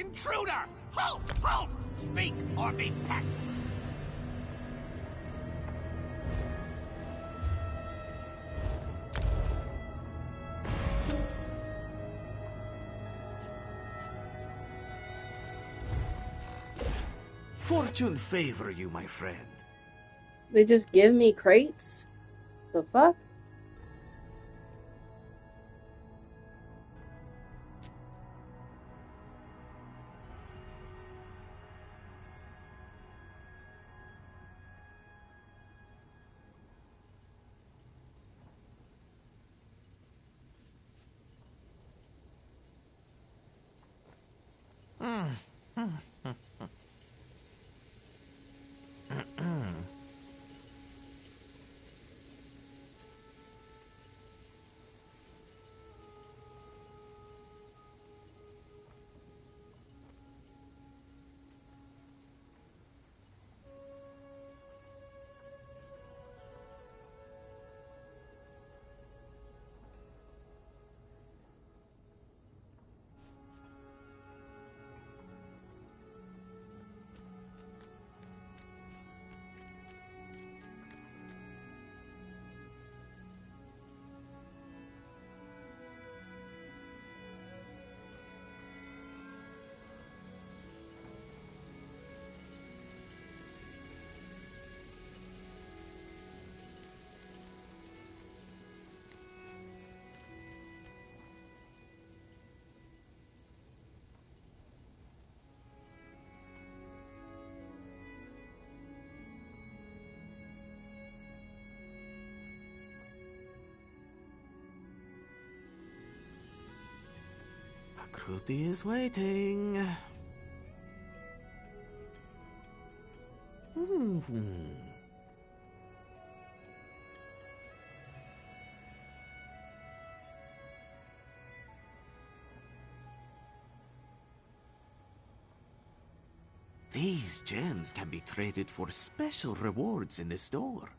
Intruder! Halt! Halt! Speak or be pecked! Fortune favor you, my friend. They just give me crates? The fuck? Akruti is waiting. These gems can be traded for special rewards in the store.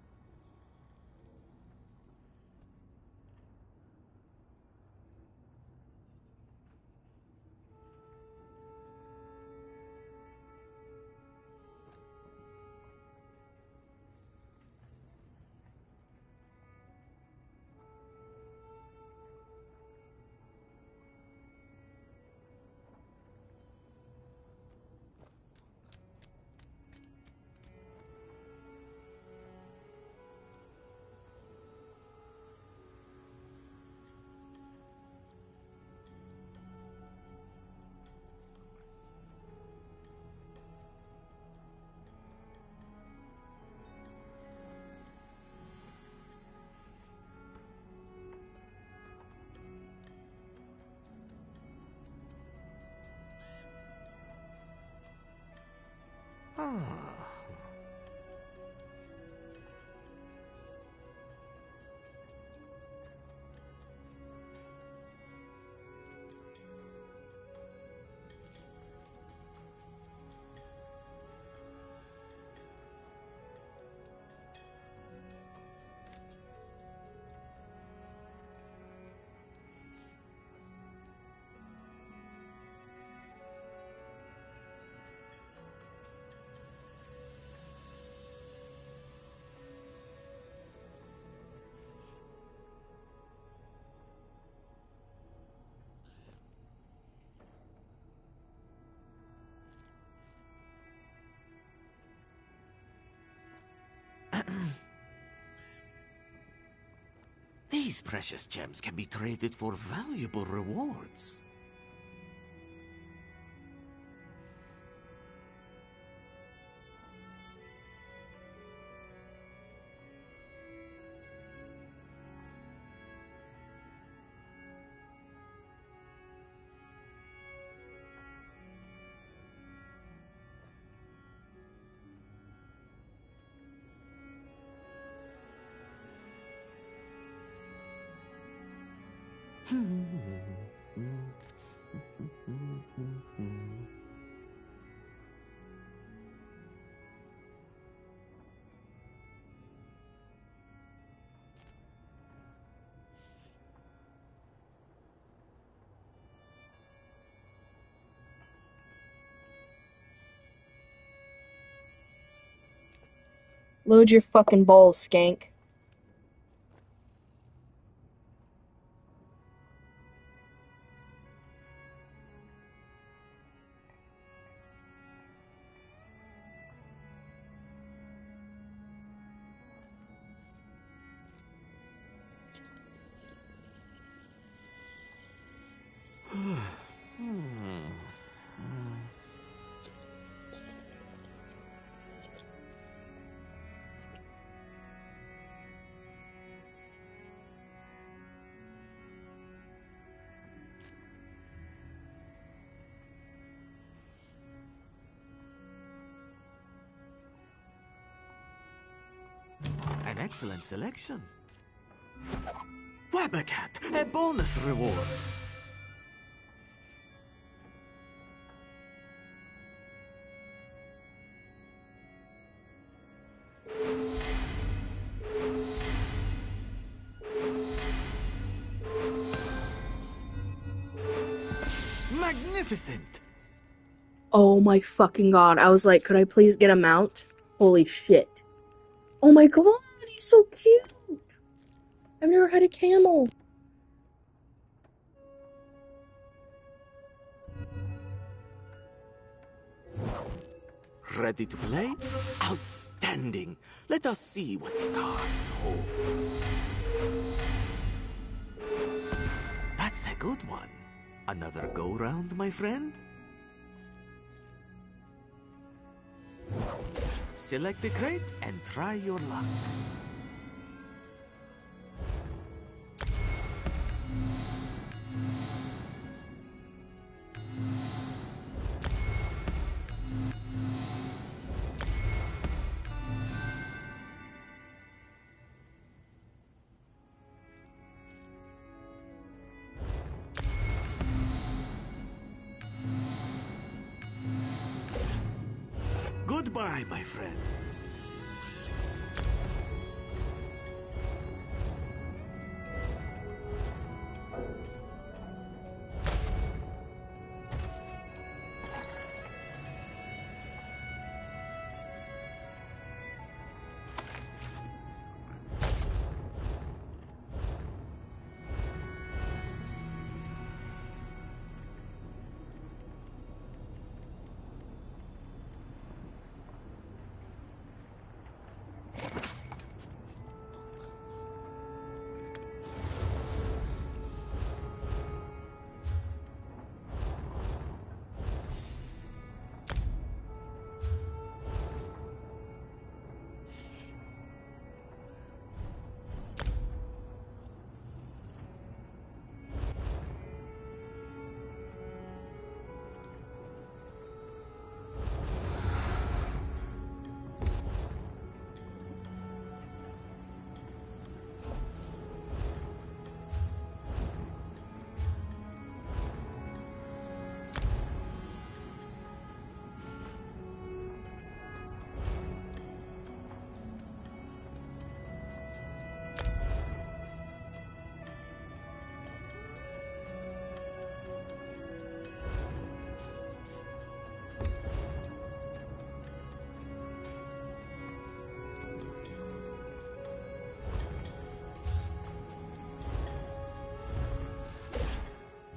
These precious gems can be traded for valuable rewards. Load your fucking balls, skank. An excellent selection. Wabbacat, a bonus reward. Magnificent! Oh my fucking god. I was like, could I please get a mount? Holy shit. Oh my god, he's so cute! I've never had a camel. Ready to play? Outstanding! Let us see what the cards hold. That's a good one. Another go-round, my friend? Select a crate and try your luck. Goodbye, my friend.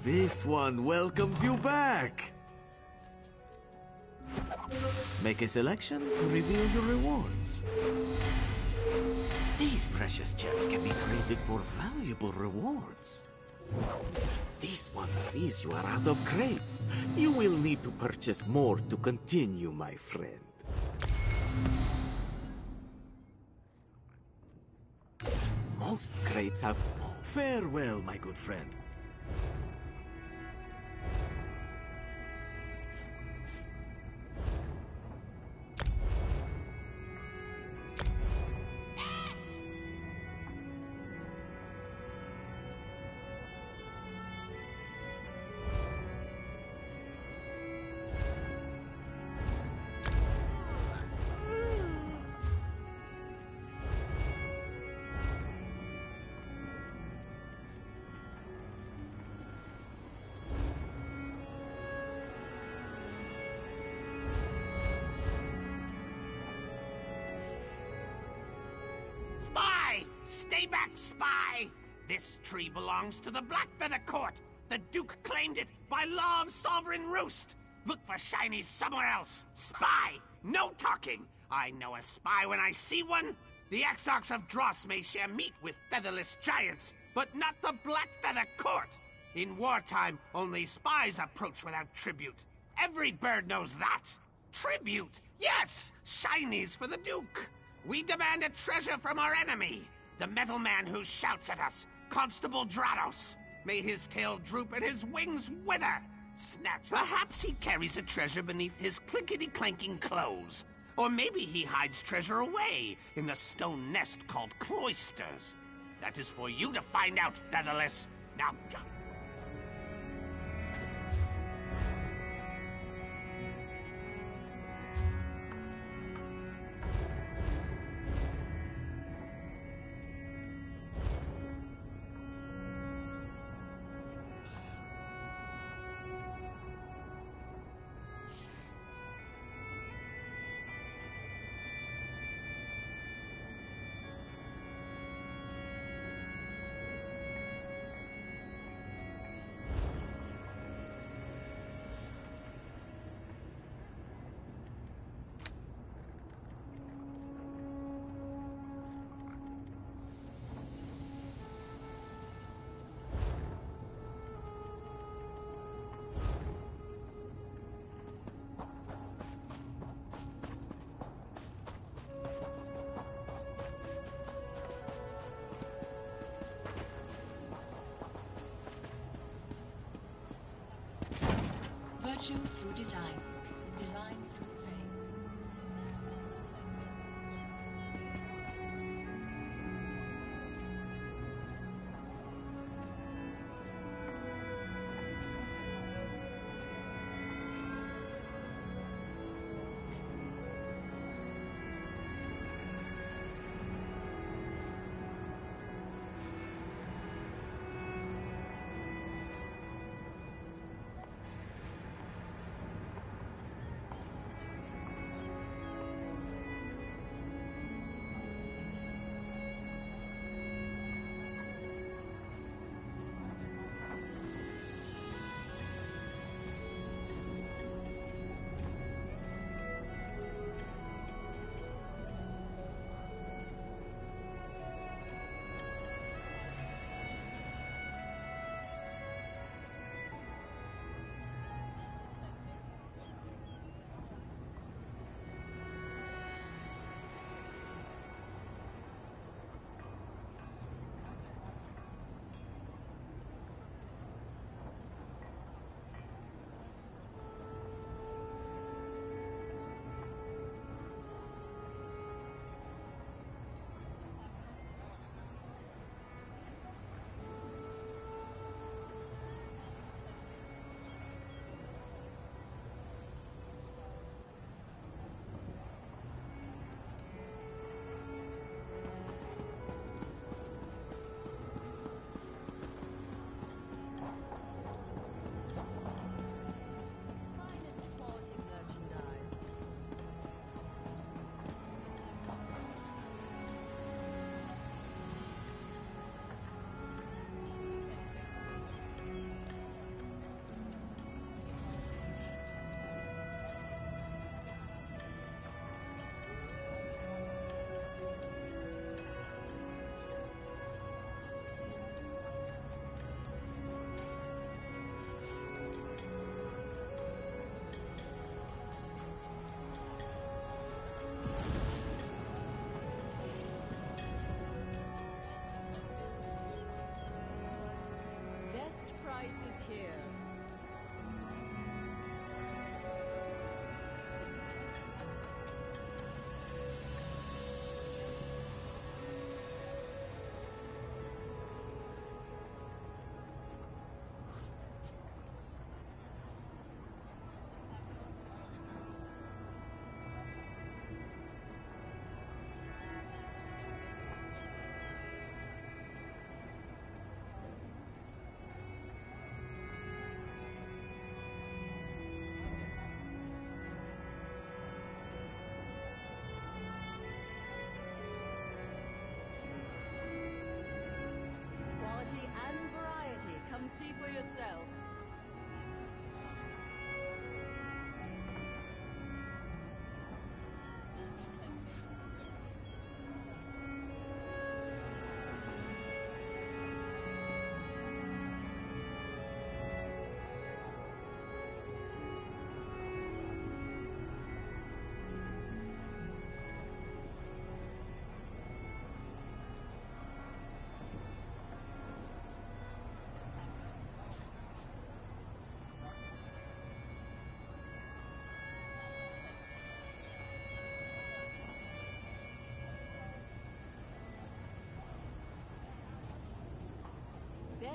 This one welcomes you back. Make a selection to reveal your rewards. These precious gems can be traded for valuable rewards. This one sees you are out of crates. You will need to purchase more to continue, my friend. Most crates have... Farewell, my good friend. Stay back, spy! This tree belongs to the Blackfeather Court. The Duke claimed it by law of Sovereign Roost. Look for shinies somewhere else. Spy! No talking! I know a spy when I see one. The Exarchs of Dross may share meat with featherless giants, but not the Blackfeather Court. In wartime, only spies approach without tribute. Every bird knows that. Tribute! Yes! Shinies for the Duke! We demand a treasure from our enemy, the metal man who shouts at us, Constable Drados. May his tail droop and his wings wither. Snatch. Perhaps he carries a treasure beneath his clinkety-clanking clothes. Or maybe he hides treasure away in the stone nest called cloisters. That is for you to find out, Featherless. Now,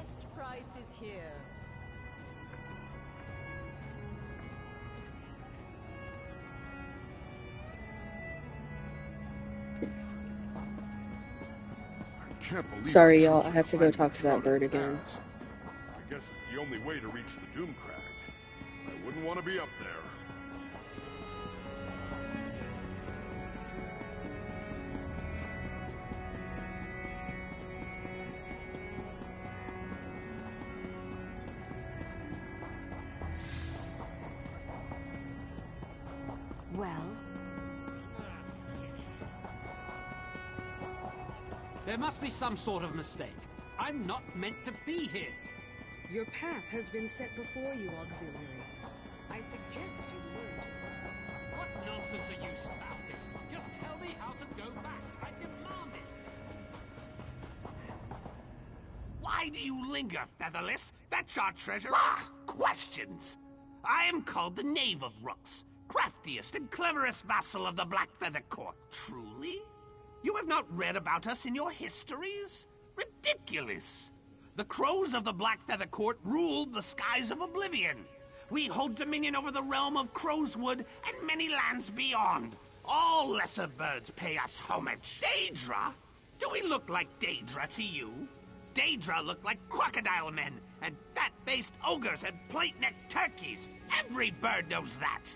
best price is here. Can't believe Sorry, the y'all. troops I are have to go climbing talk the to that Shrouded bird again. Pass. I guess it's the only way to reach the Doomcrag. I wouldn't want to be up there. Well, there must be some sort of mistake. I'm not meant to be here. Your path has been set before you, Auxiliary. I suggest you learn to... What nonsense are you spouting? Just tell me how to go back. I demand it. Why do you linger, Featherless? That's our treasure. Ah, questions! I am called the Knave of Rooks, craftiest and cleverest vassal of the Blackfeather Court. Truly? You have not read about us in your histories? Ridiculous! The crows of the Blackfeather Court ruled the skies of Oblivion. We hold dominion over the realm of Crowswood and many lands beyond. All lesser birds pay us homage. Daedra? Do we look like Daedra to you? Daedra look like crocodile men and fat-faced ogres and plate-necked turkeys. Every bird knows that.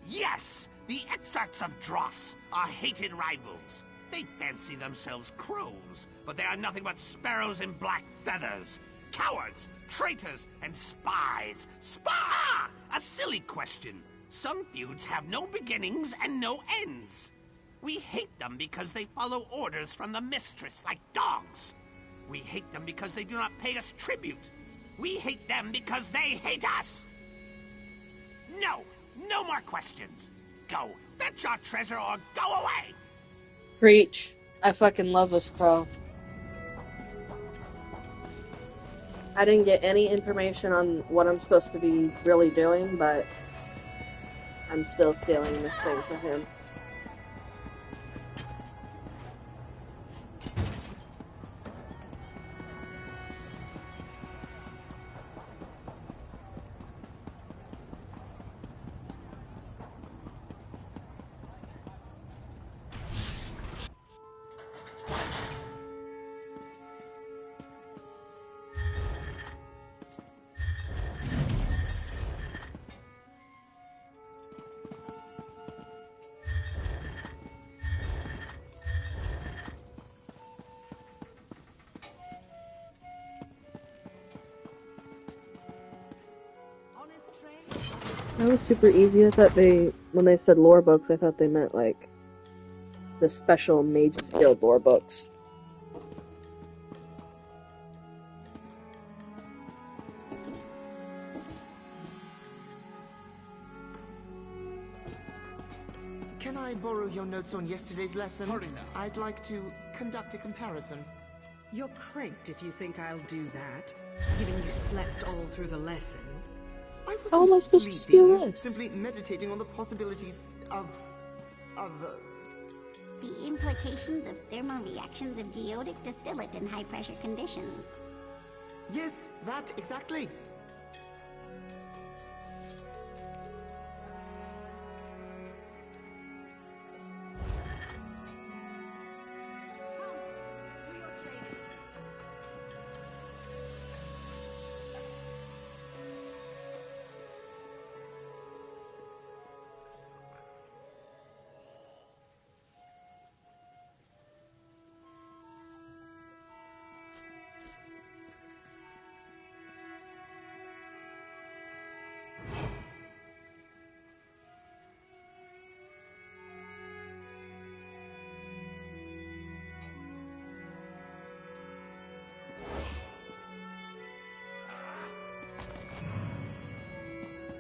Yes, the Exarchs of Dross are hated rivals. They fancy themselves crows, but they are nothing but sparrows in black feathers. Cowards, traitors, and spies. A silly question. Some feuds have no beginnings and no ends. We hate them because they follow orders from the mistress like dogs. We hate them because they do not pay us tribute. We hate them because they hate us. No more questions. Go, fetch our treasure or go away. Preach. I fucking love this crow. I didn't get any information on what I'm supposed to be really doing, but I'm still stealing this thing for him. That was super easy. I thought when they said lore books, I thought they meant like the special Mages Guild lore books. Can I borrow your notes on yesterday's lesson? Hurry now. I'd like to conduct a comparison. You're cranked if you think I'll do that, given you slept all through the lesson. I wasn't How am I supposed to steal sleeping, this? simply meditating on the possibilities of... The implications of thermal reactions of geodic distillate in high-pressure conditions. Yes, that, exactly.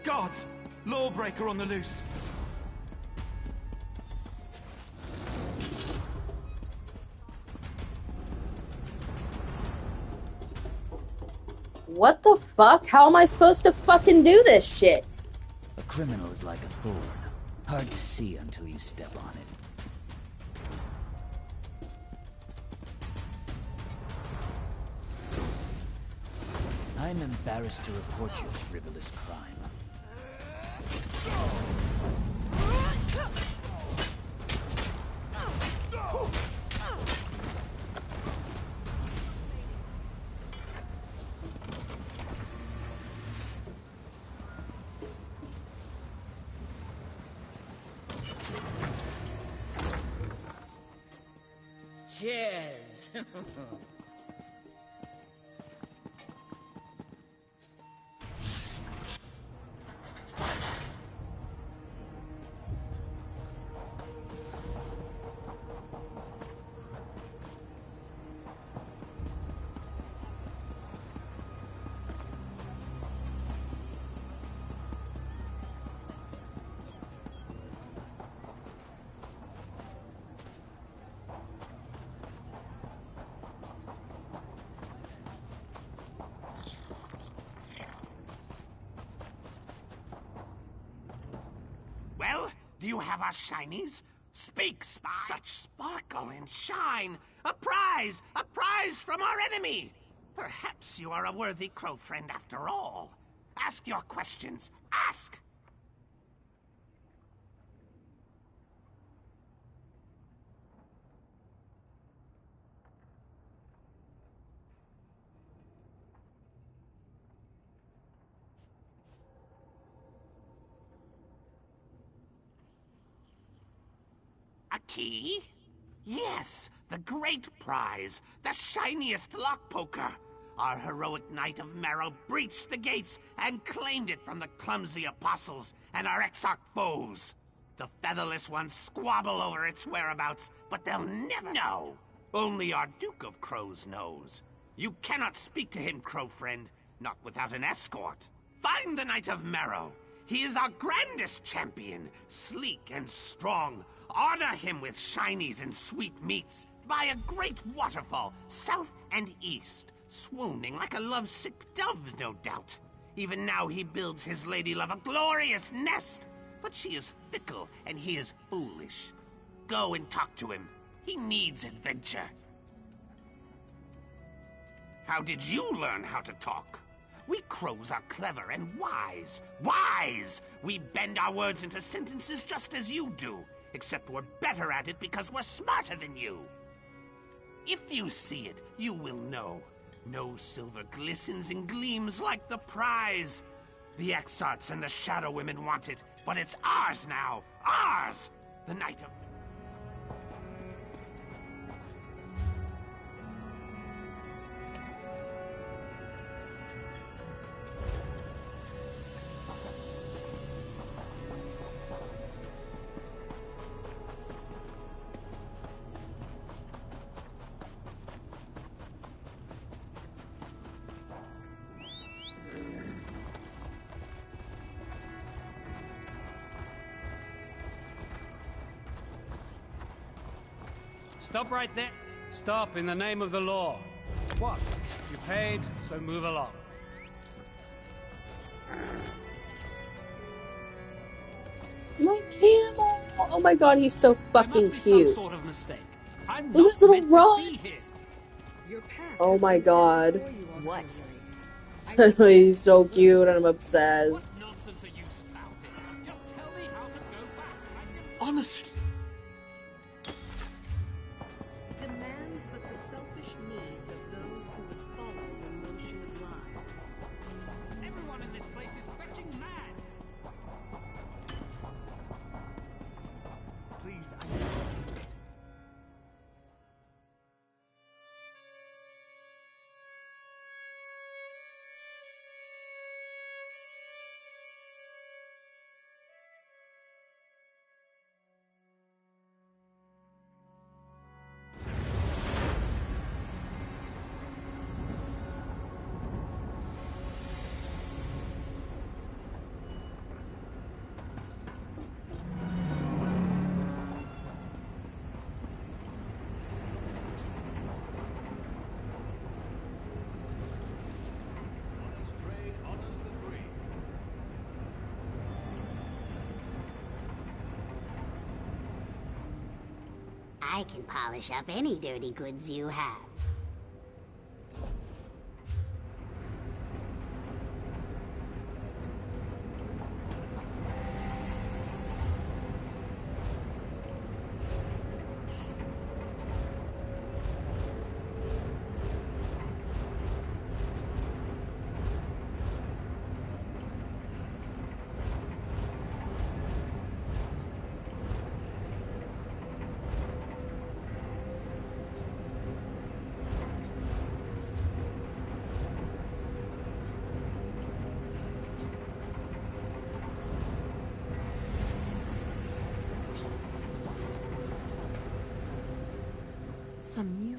Guards! Lawbreaker on the loose! What the fuck? How am I supposed to fucking do this shit? A criminal is like a thorn. Hard to see until you step on it. I'm embarrassed to report your frivolous crime. Cheers! Well, do you have our shinies? Speak, spy! Such sparkle and shine! A prize! A prize from our enemy! Perhaps you are a worthy crow friend after all. Ask your questions. Ask! A key? Yes, the great prize, the shiniest lock poker. Our heroic Knight of Marrow breached the gates and claimed it from the clumsy apostles and our Exarch foes. The featherless ones squabble over its whereabouts, but they'll never know. Only our Duke of Crows knows. You cannot speak to him, crow friend, not without an escort. Find the Knight of Marrow. He is our grandest champion, sleek and strong. Honor him with shinies and sweet meats by a great waterfall, south and east, swooning like a lovesick dove, no doubt. Even now he builds his lady love a glorious nest, but she is fickle and he is foolish. Go and talk to him. He needs adventure. How did you learn how to talk? We crows are clever and wise. Wise! We bend our words into sentences just as you do, except we're better at it because we're smarter than you. If you see it, you will know. No silver glistens and gleams like the prize. The Exarchs and the Shadow Women want it, but it's ours now. Ours! The Knight of... Stop right there. Stop in the name of the law. What? You paid, so move along. My camel! Oh my god, he's so fucking cute. Some sort of mistake. I'm Look at his little meant to run! be here. Oh my god. What? He's so cute and I'm obsessed. What nonsense are you spouting? Just tell me how to go back. Honestly. Demands but the selfish needs of those who would follow the motion of lives. Everyone in this place is fetching mad. Please, I can polish up any dirty goods you have. some new...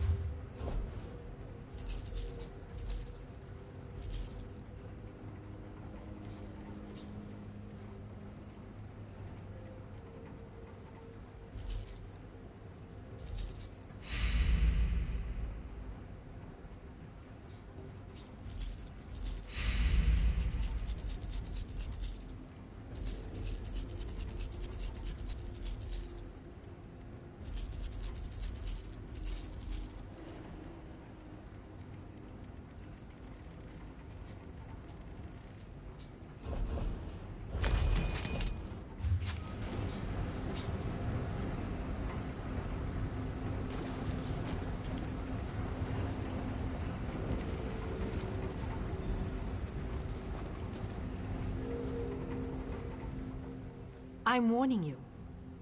I'm warning you.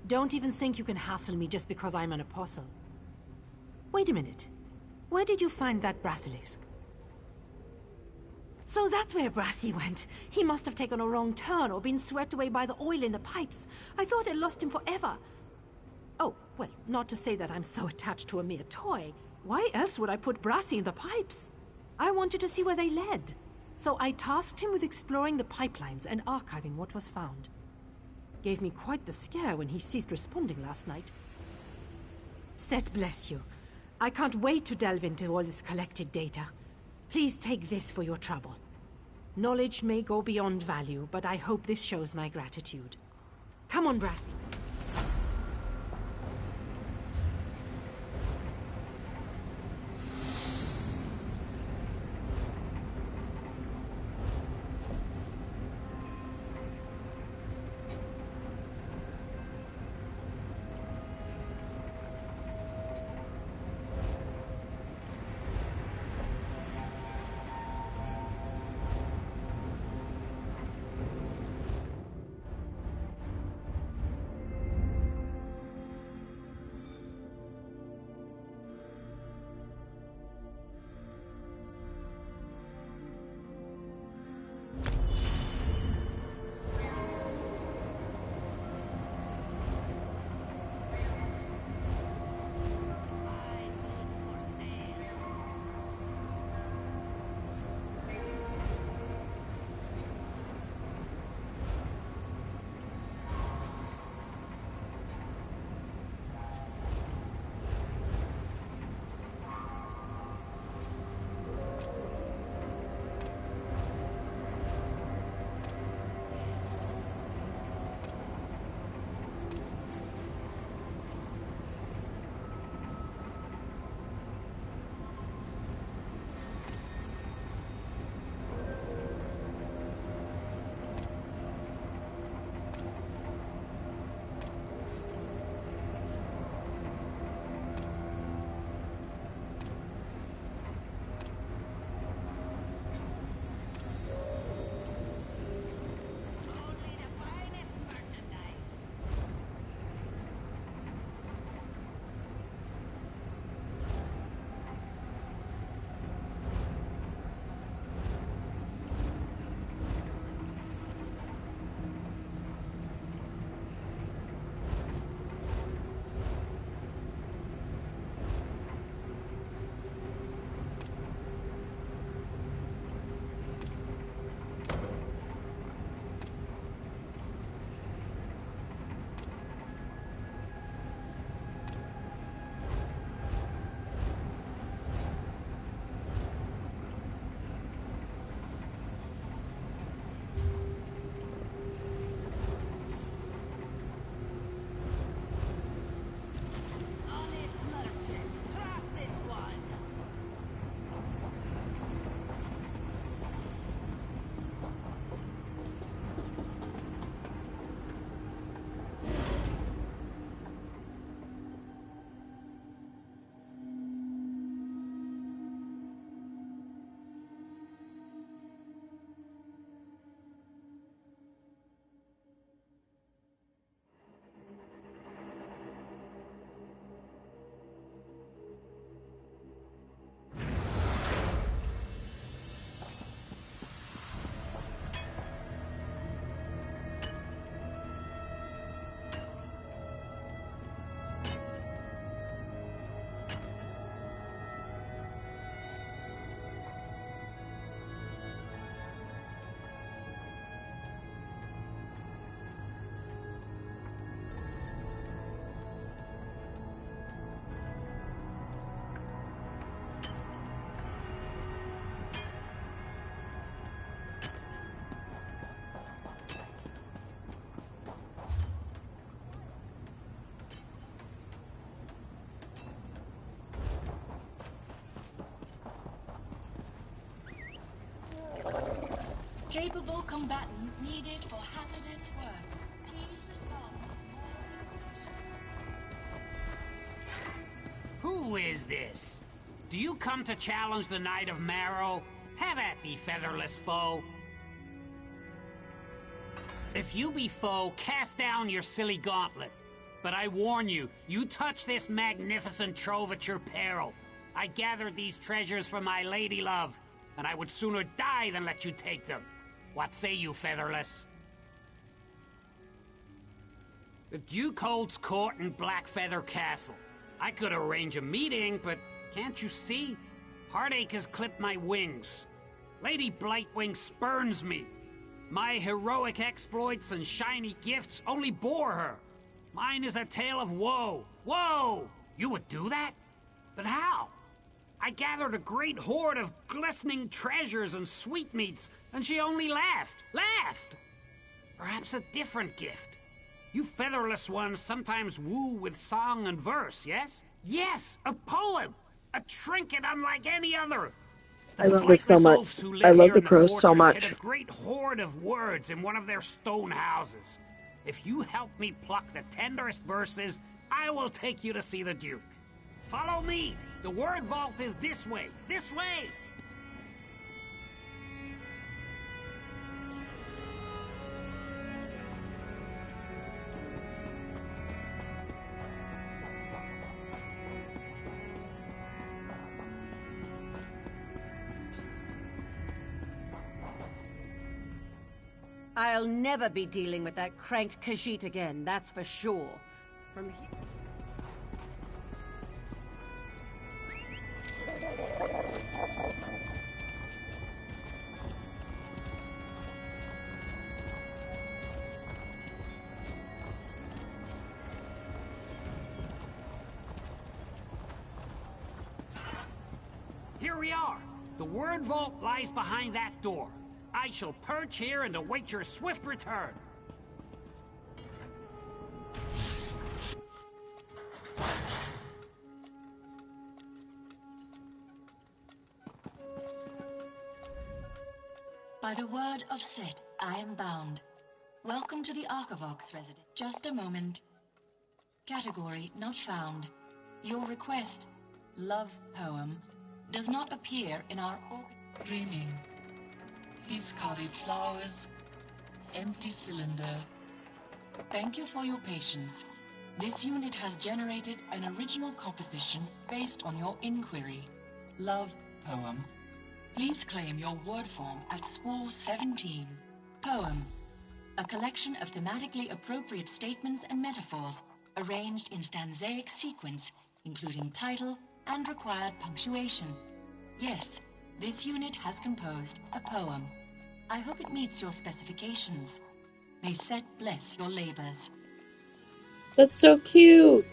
Don't even think you can hassle me just because I'm an apostle. Wait a minute. Where did you find that basilisk? So that's where Brassy went. He must have taken a wrong turn or been swept away by the oil in the pipes. I thought I'd lost him forever. Oh, well, not to say that I'm so attached to a mere toy. Why else would I put Brassy in the pipes? I wanted to see where they led. So I tasked him with exploring the pipelines and archiving what was found. Gave me quite the scare when he ceased responding last night. Set bless you. I can't wait to delve into all this collected data. Please take this for your trouble. Knowledge may go beyond value, but I hope this shows my gratitude. Come on, Brassy. Capable combatants needed for hazardous work. Please respond. Who is this? Do you come to challenge the Knight of Marrow? Have at thee, featherless foe. If you be foe, cast down your silly gauntlet. But I warn you, you touch this magnificent trove at your peril. I gathered these treasures for my lady love, and I would sooner die than let you take them. What say you, featherless? The Duke holds court in Blackfeather Castle. I could arrange a meeting, but can't you see? Heartache has clipped my wings. Lady Blightwing spurns me. My heroic exploits and shiny gifts only bore her. Mine is a tale of woe. Woe! You would do that? But how? I gathered a great hoard of glistening treasures and sweetmeats, and she only laughed. Laughed! Perhaps a different gift. You featherless ones sometimes woo with song and verse, yes? Yes! A poem! A trinket unlike any other! I love this so much. I love the crows so much. Hid a great hoard of words in one of their stone houses. If you help me pluck the tenderest verses, I will take you to see the Duke. Follow me! The word vault is this way! This way! I'll never be dealing with that cranked Khajiit again, that's for sure. From here... Here we are! The word vault lies behind that door. I shall perch here and await your swift return. By the word of Set, I am bound. Welcome to the Archivox residence. Just a moment. Category not found. Your request, love poem, does not appear in our Dreaming. Discarded flowers. Empty cylinder. Thank you for your patience. This unit has generated an original composition based on your inquiry. Love poem. Please claim your word form at Spool 17. Poem. A collection of thematically appropriate statements and metaphors arranged in stanzaic sequence, including title and required punctuation. Yes, this unit has composed a poem. I hope it meets your specifications. May Set bless your labors. That's so cute.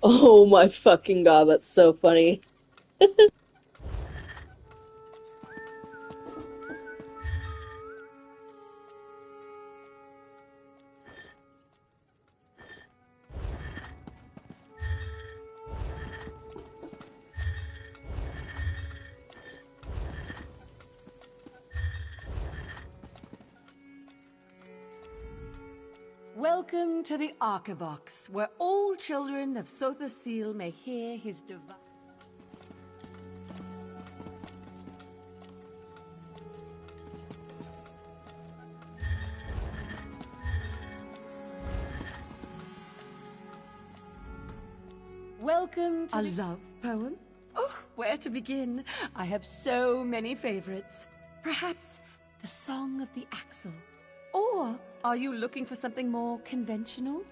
Oh my fucking god, that's so funny. Welcome to the Archivox, where all children of Sotha Sil may hear his divine... Welcome to a love poem? Oh, where to begin? I have so many favorites. Perhaps the Song of the Axle. Or are you looking for something more conventional?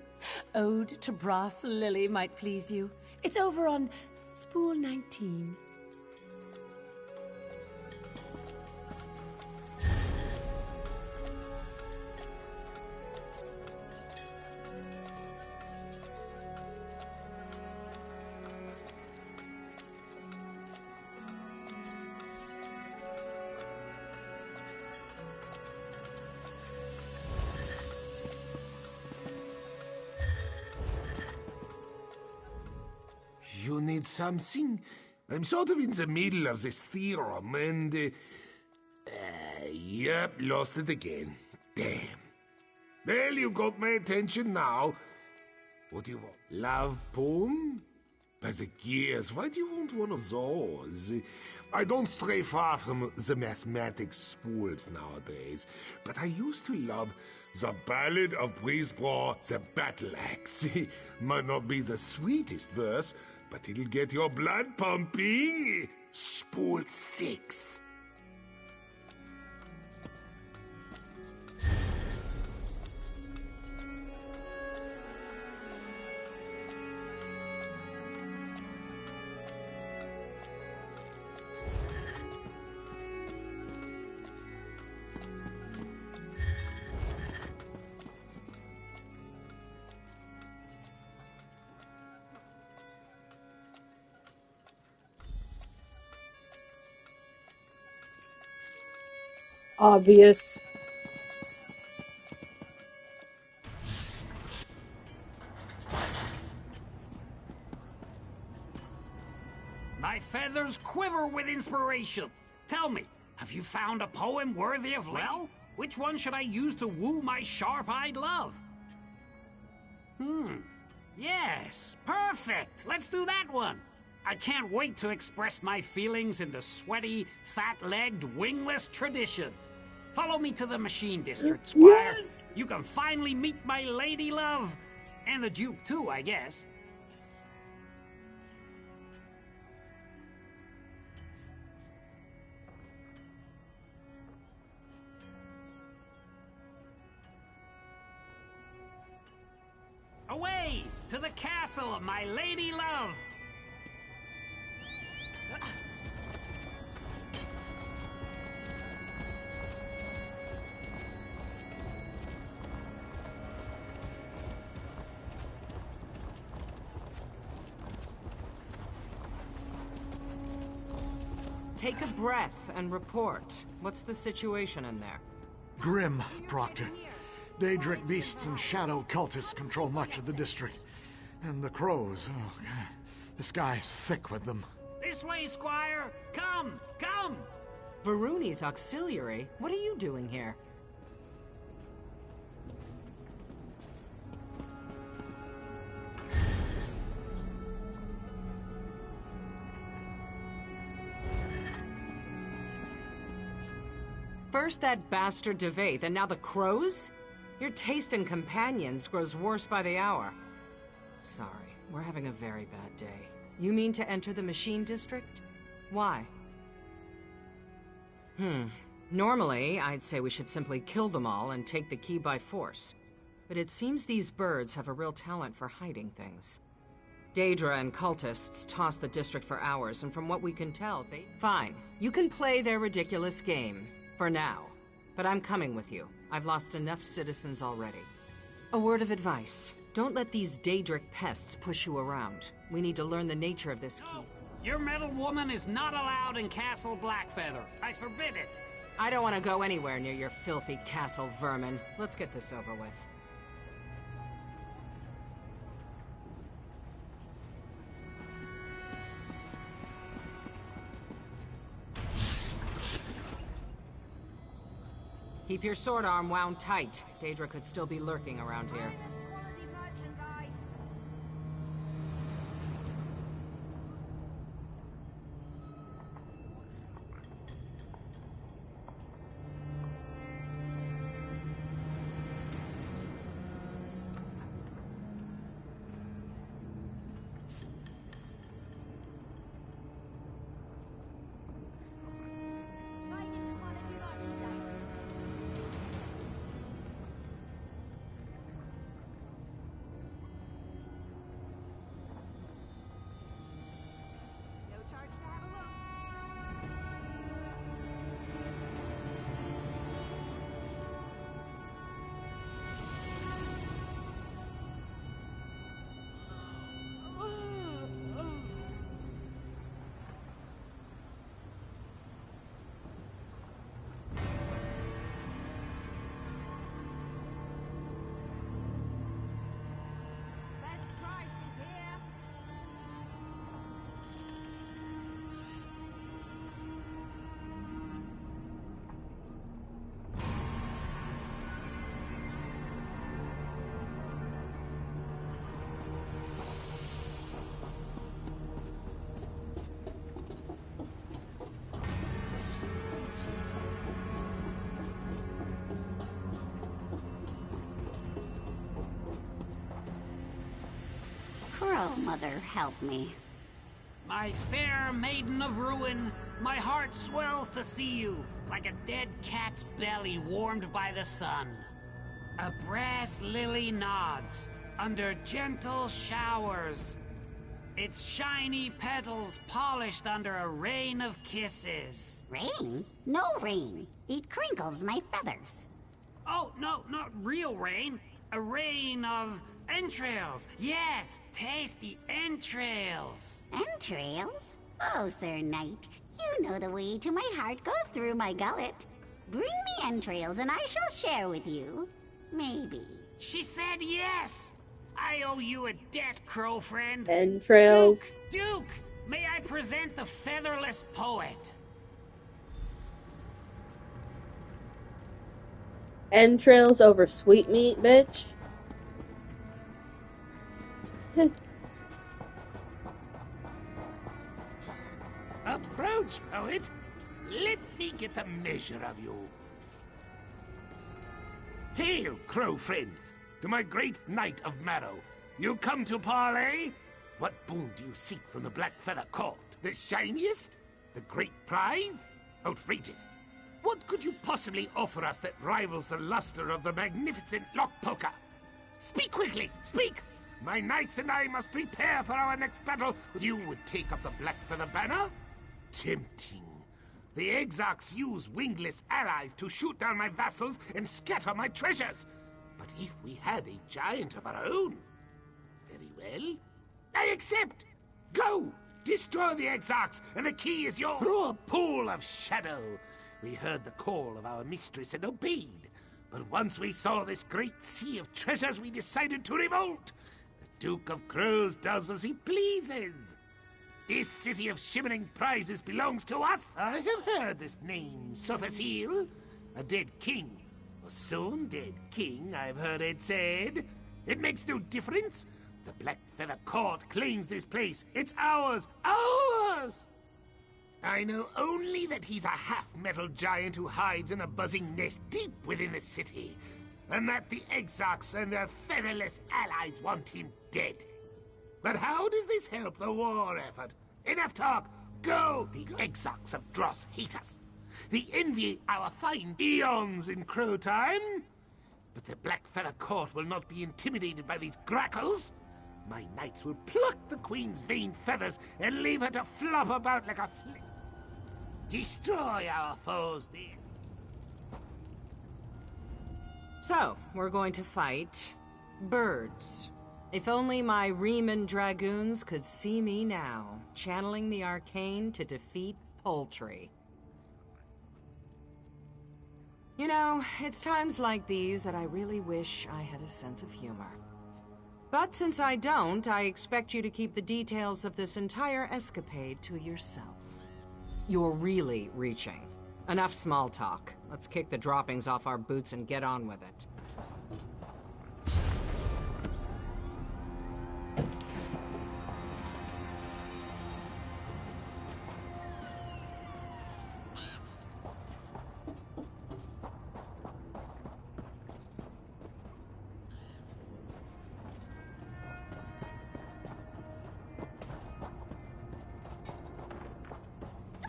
Ode to Brass Lily might please you. It's over on Spool 19. you need something? I'm sort of in the middle of this theorem, and... yep, lost it again. Damn. Well, you got my attention now. What do you want? Love poem? By the gears, why do you want one of those? I don't stray far from the mathematics spools nowadays, but I used to love the Ballad of Briseborough, the Battle Axe. Might not be the sweetest verse, but it'll get your blood pumping. Spool 6. Obvious. My feathers quiver with inspiration. Tell me, have you found a poem worthy of well? Which one should I use to woo my sharp-eyed love? Yes, perfect. Let's do that one. I can't wait to express my feelings in the sweaty, fat-legged, wingless tradition. Follow me to the Machine District, Squire. Yes! You can finally meet my lady love. And the Duke, too, I guess. Away to the castle of my lady love. Take a breath and report. What's the situation in there? Grim, Proctor. Daedric beasts and shadow cultists control much of the district. And the crows, oh, the sky's thick with them. This way, Squire! Come! Come! Varuni's auxiliary? What are you doing here? First that bastard Devaith, and now the crows? Your taste in companions grows worse by the hour. Sorry, we're having a very bad day. You mean to enter the Machine District? Why? Normally, I'd say we should simply kill them all and take the key by force. But it seems these birds have a real talent for hiding things. Daedra and cultists toss the district for hours, and from what we can tell, they... Fine. You can play their ridiculous game. For now. But I'm coming with you. I've lost enough citizens already. A word of advice. Don't let these Daedric pests push you around. We need to learn the nature of this key. Your metal woman is not allowed in Castle Blackfeather. I forbid it. I don't want to go anywhere near your filthy castle vermin. Let's get this over with. Keep your sword arm wound tight. Daedra could still be lurking around here. Love Mother, help me. My fair maiden of ruin, my heart swells to see you, like a dead cat's belly warmed by the sun. A brass lily nods, under gentle showers. Its shiny petals polished under a rain of kisses. Rain? No rain. It crinkles my feathers. Oh, no, not real rain. A rain of entrails. Yes, tasty entrails. Entrails? Oh, Sir Knight, you know the way to my heart goes through my gullet. Bring me entrails and I shall share with you. Maybe. She said yes. I owe you a debt, crow friend. Entrails. Duke, may I present the featherless poet? Entrails over sweetmeat, bitch. Approach, poet. Let me get a measure of you. Hail, crow friend, to my great knight of Marrow. You come to parley? What boon do you seek from the Blackfeather Court? The shiniest? The great prize? Outrageous. What could you possibly offer us that rivals the luster of the magnificent Lockpoker? Speak quickly, speak! My knights and I must prepare for our next battle. You would take up the Blackfeather banner? Tempting. The Exarchs use wingless allies to shoot down my vassals and scatter my treasures. But if we had a giant of our own... Very well. I accept! Go! Destroy the Exarchs, and the key is yours! Through a pool of shadow, we heard the call of our mistress and obeyed. But once we saw this great sea of treasures, we decided to revolt. The Duke of Crows does as he pleases. This city of shimmering prizes belongs to us. I have heard this name, Sothasil. A dead king. A soon dead king, I've heard it said. It makes no difference. The Blackfeather Court claims this place. It's ours. Ours! I know only that he's a half-metal giant who hides in a buzzing nest deep within the city. And that the Exarchs and their featherless allies want him dead. But how does this help the war effort? Enough talk! Go! The Exarchs of Dross hate us. They envy our fine eons in Crow time. But the Blackfeather Court will not be intimidated by these grackles. My knights will pluck the Queen's vain feathers and leave her to flop about like a flick. Destroy our foes there. So, we're going to fight birds. If only my Riemann Dragoons could see me now, channeling the arcane to defeat poultry. You know, it's times like these that I really wish I had a sense of humor. But since I don't, I expect you to keep the details of this entire escapade to yourself. You're really reaching. Enough small talk. Let's kick the droppings off our boots and get on with it.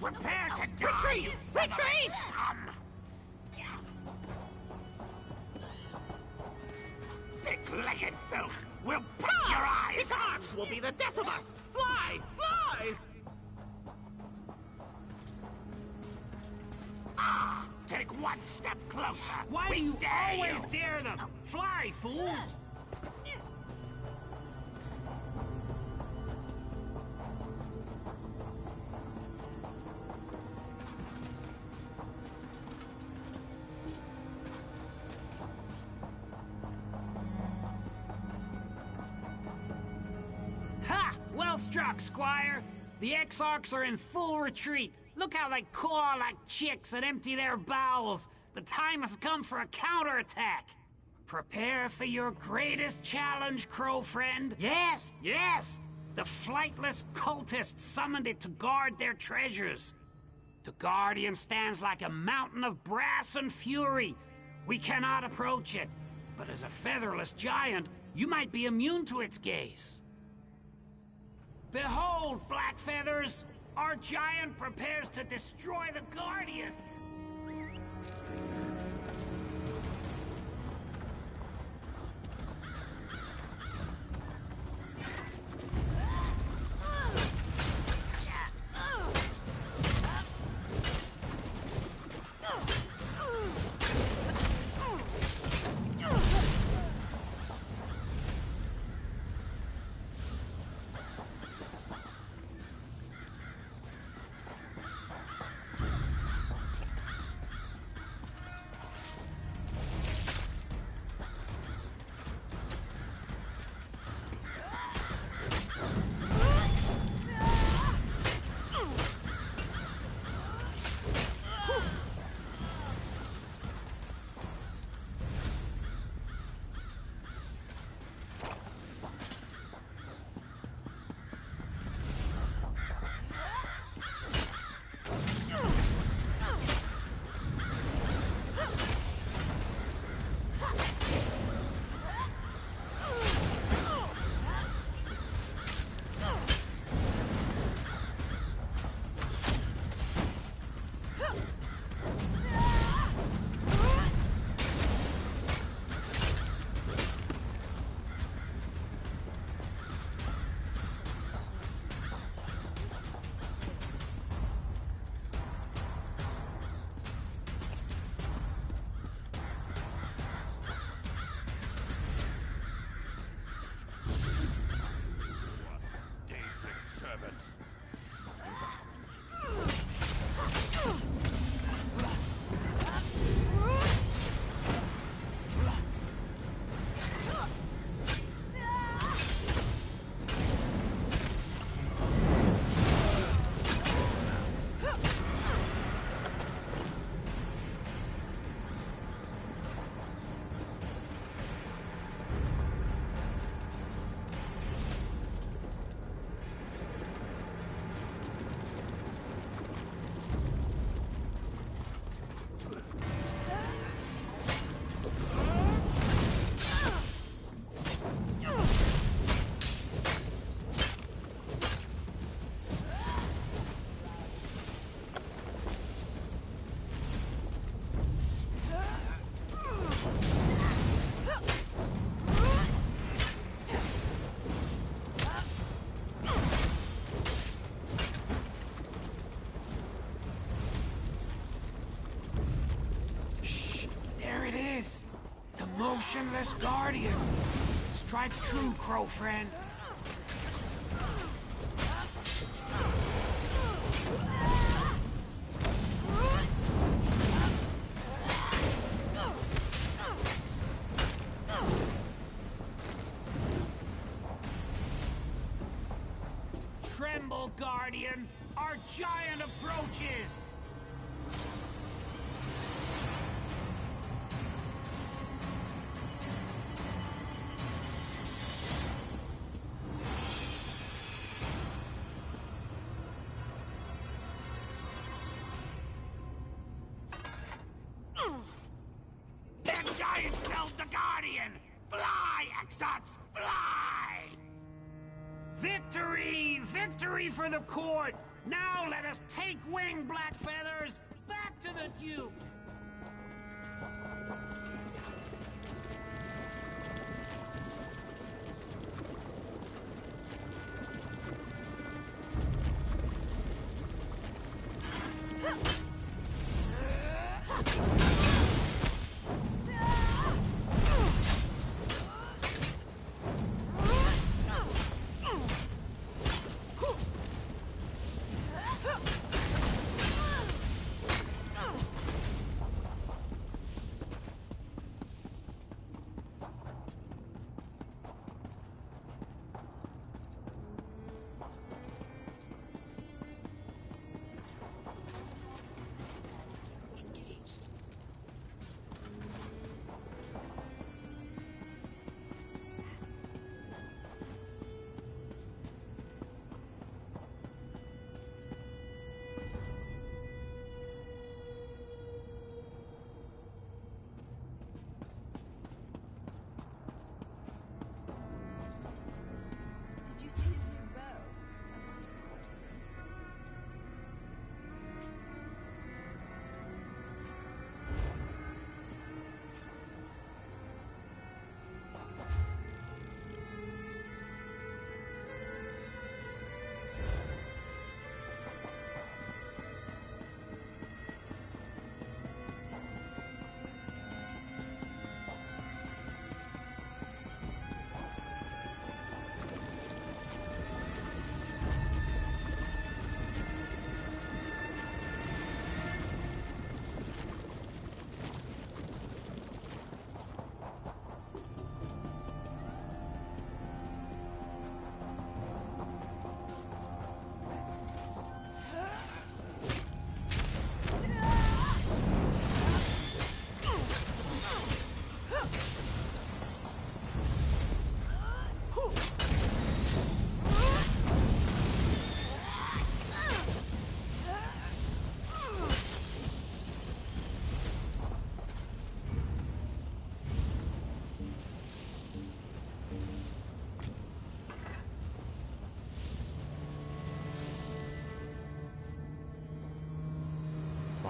Prepare to die! Retreat! Retreat! Thick-legged filth! We'll pick your eyes! His arms will be the death of us! Fly! Fly! Ah! Take one step closer! Why do you always dare them? Fly, fools! Well struck, Squire. The Exarchs are in full retreat. Look how they caw like chicks and empty their bowels. The time has come for a counterattack. Prepare for your greatest challenge, Crow friend. Yes, yes. The flightless cultists summoned it to guard their treasures. The Guardian stands like a mountain of brass and fury. We cannot approach it. But as a featherless giant, you might be immune to its gaze. Behold, Blackfeathers! Our giant prepares to destroy the Guardian! Motionless Guardian. Strike true, Crow friend. Tremble, Guardian. Our giant approaches. Victory! Victory for the court! Now let us take wing, Blackfeathers! Back to the Duke!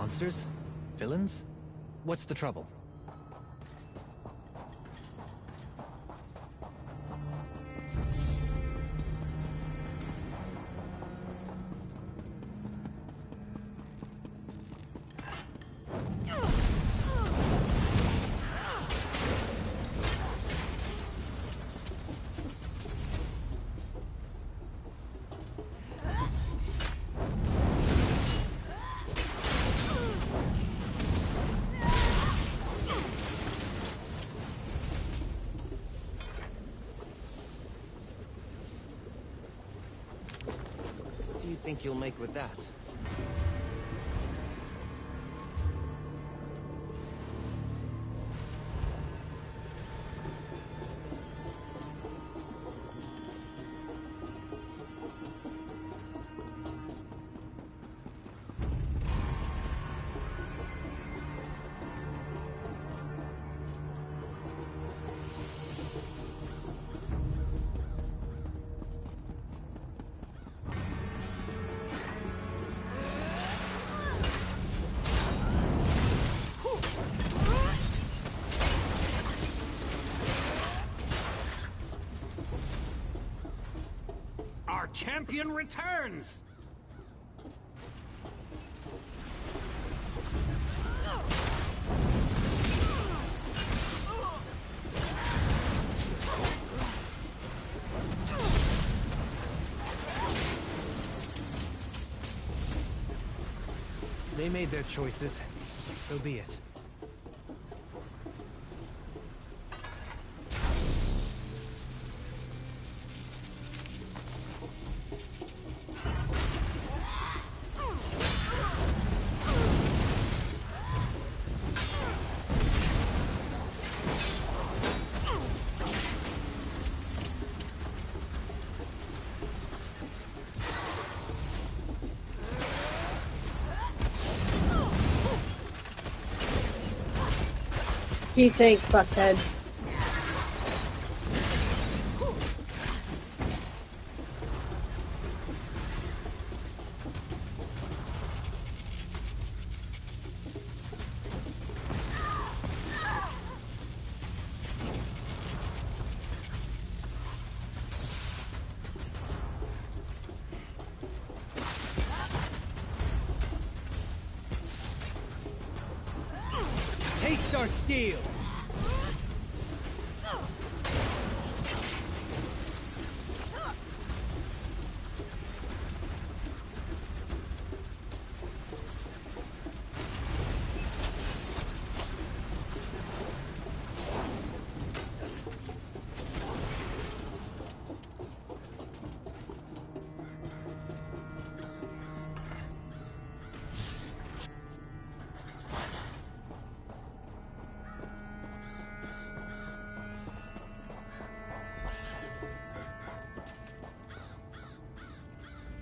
Monsters? Villains? What's the trouble? What do you think you'll make with that? Our champion returns! They made their choices. So be it. Gee, thanks, fuckhead. Taste our steel!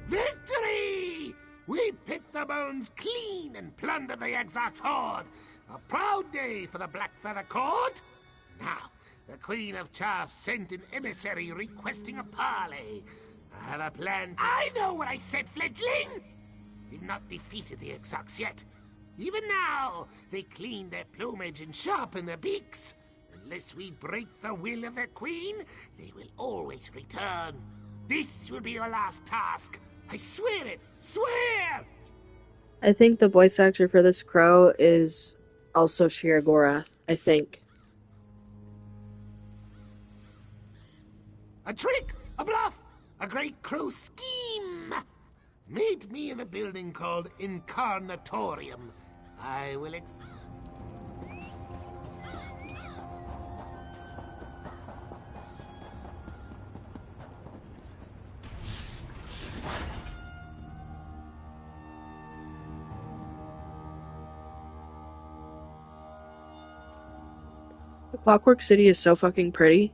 Victory! We picked the bones clean and plundered the Exarch's hoard. A proud day for the Blackfeather Court. Now, the Queen of Chaff sent an emissary requesting a parley. I have a plan to... I know what I said, fledgling! We've not defeated the Exarchs yet. Even now, they clean their plumage and sharpen their beaks. Unless we break the will of their queen, they will always return. This will be your last task. I swear it! Swear! I think the voice actor for this crow is also Shiragora, I think. A trick! A bluff! A great crow scheme! Meet me in a building called Incarnatorium. I will The Clockwork City is so fucking pretty.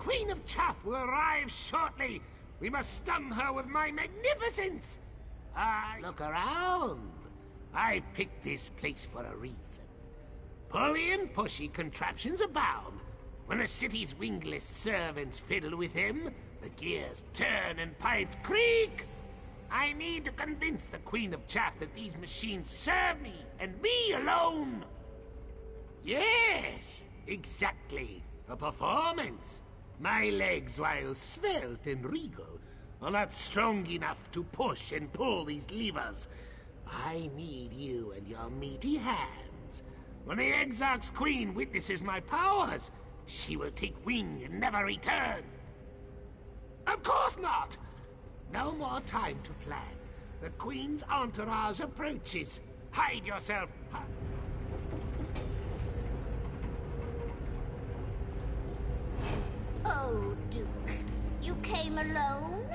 Queen of Chaff will arrive shortly. We must stun her with my magnificence. Look around. I picked this place for a reason. Pulley and pushy contraptions abound. When the city's wingless servants fiddle with him, the gears turn and pipes creak. I need to convince the Queen of Chaff that these machines serve me, and me alone. Yes, exactly. A performance. My legs, while svelte and regal, are not strong enough to push and pull these levers. I need you and your meaty hands. When the Exarch's Queen witnesses my powers, she will take wing and never return. Of course not! No more time to plan. The Queen's entourage approaches. Hide yourself. Oh, Duke. You came alone?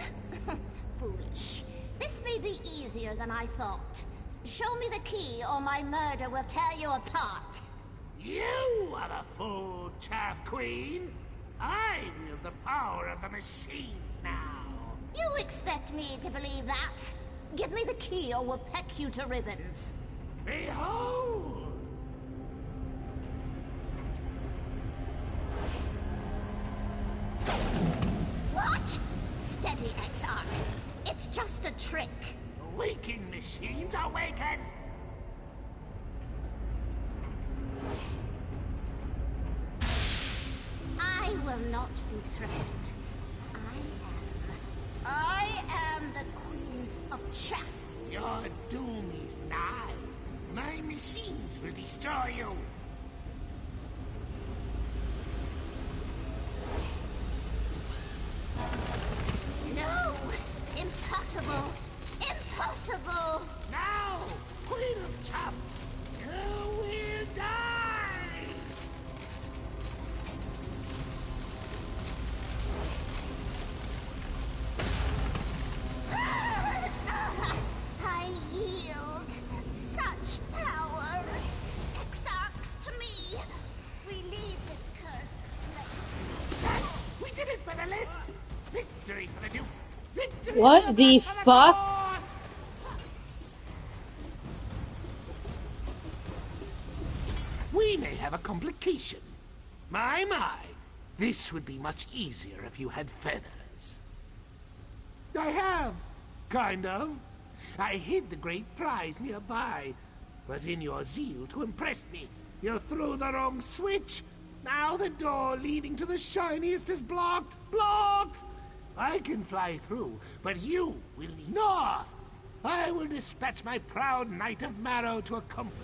Foolish. This may be easier than I thought. Show me the key, or my murder will tear you apart. You are the full Chaff Queen. I wield the power of the machines now. You expect me to believe that? Give me the key, or we'll peck you to ribbons. Behold! What? Steady, Exarchs. It's just a trick. Awaken, machines, awaken! I will not be threatened. I am the Queen of Chaff. Your doom is nigh. My machines will destroy you. No! Impossible! Impossible! Now, Queen of Chaff, you will die! I yield. Such power. Exarchs to me. We leave this cursed place. We did it for the list! Victory for the Duke! Victory What for the for fuck? court! We may have a complication. My. This would be much easier if you had feathers. I have. Kind of. I hid the great prize nearby. But in your zeal to impress me, you threw the wrong switch. Now the door leading to the shiniest is blocked. Blocked! I can fly through, but you will lead north. I will dispatch my proud Knight of Marrow to accompany.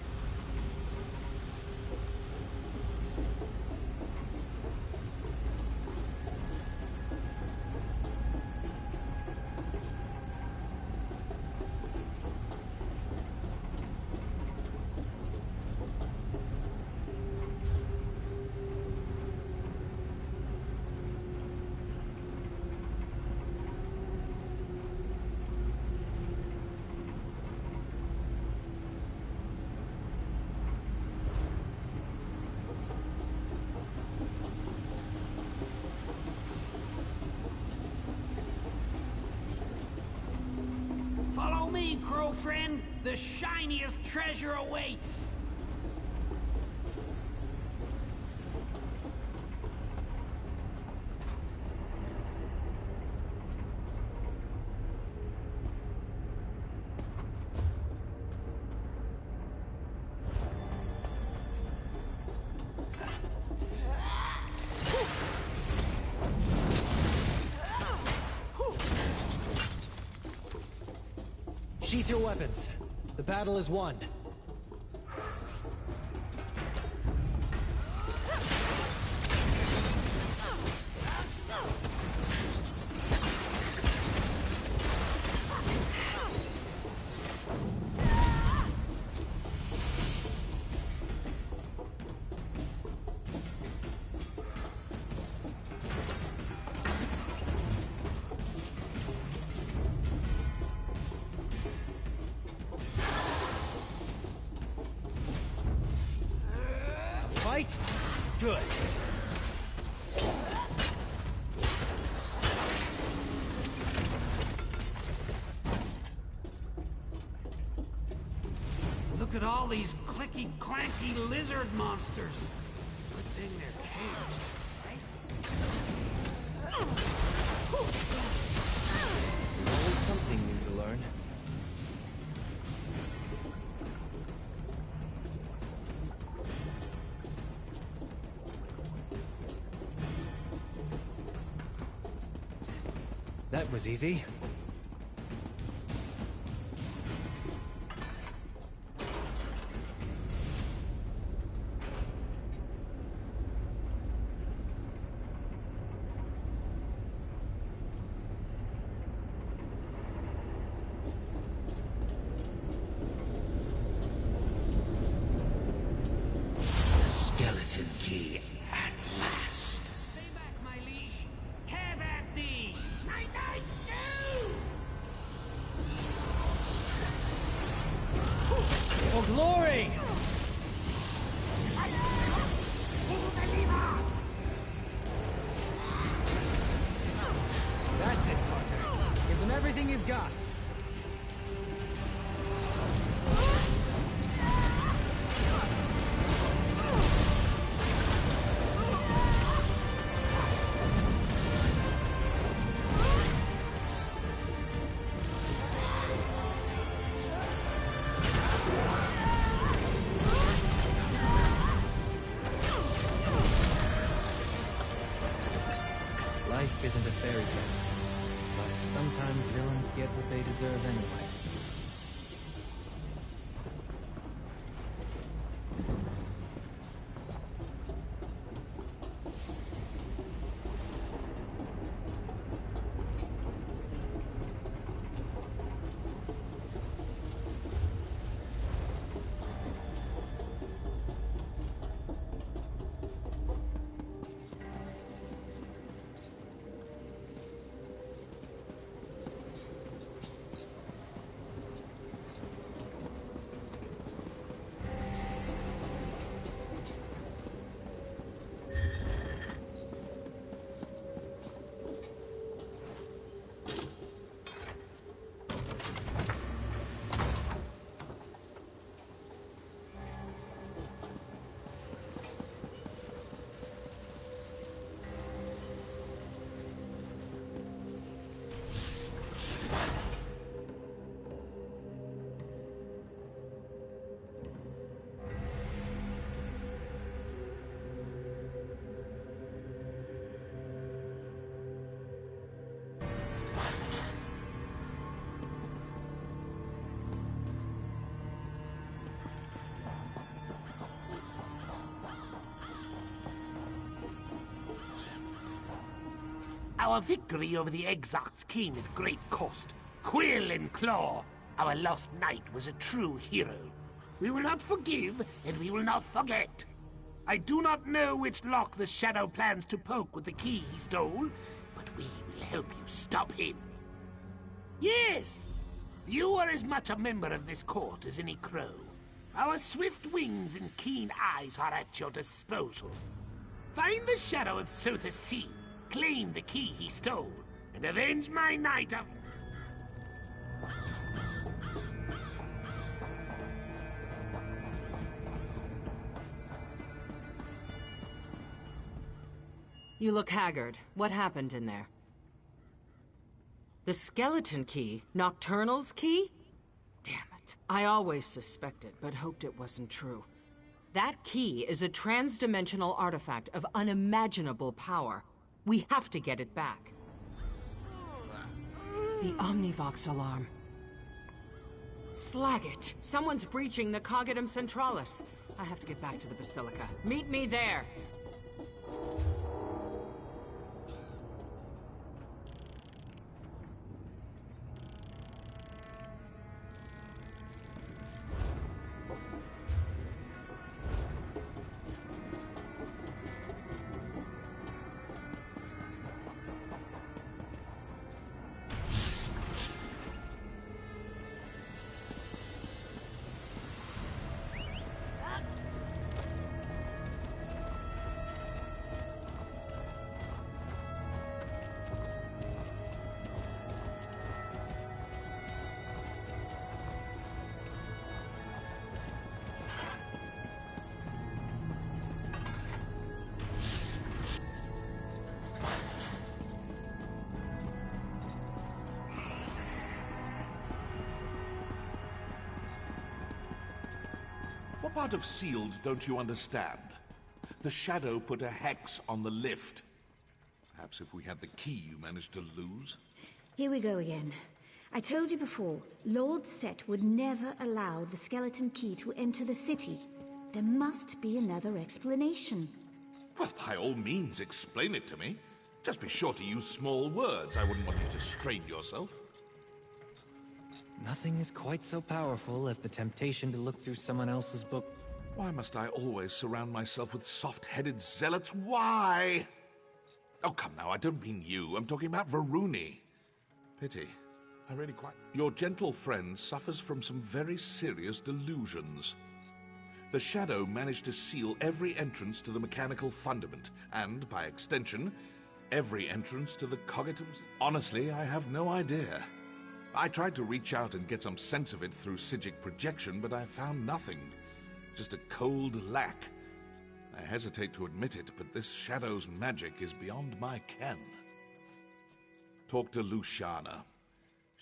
Follow me, crow friend. The shiniest treasure awaits. Sheath your weapons. The battle is won. Fight? Good. at all these clicky-clanky lizard monsters. Good thing they're caged, right? There's always something new to learn. That was easy. The skeleton key at last. Stay back, my liege. Have at thee! Night, For glory! That's it, partner. Give them everything you've got. Life isn't a fairy tale, but sometimes villains get what they deserve anyway. Our victory over the Exarchs came at great cost. Quill and Claw, our lost knight was a true hero. We will not forgive, and we will not forget. I do not know which lock the Shadow plans to poke with the key he stole, but we will help you stop him. Yes, you are as much a member of this court as any crow. Our swift wings and keen eyes are at your disposal. Find the Shadow of Sothis Sea, claim the key he stole, and avenge my knight of... You look haggard. What happened in there? The skeleton key? Nocturnal's key? Damn it. I always suspected, but hoped it wasn't true. That key is a trans-dimensional artifact of unimaginable power. We have to get it back. The Omnivox alarm. Slag it! Someone's breaching the Cognitum Centralis. I have to get back to the Basilica. Meet me there! part of sealed don't you understand? The Shadow put a hex on the lift. Perhaps if we had the key you managed to lose? Here we go again. I told you before, Lord Set would never allow the skeleton key to enter the city. There must be another explanation. Well, by all means, explain it to me. Just be sure to use small words. I wouldn't want you to strain yourself. Nothing is quite so powerful as the temptation to look through someone else's book. Why must I always surround myself with soft-headed zealots? Why? Oh, come now, I don't mean you. I'm talking about Varuni. Pity. I really quite... Your gentle friend suffers from some very serious delusions. The Shadow managed to seal every entrance to the mechanical fundament, and, by extension, every entrance to the Cogitums. Honestly, I have no idea. I tried to reach out and get some sense of it through Psijic projection, but I found nothing. Just a cold lack. I hesitate to admit it, but this Shadow's magic is beyond my ken. Talk to Luciana.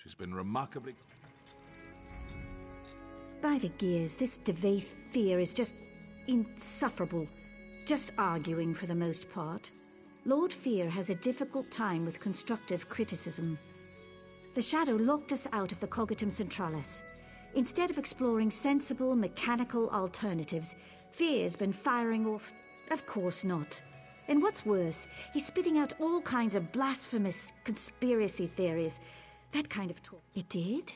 She's been remarkably... By the gears, this Devaith fear is just insufferable. Just arguing for the most part. Lord Fear has a difficult time with constructive criticism. The Shadow locked us out of the Cogitum Centralis. Instead of exploring sensible, mechanical alternatives, Fear's been firing off... Of course not. And what's worse, he's spitting out all kinds of blasphemous conspiracy theories. That kind of talk. It did?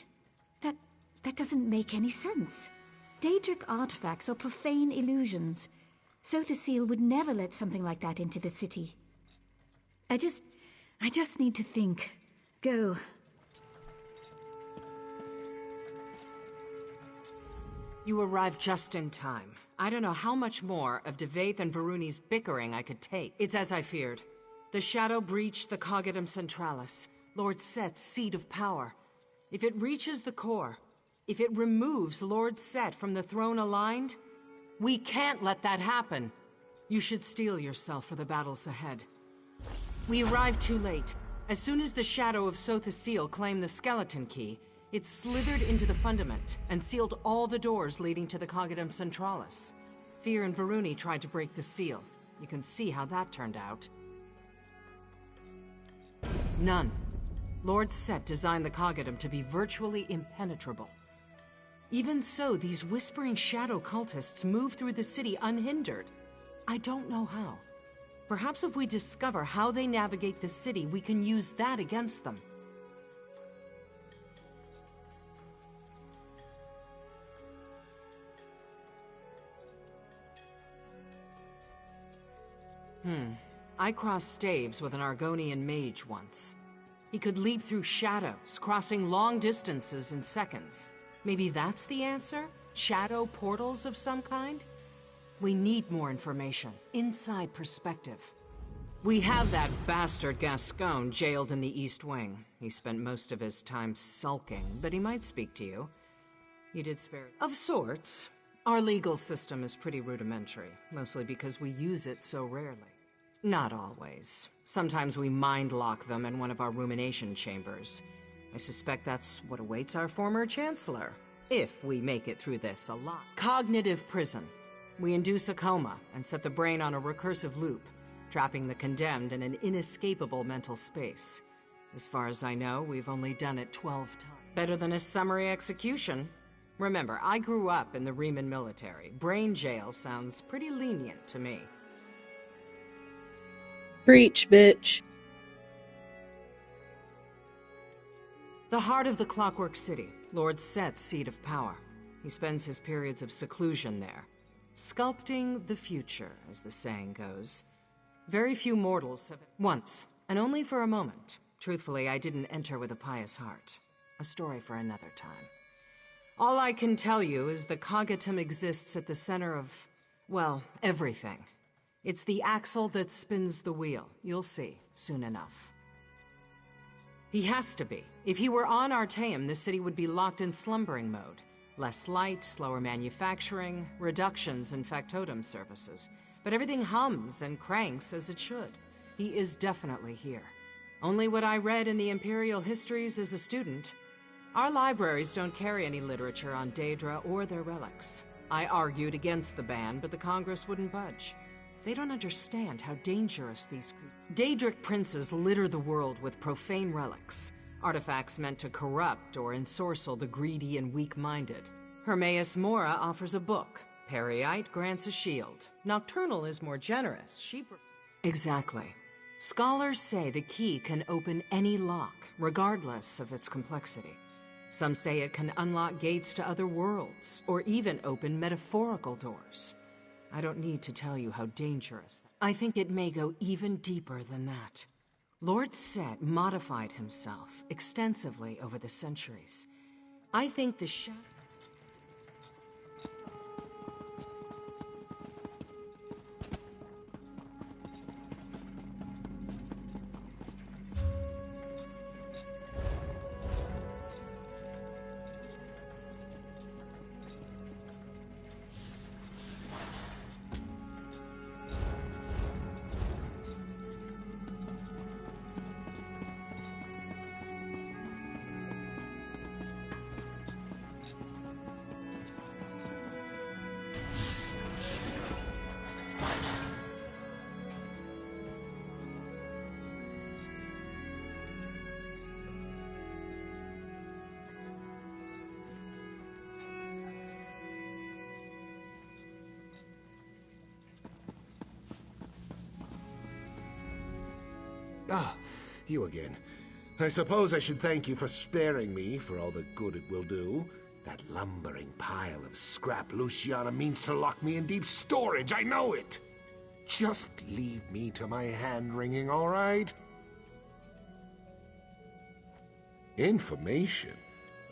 That doesn't make any sense. Daedric artifacts are profane illusions. Sotha Sil would never let something like that into the city. I just need to think. Go. You arrived just in time. I don't know how much more of Devaith and Varuni's bickering I could take. It's as I feared. The Shadow breached the Cogitum Centralis, Lord Set's seat of power. If it reaches the core, if it removes Lord Set from the throne aligned, we can't let that happen. You should steel yourself for the battles ahead. We arrived too late. As soon as the Shadow of Sotha Sil claimed the skeleton key, it slithered into the fundament and sealed all the doors leading to the Cogitum Centralis. Fear and Varuni tried to break the seal. You can see how that turned out. None. Lord Set designed the Cogitum to be virtually impenetrable. Even so, these whispering shadow cultists move through the city unhindered. I don't know how. Perhaps if we discover how they navigate the city, we can use that against them. I crossed staves with an Argonian mage once. He could leap through shadows, crossing long distances in seconds. Maybe that's the answer? Shadow portals of some kind? We need more information. Inside perspective. We have that bastard Gascon jailed in the East Wing. He spent most of his time sulking, but he might speak to you. You did spare... Of sorts. Our legal system is pretty rudimentary, mostly because we use it so rarely. Not always. Sometimes we mind-lock them in one of our rumination chambers. I suspect that's what awaits our former Chancellor, if we make it through this alive. Cognitive prison. We induce a coma and set the brain on a recursive loop, trapping the condemned in an inescapable mental space. As far as I know, we've only done it 12 times. Better than a summary execution. Remember, I grew up in the Riemann military. Brain jail sounds pretty lenient to me. Preach, bitch. The heart of the Clockwork City, Lord Set's seat of power. He spends his periods of seclusion there. Sculpting the future, as the saying goes. Very few mortals have... Once, and only for a moment. Truthfully, I didn't enter with a pious heart. A story for another time. All I can tell you is the Cogitum exists at the center of, well, everything. It's the axle that spins the wheel. You'll see, soon enough. He has to be. If he were on Artaeum, the city would be locked in slumbering mode. Less light, slower manufacturing, reductions in factotum services. But everything hums and cranks as it should. He is definitely here. Only what I read in the Imperial histories as a student. Our libraries don't carry any literature on Daedra or their relics. I argued against the ban, but the Congress wouldn't budge. They don't understand how dangerous these Daedric princes litter the world with profane relics, artifacts meant to corrupt or ensorcel the greedy and weak-minded. Hermaeus Mora offers a book. Peryite grants a shield. Nocturnal is more generous. Exactly. Scholars say the key can open any lock, regardless of its complexity. Some say it can unlock gates to other worlds, or even open metaphorical doors. I don't need to tell you how dangerous. I think it may go even deeper than that. Lord Set modified himself extensively over the centuries. I think the shadow... Ah, you again. I suppose I should thank you for sparing me for all the good it will do. That lumbering pile of scrap Luciana means to lock me in deep storage, I know it! Just leave me to my hand-wringing, all right? Information?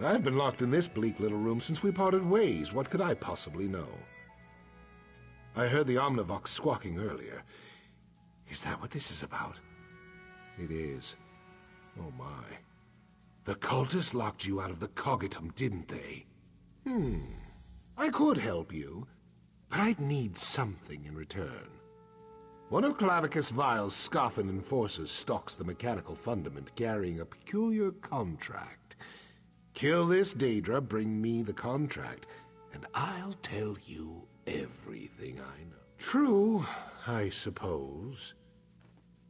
I've been locked in this bleak little room since we parted ways. What could I possibly know? I heard the Omnivox squawking earlier. Is that what this is about? It is. Oh my. The cultists locked you out of the Cogitum, didn't they? I could help you, but I'd need something in return. One of Clavicus Vile's Scothan enforcers stalks the mechanical fundament carrying a peculiar contract. Kill this Daedra, bring me the contract, and I'll tell you everything I know. True, I suppose.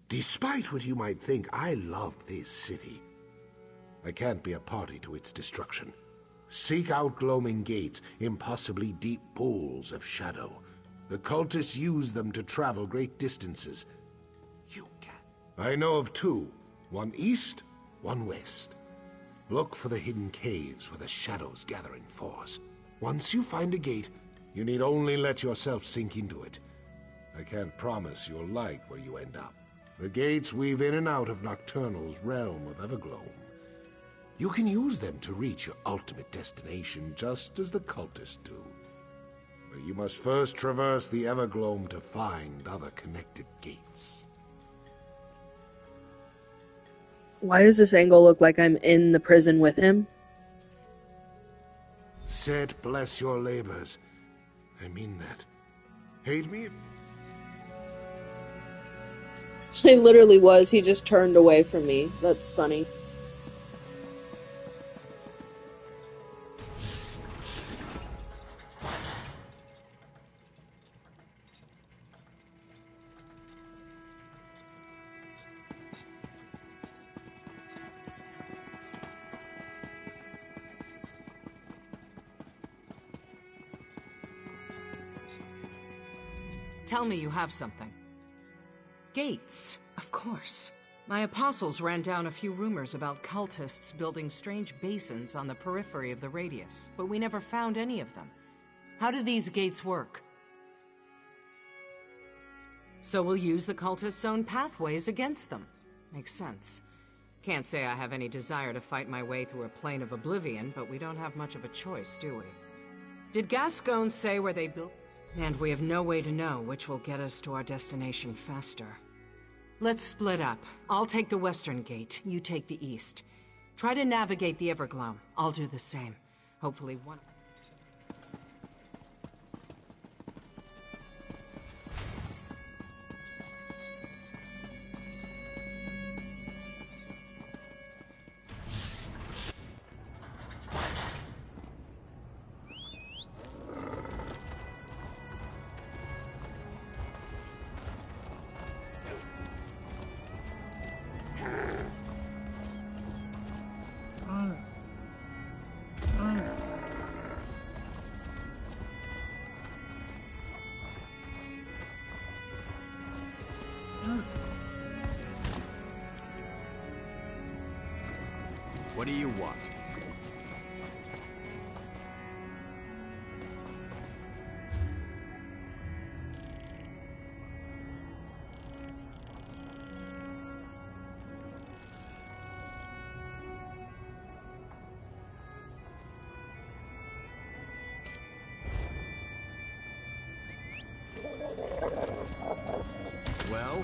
Despite what you might think, I love this city. I can't be a party to its destruction. Seek out gloaming gates, impossibly deep pools of shadow. The cultists use them to travel great distances. You can. I know of two. One east, one west. Look for the hidden caves where the shadows gather in force. Once you find a gate, you need only let yourself sink into it. I can't promise you'll like where you end up. The gates weave in and out of Nocturnal's realm of Evergloam. You can use them to reach your ultimate destination, just as the cultists do. But you must first traverse the Evergloam to find other connected gates. Why does this angle look like I'm in the prison with him? Set bless your labors. I mean that. Hate me? He literally was. He just turned away from me. That's funny. Tell me you have something. Gates, of course. My apostles ran down a few rumors about cultists building strange basins on the periphery of the radius, but we never found any of them. How do these gates work? So we'll use the cultists' own pathways against them. Makes sense. Can't say I have any desire to fight my way through a plane of oblivion, but we don't have much of a choice, do we? Did Gascoigne say where they built? And we have no way to know which will get us to our destination faster. Let's split up. I'll take the western gate, you take the east. Try to navigate the Evergloam. I'll do the same. Hopefully one... do you want? Well?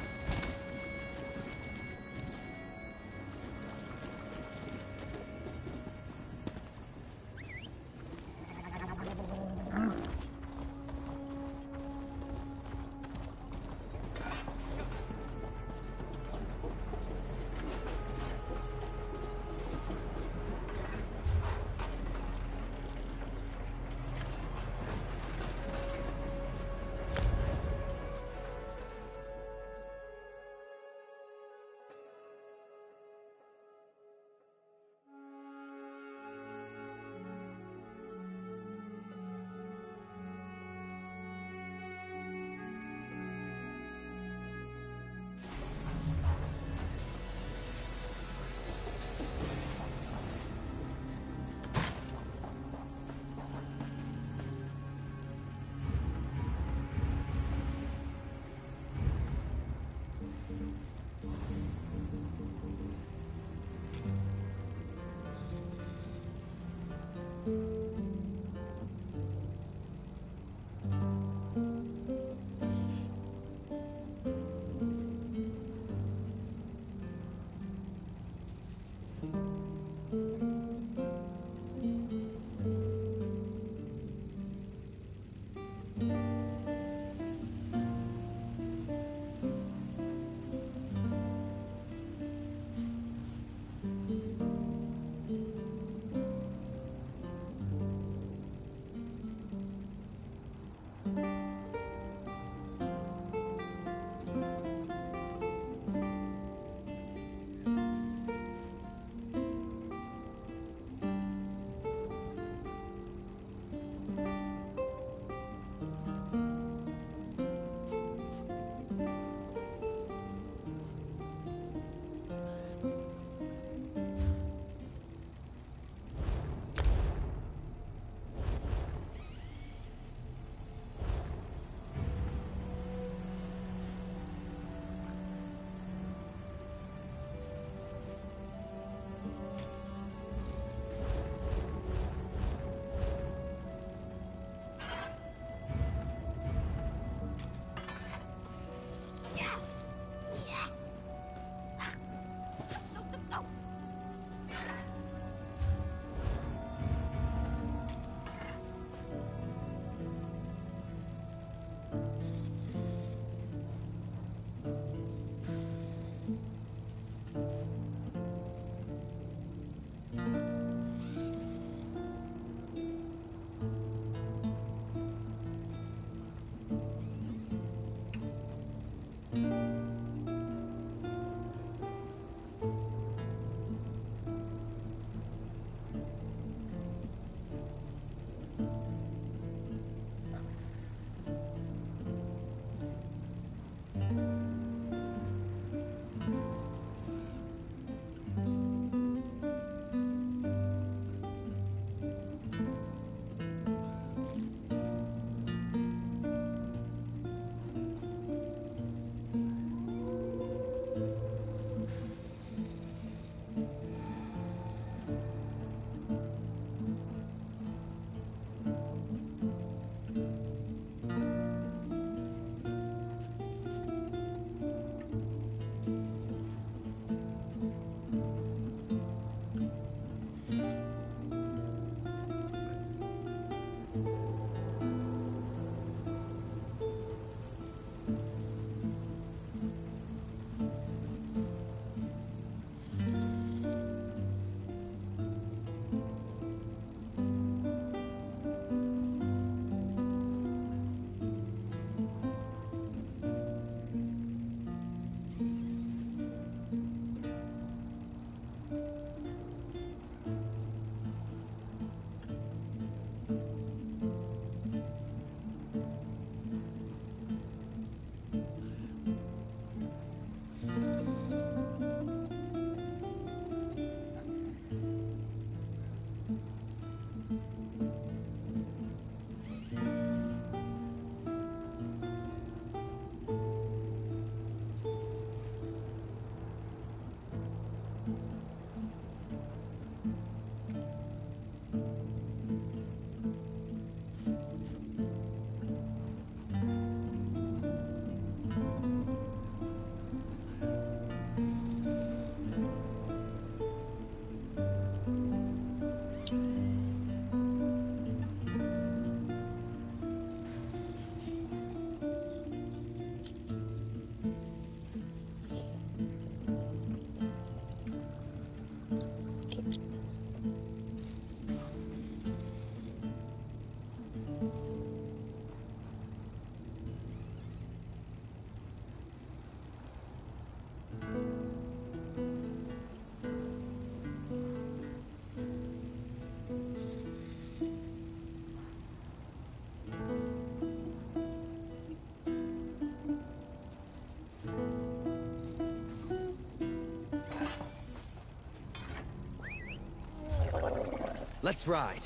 Let's ride.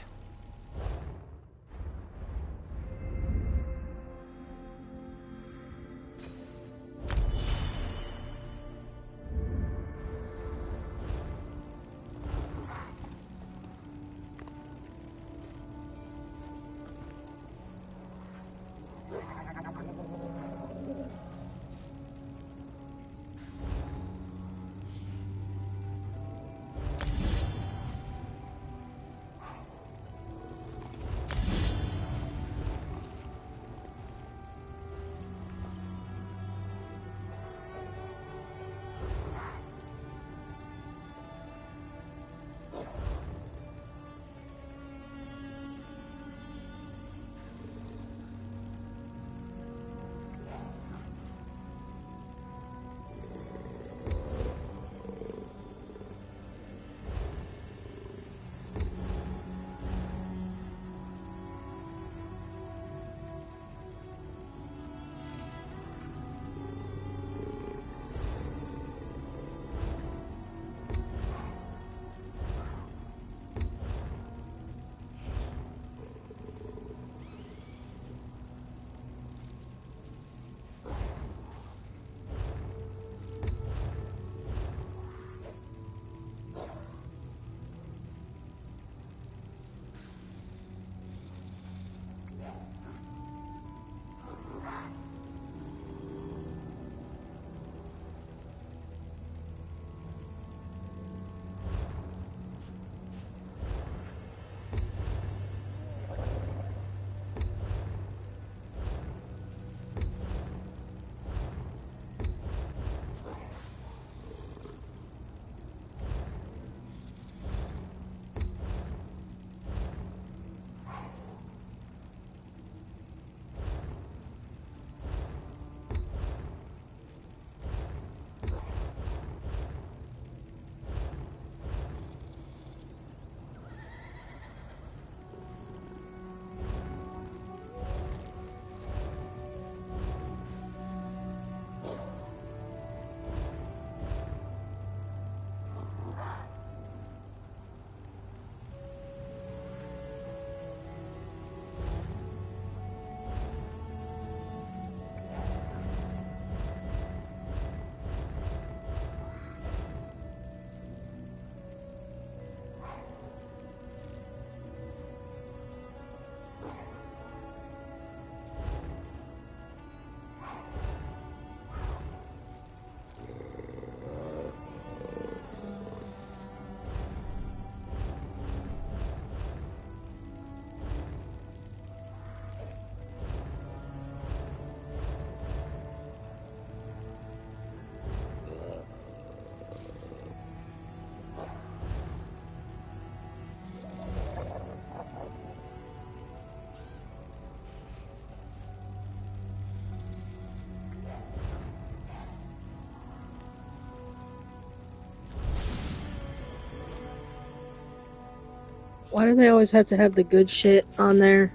Why do they always have to have the good shit on there?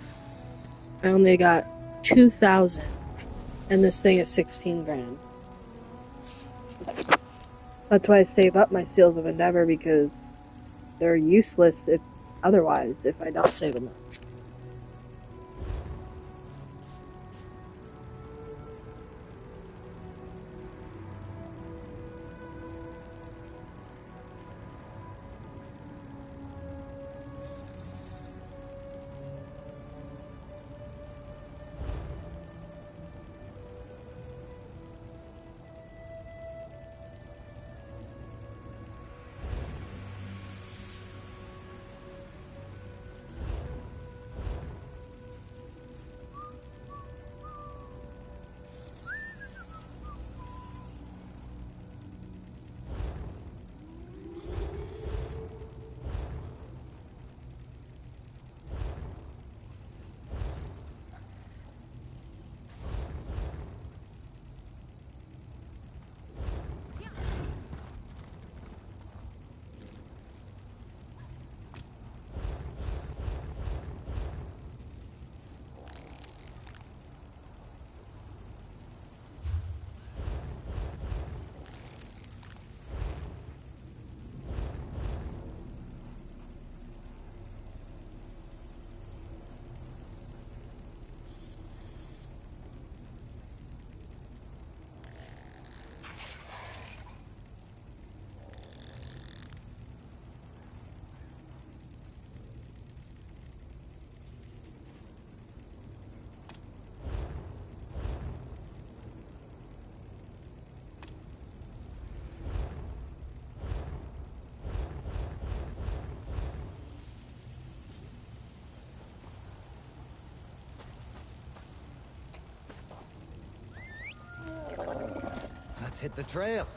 I only got 2,000, and this thing is 16 grand. That's why I save up my Seals of Endeavor, because they're useless if I don't save them up. hit the trail.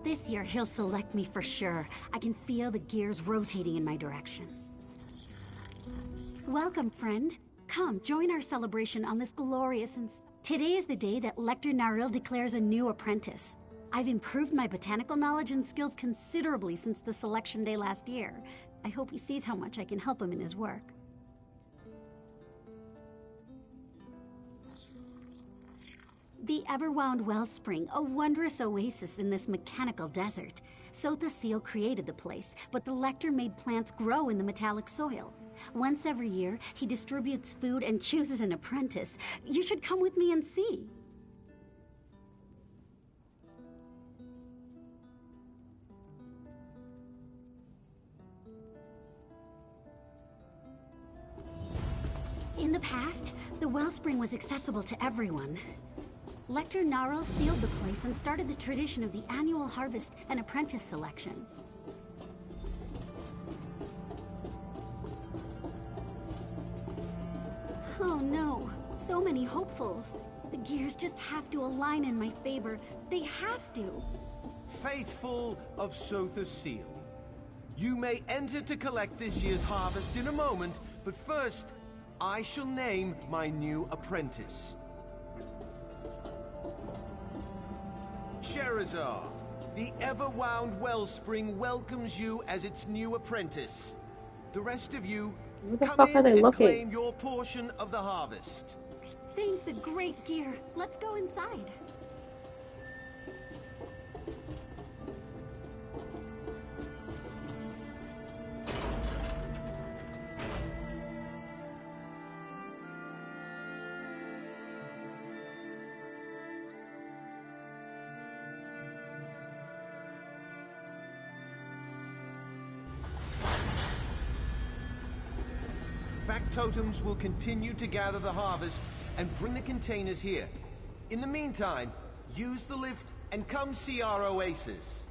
This year, he'll select me for sure. I can feel the gears rotating in my direction. Welcome, friend. Come, join our celebration on this glorious and... Today is the day that Lector Naril declares a new apprentice. I've improved my botanical knowledge and skills considerably since the selection day last year. I hope he sees how much I can help him in his work. The Everwound Wellspring, a wondrous oasis in this mechanical desert. Sotha Seal created the place, but the Lector made plants grow in the metallic soil. Once every year, he distributes food and chooses an apprentice. You should come with me and see. In the past, the wellspring was accessible to everyone. Lector Naril sealed the place and started the tradition of the annual harvest and apprentice selection. Oh no, so many hopefuls. The gears just have to align in my favor. They have to. Faithful of Sotha Seal, you may enter to collect this year's harvest in a moment, but first, I shall name my new apprentice. Sherazar, the Everwound Wellspring welcomes you as its new apprentice. The rest of you, come in and claim your portion of the harvest. Thanks, a great gear. Let's go inside. Factotums will continue to gather the harvest and bring the containers here. In the meantime, use the lift and come see our oasis.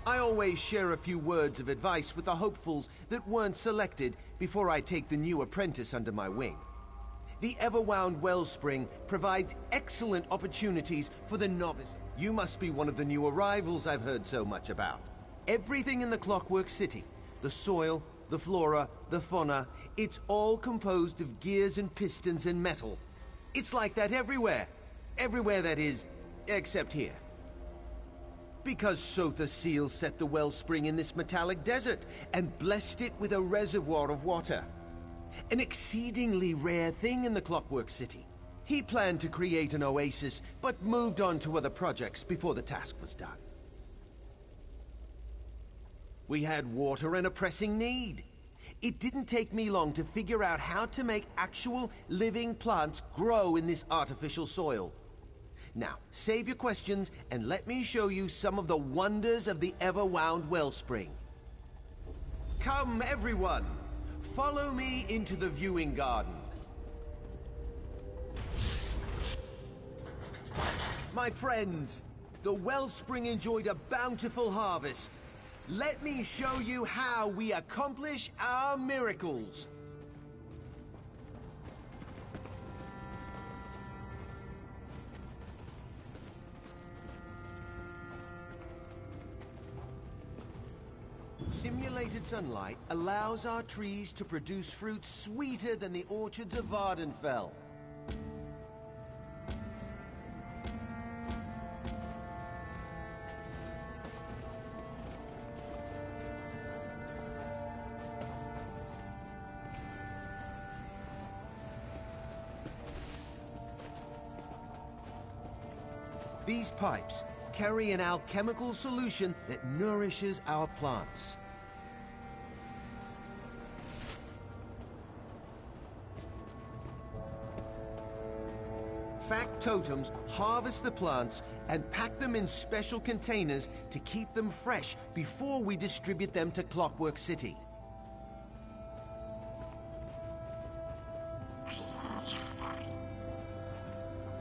I always share a few words of advice with the hopefuls that weren't selected before I take the new apprentice under my wing. The Everwound Wellspring provides excellent opportunities for the novice. You must be one of the new arrivals I've heard so much about. Everything in the Clockwork City, the soil, the flora, the fauna, it's all composed of gears and pistons and metal. It's like that everywhere. Everywhere, that is, except here. Because Sotha Seal set the wellspring in this metallic desert and blessed it with a reservoir of water. An exceedingly rare thing in the Clockwork City. He planned to create an oasis, but moved on to other projects before the task was done. We had water and a pressing need. It didn't take me long to figure out how to make actual living plants grow in this artificial soil. Now, save your questions and let me show you some of the wonders of the Everwound Wellspring. Come, everyone! Follow me into the viewing garden. My friends, the Wellspring enjoyed a bountiful harvest. Let me show you how we accomplish our miracles. Simulated sunlight allows our trees to produce fruit sweeter than the orchards of Vardenfell. These pipes carry an alchemical solution that nourishes our plants. Factotums harvest the plants and pack them in special containers to keep them fresh before we distribute them to Clockwork City.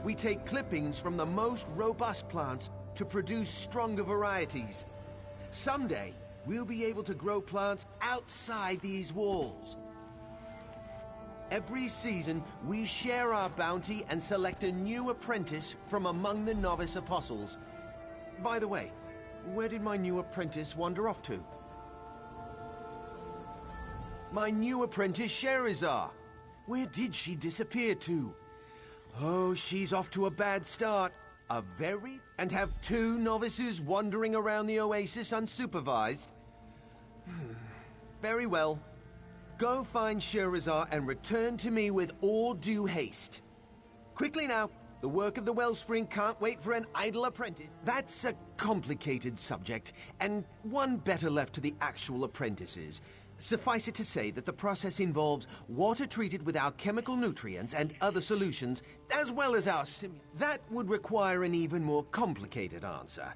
We take clippings from the most robust plants to produce stronger varieties. Someday, we'll be able to grow plants outside these walls. Every season, we share our bounty and select a new apprentice from among the novice apostles. By the way, where did my new apprentice wander off to? My new apprentice, Sherazar. Where did she disappear to? Oh, she's off to a bad start. And have 2 novices wandering around the oasis unsupervised? Very well. Go find Sherazar and return to me with all due haste. Quickly now, the work of the Wellspring can't wait for an idle apprentice. That's a complicated subject, and one better left to the actual apprentices. Suffice it to say that the process involves water treated with alchemical nutrients and other solutions, as well as our That would require an even more complicated answer.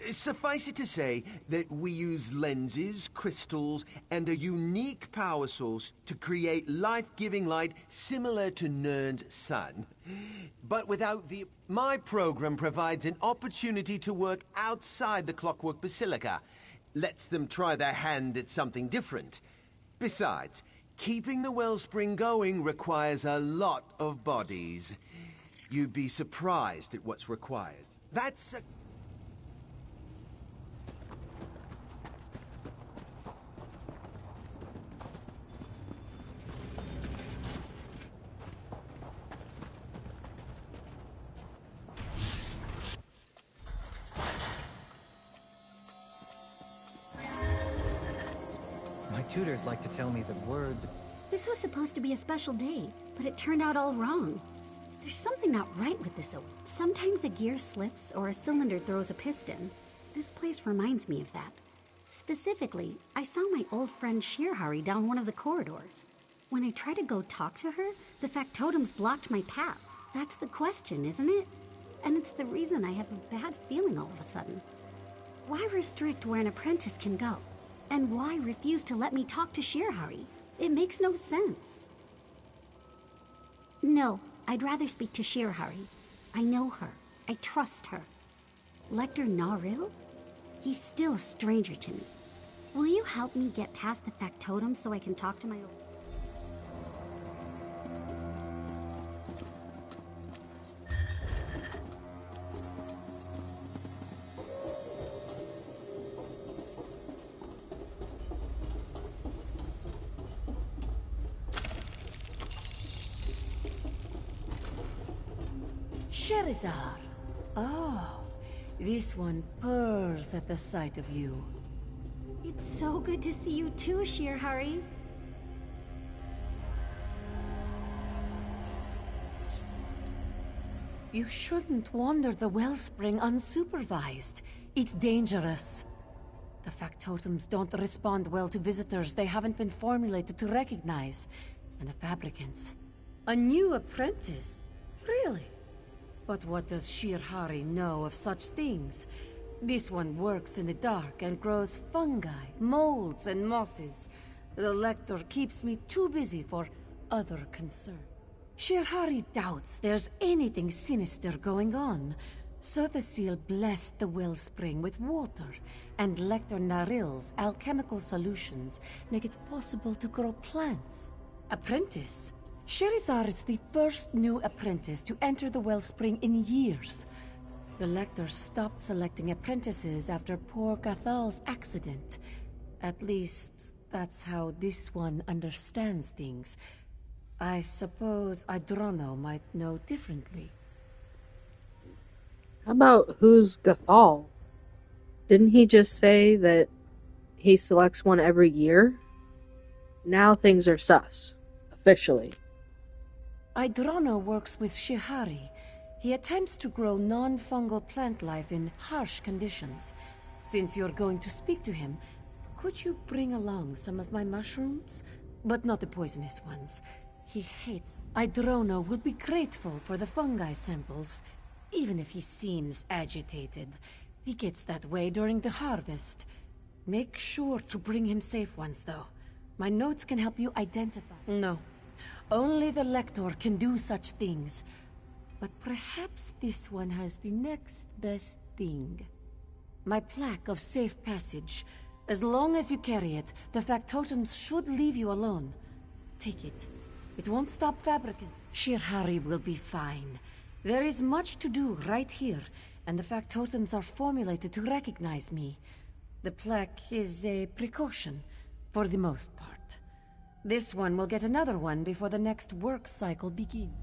Suffice it to say that we use lenses, crystals, and a unique power source to create life-giving light similar to Nirn's sun. But without My program provides an opportunity to work outside the Clockwork Basilica. Lets them try their hand at something different. Besides, keeping the Wellspring going requires a lot of bodies. You'd be surprised at what's required. That's a... My tutors like to tell me that words... This was supposed to be a special day, but it turned out all wrong. There's something not right with this oak. Sometimes a gear slips or a cylinder throws a piston. This place reminds me of that. Specifically, I saw my old friend Shirhari down one of the corridors. When I tried to go talk to her, the factotums blocked my path. That's the question, isn't it? And it's the reason I have a bad feeling all of a sudden. Why restrict where an apprentice can go? And why refuse to let me talk to Shirhari? It makes no sense. No, I'd rather speak to Shirhari. I know her. I trust her. Lector Naril? He's still a stranger to me. Will you help me get past the factotum so I can talk to my... Sherazar. Oh, this one purrs at the sight of you. It's so good to see you too, Shirhari. You shouldn't wander the wellspring unsupervised. It's dangerous. The factotums don't respond well to visitors they haven't been formulated to recognize. And the fabricants. A new apprentice? Really? But what does Shirhari know of such things? This one works in the dark and grows fungi, molds, and mosses. The Lector keeps me too busy for other concern. Shirhari doubts there's anything sinister going on. So the seal blessed the wellspring with water, and Lector Naril's alchemical solutions make it possible to grow plants. Apprentice? Sherazar is the first new apprentice to enter the wellspring in years. The Lector stopped selecting apprentices after poor Gathal's accident. At least, that's how this one understands things. I suppose Idrono might know differently. How about who's Gathal? Didn't he just say that he selects one every year? Now things are sus. Officially. Idrono works with Shihari. He attempts to grow non-fungal plant life in harsh conditions. Since you're going to speak to him, could you bring along some of my mushrooms? But not the poisonous ones. He hates. Idrono will be grateful for the fungi samples, even if he seems agitated. He gets that way during the harvest. Make sure to bring him safe ones, though. My notes can help you identify. No. Only the Lector can do such things. But perhaps this one has the next best thing. My plaque of safe passage. As long as you carry it, the factotums should leave you alone. Take it. It won't stop fabricants. Shihari will be fine. There is much to do right here, and the factotums are formulated to recognize me. The plaque is a precaution, for the most part. This one will get another one before the next work cycle begins.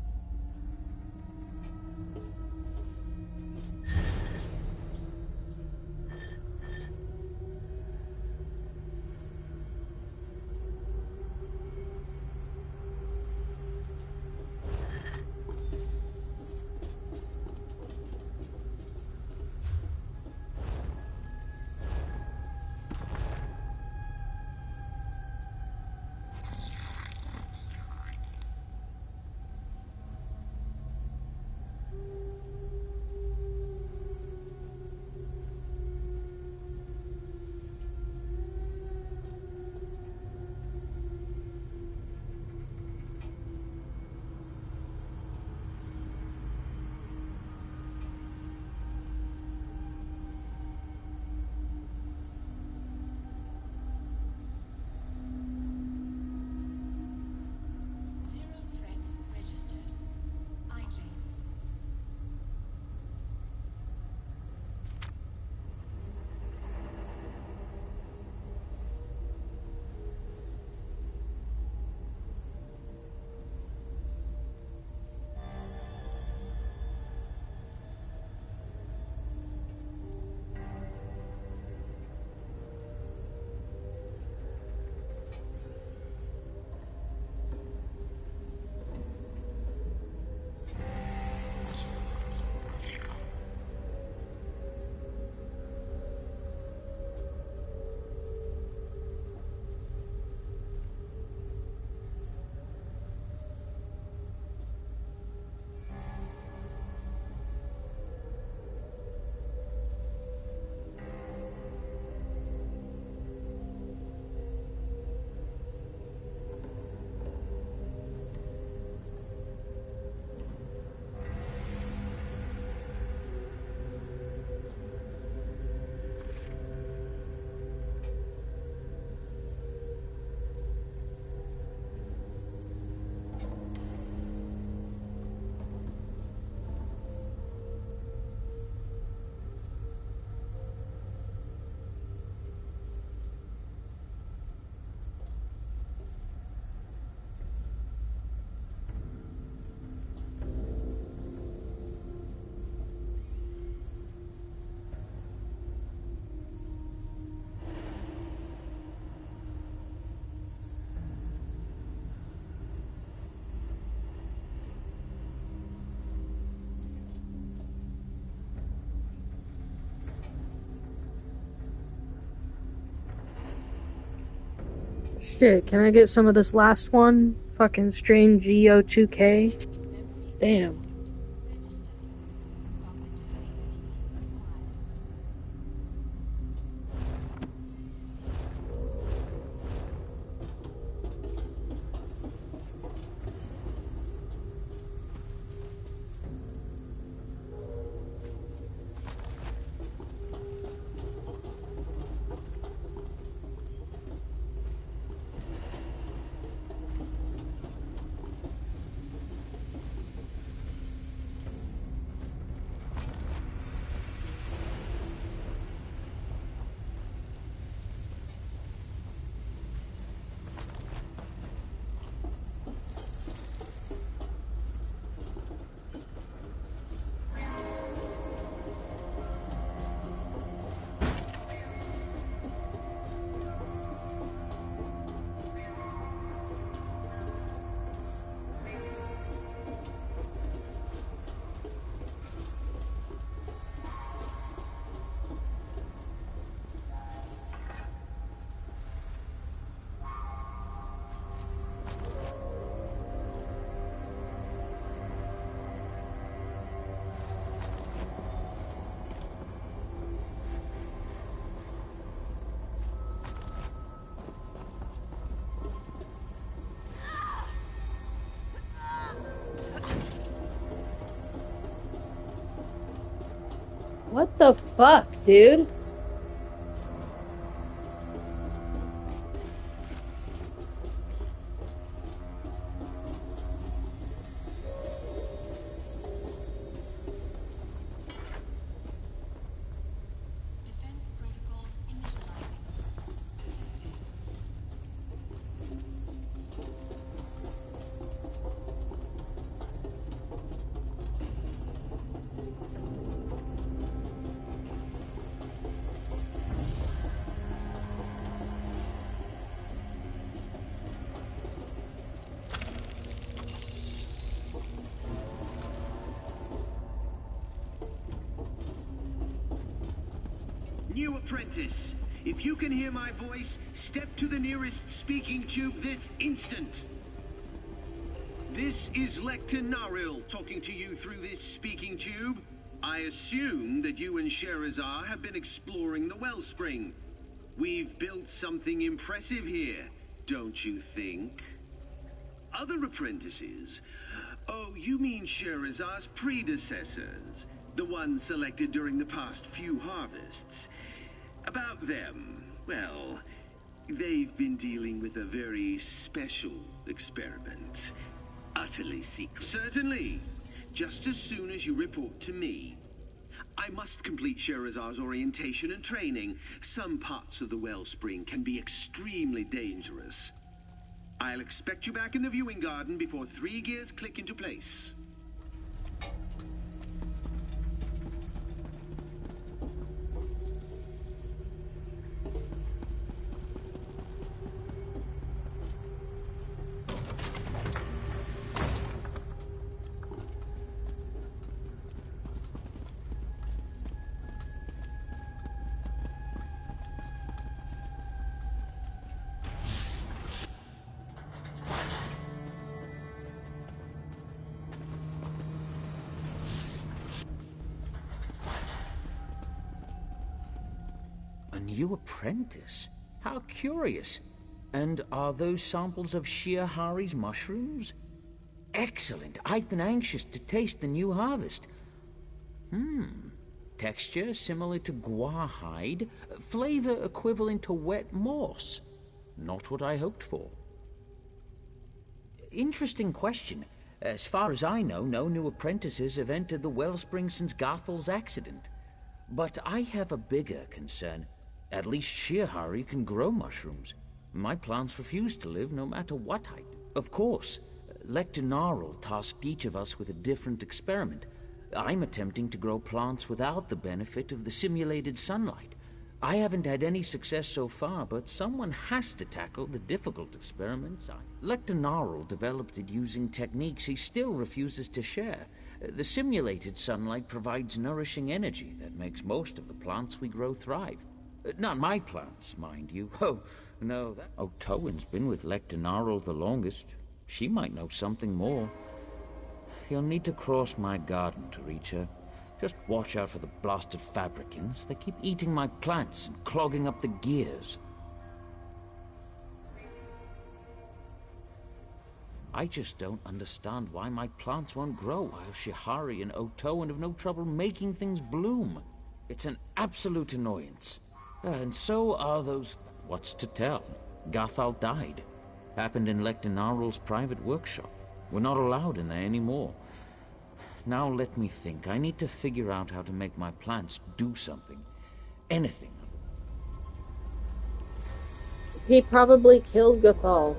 Shit, can I get some of this last one? Fucking Strange Geo2K? Damn. What the fuck, dude? New apprentice, if you can hear my voice, step to the nearest speaking tube this instant. This is Lecter Naril talking to you through this speaking tube. I assume that you and Sherazar have been exploring the wellspring. We've built something impressive here, don't you think? Other apprentices? Oh, you mean Sherazar's predecessors, the ones selected during the past few harvests. About them, well, they've been dealing with a very special experiment. Utterly secret. Certainly. Just as soon as you report to me. I must complete Sherazar's orientation and training. Some parts of the wellspring can be extremely dangerous. I'll expect you back in the viewing garden before 3 gears click into place. A new apprentice? How curious. And are those samples of Shirahari's mushrooms? Excellent. I've been anxious to taste the new harvest. Texture similar to guar hide. Flavor equivalent to wet moss. Not what I hoped for. Interesting question. As far as I know, no new apprentices have entered the wellspring since Garthel's accident. But I have a bigger concern. At least Shirahari can grow mushrooms. My plants refuse to live no matter what height. Of course, Lecter Naril tasked each of us with a different experiment. I'm attempting to grow plants without the benefit of the simulated sunlight. I haven't had any success so far, but someone has to tackle the difficult experiments. Lecter Naril developed it using techniques he still refuses to share. The simulated sunlight provides nourishing energy that makes most of the plants we grow thrive. Not my plants, mind you. Oh, no, Towen's been with Lecter Naril the longest. She might know something more. You'll need to cross my garden to reach her. Just watch out for the blasted fabricants. They keep eating my plants and clogging up the gears. I just don't understand why my plants won't grow while Shihari and Otoan have no trouble making things bloom. It's an absolute annoyance. And so are those... What's to tell? Garthal died. Happened in Lecter Naril's private workshop. We're not allowed in there anymore. Now let me think. I need to figure out how to make my plants do something. Anything. He probably killed Gathal.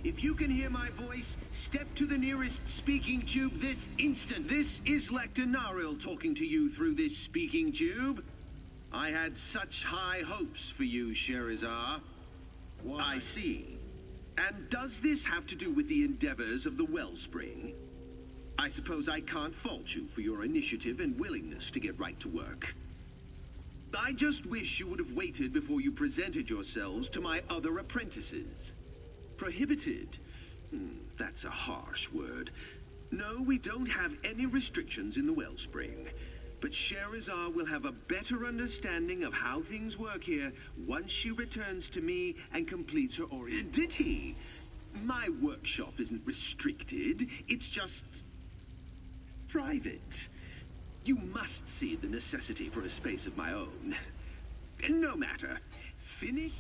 If you can hear my voice, step to the nearest speaking tube this instant. This is Lecter Naril talking to you through this speaking tube. I had such high hopes for you, Sherazar. Why? I see. And does this have to do with the endeavors of the Wellspring? I suppose I can't fault you for your initiative and willingness to get right to work. I just wish you would have waited before you presented yourselves to my other apprentices. Prohibited? That's a harsh word. No, we don't have any restrictions in the Wellspring. But Sherazar will have a better understanding of how things work here once she returns to me and completes her orientation. Did he? My workshop isn't restricted. It's just private. You must see the necessity for a space of my own. No matter. Finish.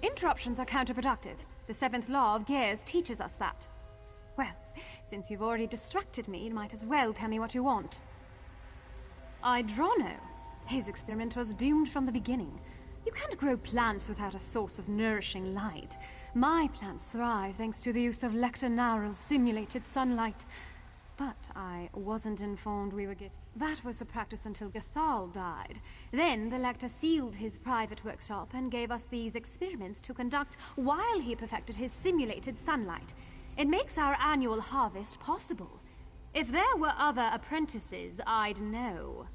Interruptions are counterproductive. The seventh law of Gears teaches us that. Well, since you've already distracted me, you might as well tell me what you want. Idrono. His experiment was doomed from the beginning. You can't grow plants without a source of nourishing light. My plants thrive thanks to the use of Lecter Narrow's simulated sunlight. But I wasn't informed we were getting... That was the practice until Gathal died. Then the Lecter sealed his private workshop and gave us these experiments to conduct while he perfected his simulated sunlight. It makes our annual harvest possible. If there were other apprentices, I'd know.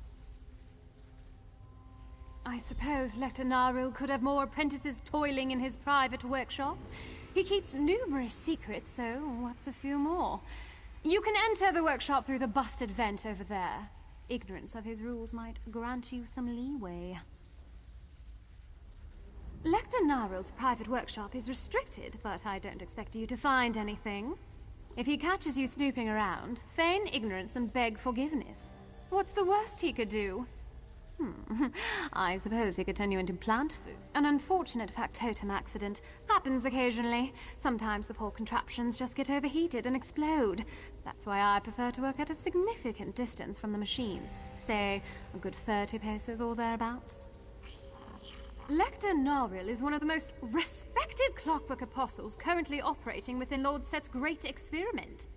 I suppose Lecter Naril could have more apprentices toiling in his private workshop. He keeps numerous secrets, so what's a few more? You can enter the workshop through the busted vent over there. Ignorance of his rules might grant you some leeway. Lecter Naril's private workshop is restricted, but I don't expect you to find anything. If he catches you snooping around, feign ignorance and beg forgiveness. What's the worst he could do? I suppose he could turn you into plant food. An unfortunate factotum accident. Happens occasionally. Sometimes the poor contraptions just get overheated and explode. That's why I prefer to work at a significant distance from the machines. Say, a good 30 paces or thereabouts. Lecter Naril is one of the most respected clockwork apostles currently operating within Lord Set's great experiment.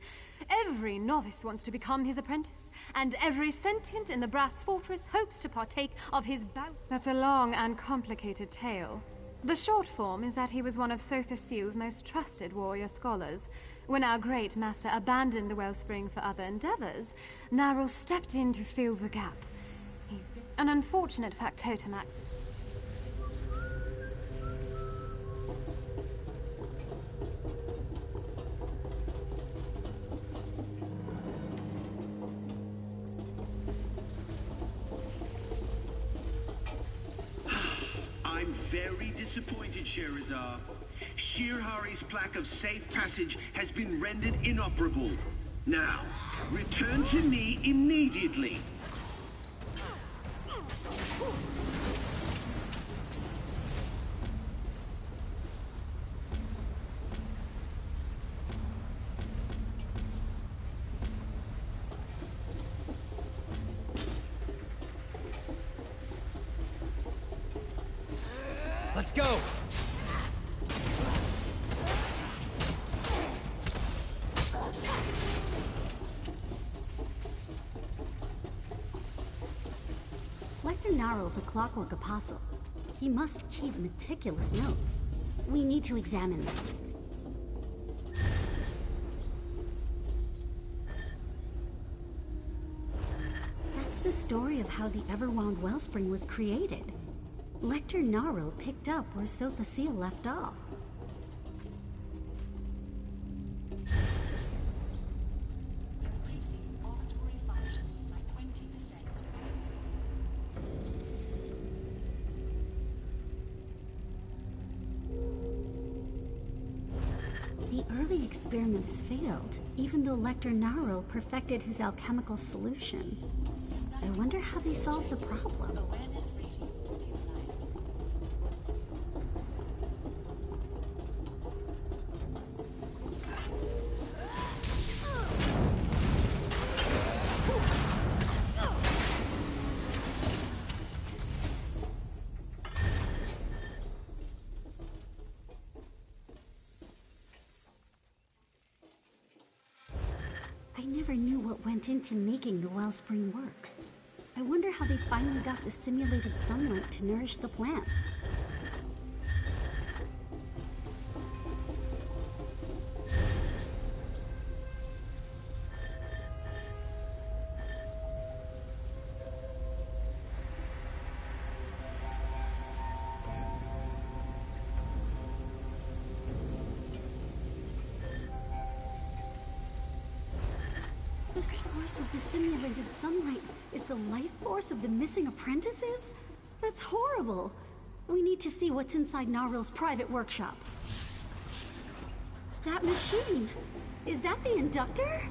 Every novice wants to become his apprentice, and every sentient in the Brass Fortress hopes to partake of his bout. That's a long and complicated tale. The short form is that he was one of Sotha Seal's most trusted warrior scholars. When our great master abandoned the Wellspring for other endeavors, Naril stepped in to fill the gap. He's been an unfortunate factotum accident. I'm very disappointed, Sherazar. Shirhari's plaque of safe passage has been rendered inoperable. Now, return to me immediately. Let's go! Lecter Narl's a clockwork apostle. He must keep meticulous notes. We need to examine them. That's the story of how the Everwound Wellspring was created. Lecter Narl picked up where Sotha Seal left off. The early experiments failed, even though Lecter Narl perfected his alchemical solution. I wonder how they solved the problem. I never knew what went into making the wellspring work. I wonder how they finally got the simulated sunlight to nourish the plants. The source of the simulated sunlight is the life force of the missing apprentices? That's horrible. We need to see what's inside Naril's private workshop. That machine, is that the inductor?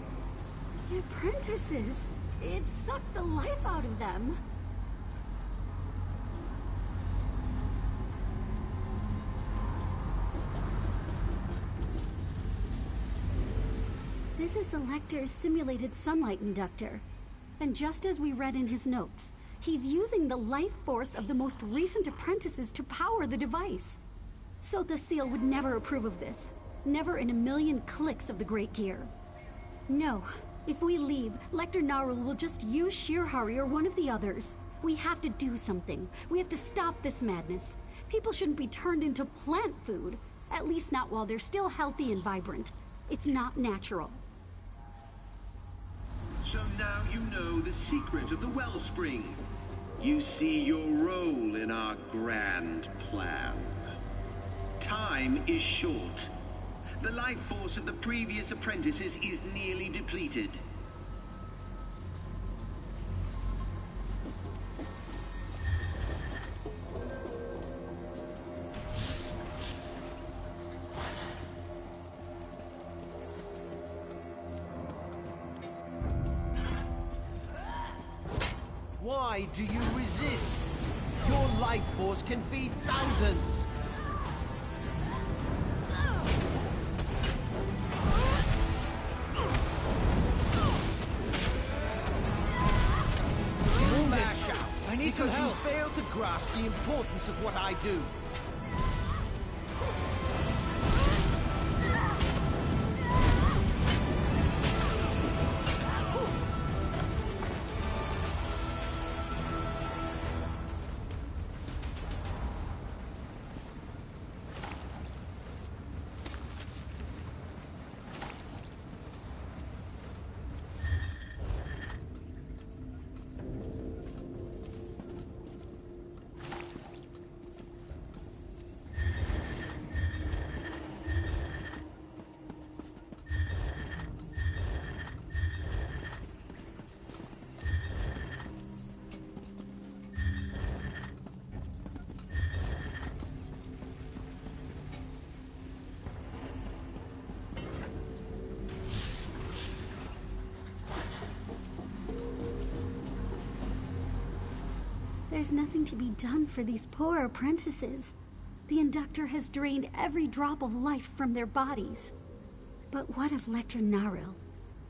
The apprentices, it sucked the life out of them. This is the Lecter's simulated sunlight inductor. And just as we read in his notes, he's using the life force of the most recent apprentices to power the device. Sotha Sil would never approve of this. Never in a million clicks of the Great Gear. No. If we leave, Lecter Narul will just use Shirhari or one of the others. We have to do something. We have to stop this madness. People shouldn't be turned into plant food. At least not while they're still healthy and vibrant. It's not natural. So now you know the secret of the wellspring. You see your role in our grand plan. Time is short. The life force of the previous apprentices is nearly depleted. Why do you resist? Your life force can feed thousands! You lash out I need because some you help. fail to grasp the importance of what I do. There's nothing to be done for these poor apprentices. The inductor has drained every drop of life from their bodies. But what of Lecter Naril?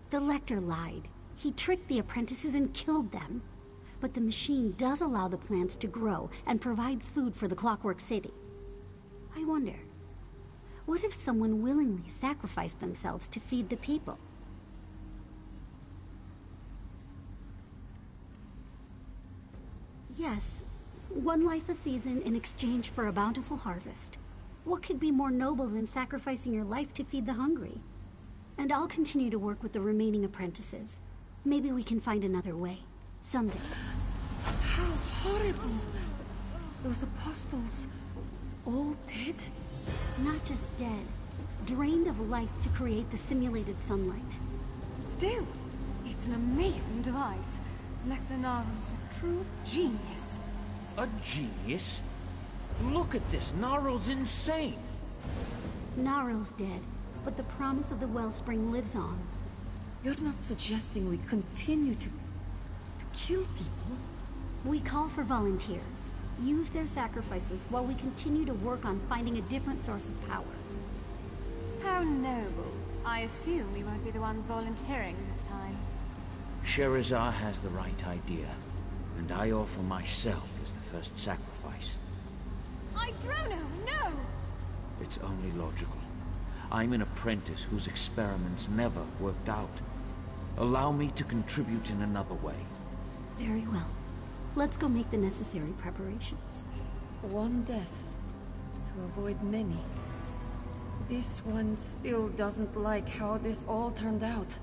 The Lecter lied. He tricked the apprentices and killed them. But the machine does allow the plants to grow and provides food for the Clockwork City. I wonder, what if someone willingly sacrificed themselves to feed the people? Yes, one life a season in exchange for a bountiful harvest. What could be more noble than sacrificing your life to feed the hungry? And I'll continue to work with the remaining apprentices. Maybe we can find another way. Someday. How horrible! Those apostles, all dead? Not just dead. Drained of life to create the simulated sunlight. Still, it's an amazing device. Lecter Narul's a true genius. A genius? Look at this. Narul's insane. Narul's dead, but the promise of the wellspring lives on. You're not suggesting we continue to kill people? We call for volunteers. Use their sacrifices while we continue to work on finding a different source of power. How noble. I assume we won't be the ones volunteering this time. Sherazar has the right idea, and I offer myself as the first sacrifice. Idrona, no! It's only logical. I'm an apprentice whose experiments never worked out. Allow me to contribute in another way. Very well. Let's go make the necessary preparations. One death to avoid many. This one still doesn't like how this all turned out.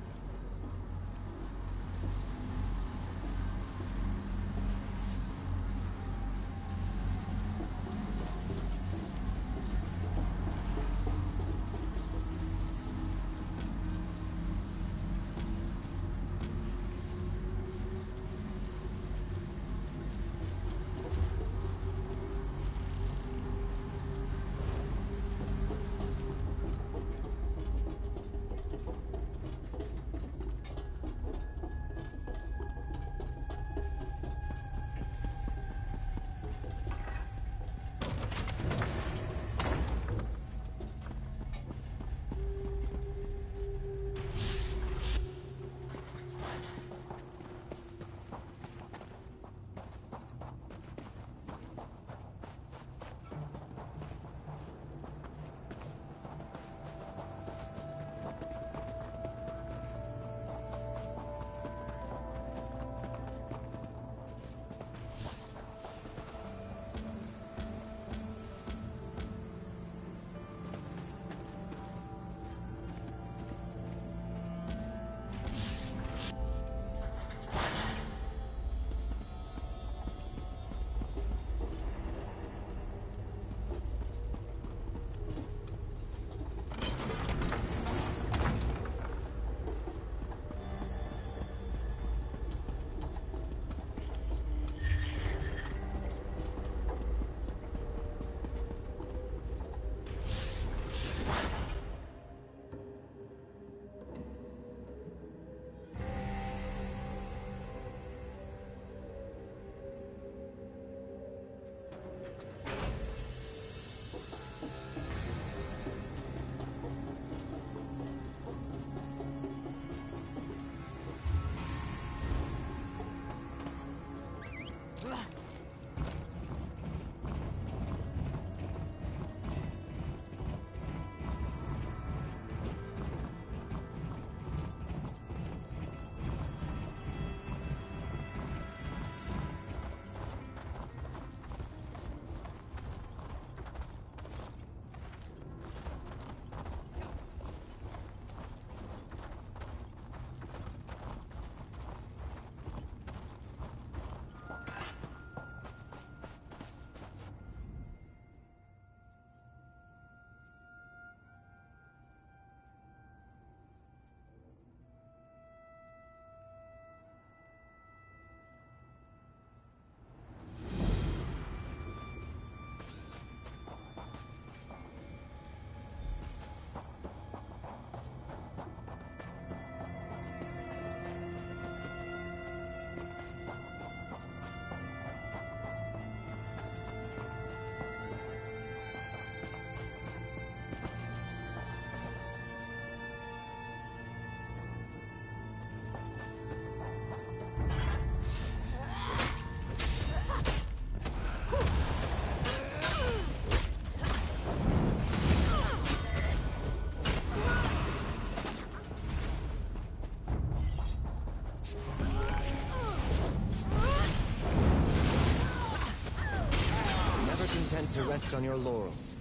To rest on your laurels.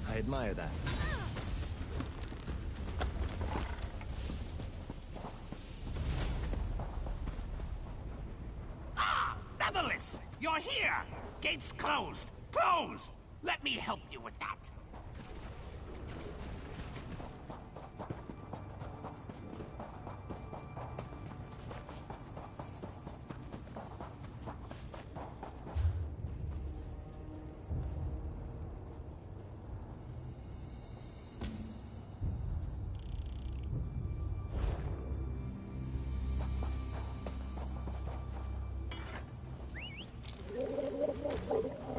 I admire that. Ah! Featherless! You're here! Gates closed! Closed! Let me help you with that.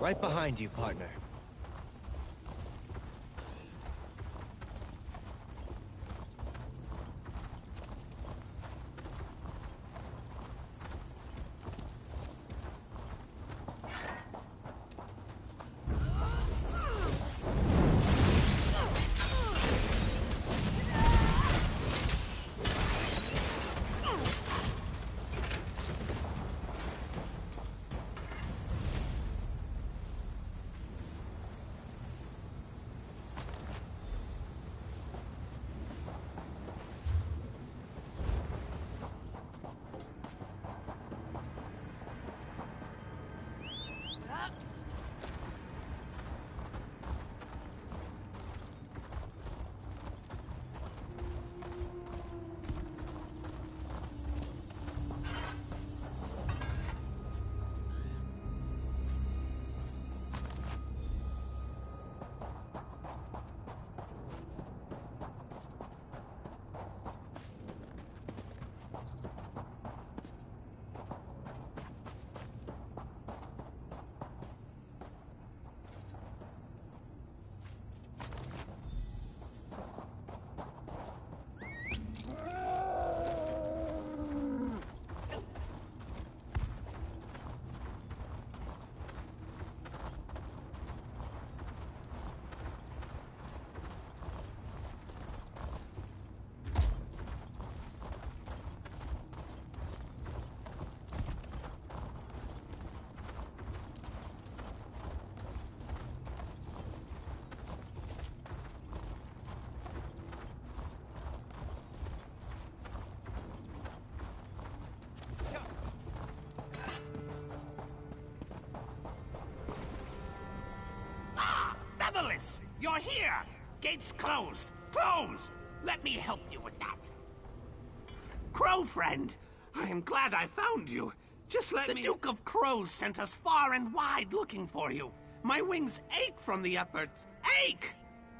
Right behind you, partner. You're here! Gates closed! Closed! Let me help you with that. Crow friend, I am glad I found you. Just let me... The Duke of Crows sent us far and wide looking for you. My wings ache from the effort. Ache!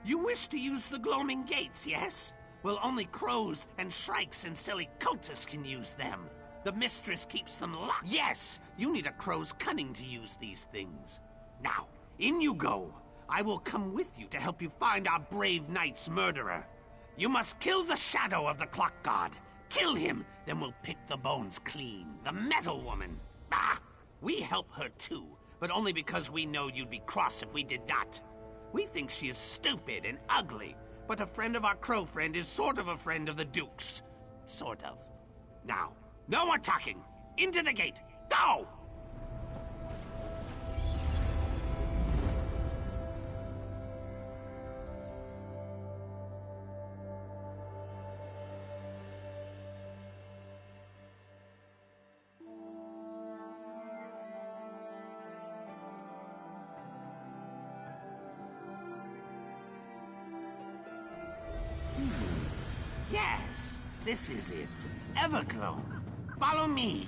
You wish to use the gloaming gates, yes? Well, only crows and shrikes and silly cultists can use them. The mistress keeps them locked. Yes, you need a crow's cunning to use these things. Now, in you go. I will come with you to help you find our brave knight's murderer. You must kill the shadow of the clock god. Kill him, then we'll pick the bones clean. The metal woman. Ah, we help her too, but only because we know you'd be cross if we did not. We think she is stupid and ugly, but a friend of our crow friend is sort of a friend of the Duke's. Sort of. Now, no more talking. Into the gate. Go! Yes, this is it. Everglow. Follow me.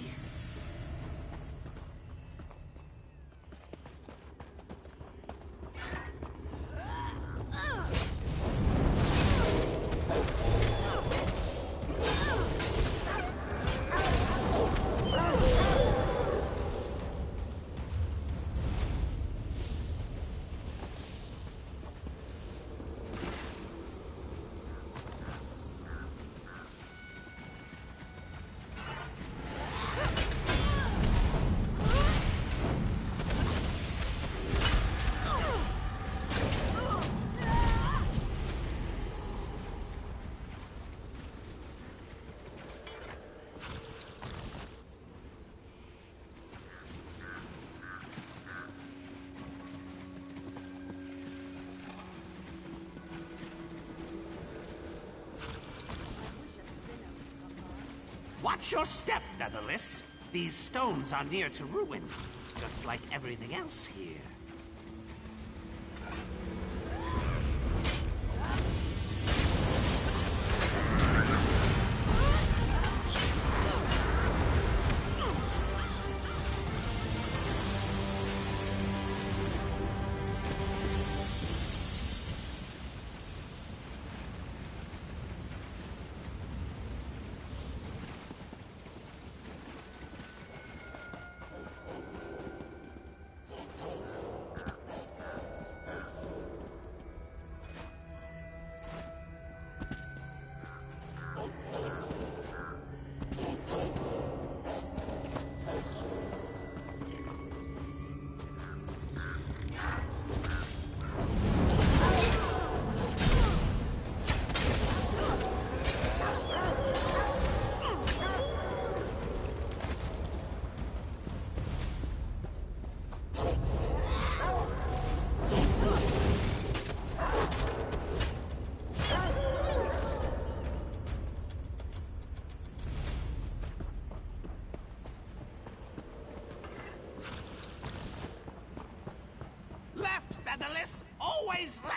Watch your step, Featherless. These stones are near to ruin, just like everything else here. Featherless, always left!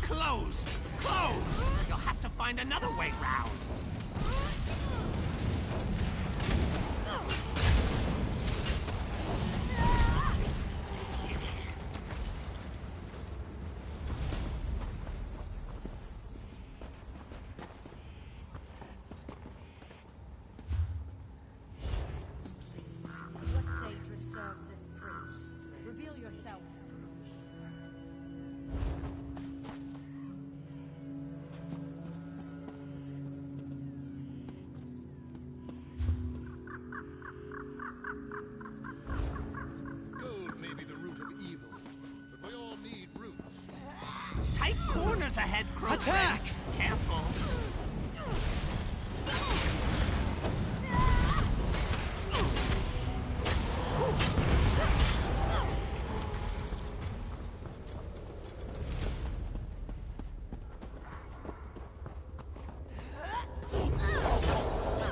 Closed! Closed! You'll have find another way round. What danger serves this prince? Reveal yourself. Gold may be the root of evil, but we all need roots. Tight corners ahead, Crowfin. Attack! Careful.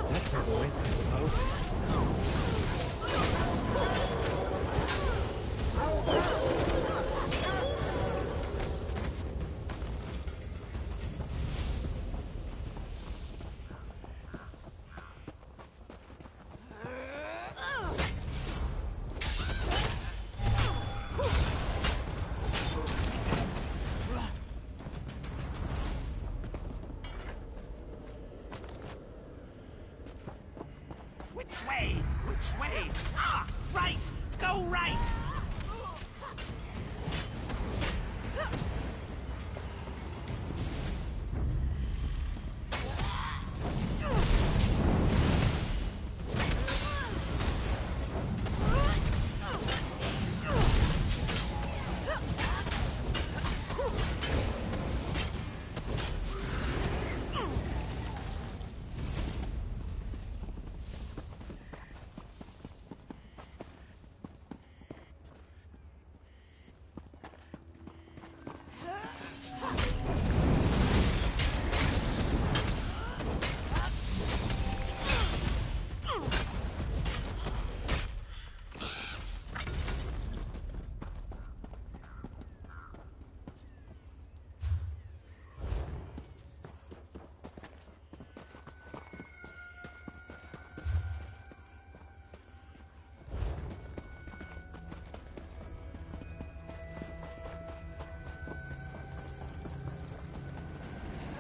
That's her voice, I suppose. Which way? Which way? Ah! Right! Go right!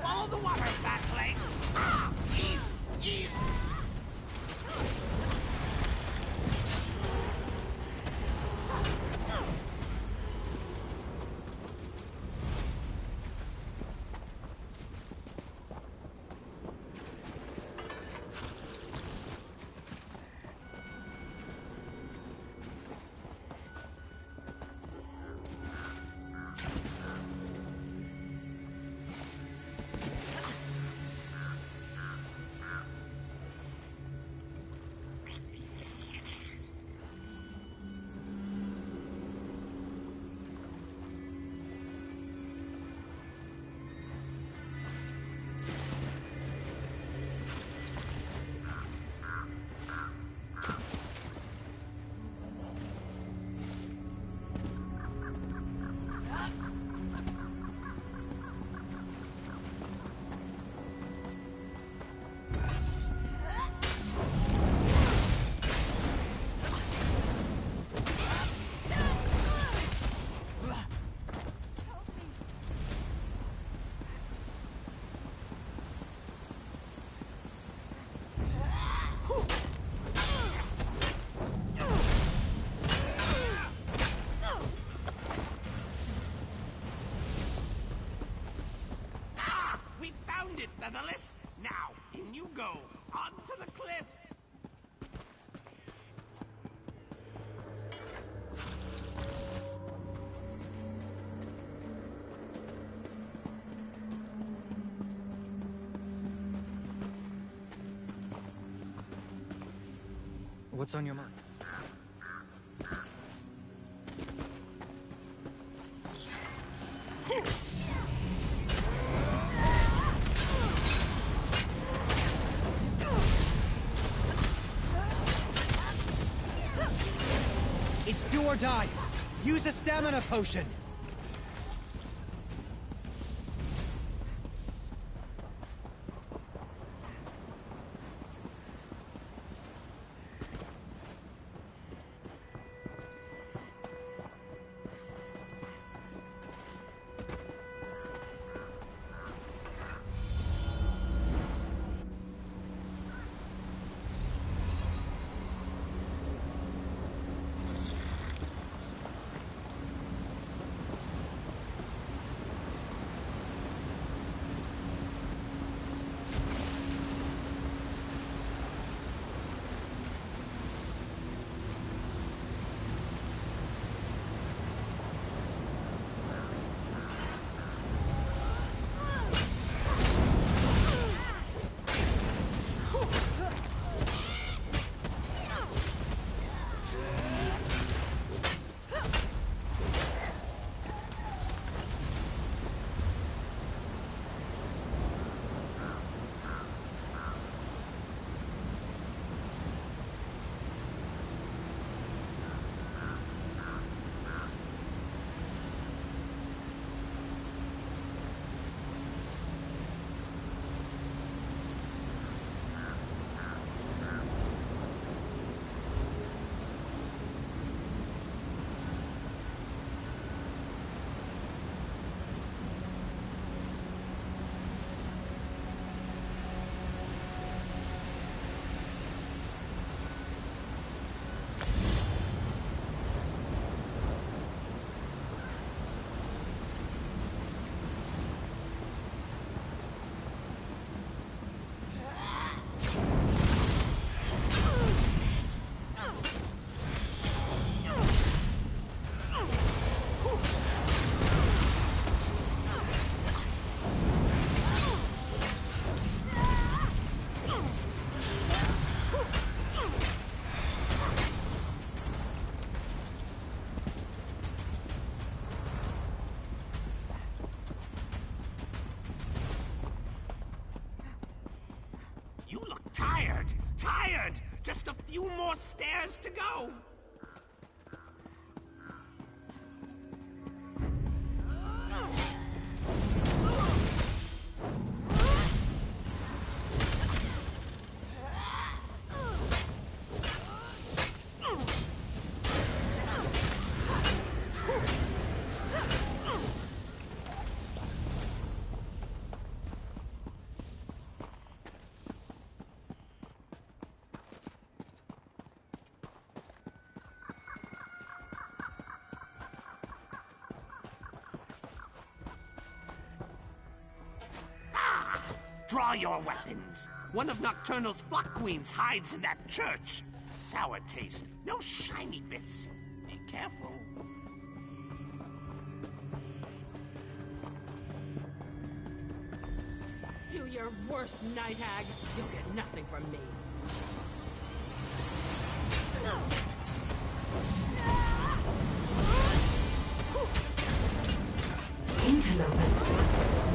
Follow the water, Batlings! Ah! East! East! Featherless. Now, in you go. Onto the cliffs. What's on your mind? It's do or die. Use a stamina potion. tired! Just a few more stairs to go! Draw your weapons. One of Nocturnal's flock queens hides in that church. Sour taste. No shiny bits. Be careful. Do your worst, Night Hag. You'll get nothing from me. Interlopers.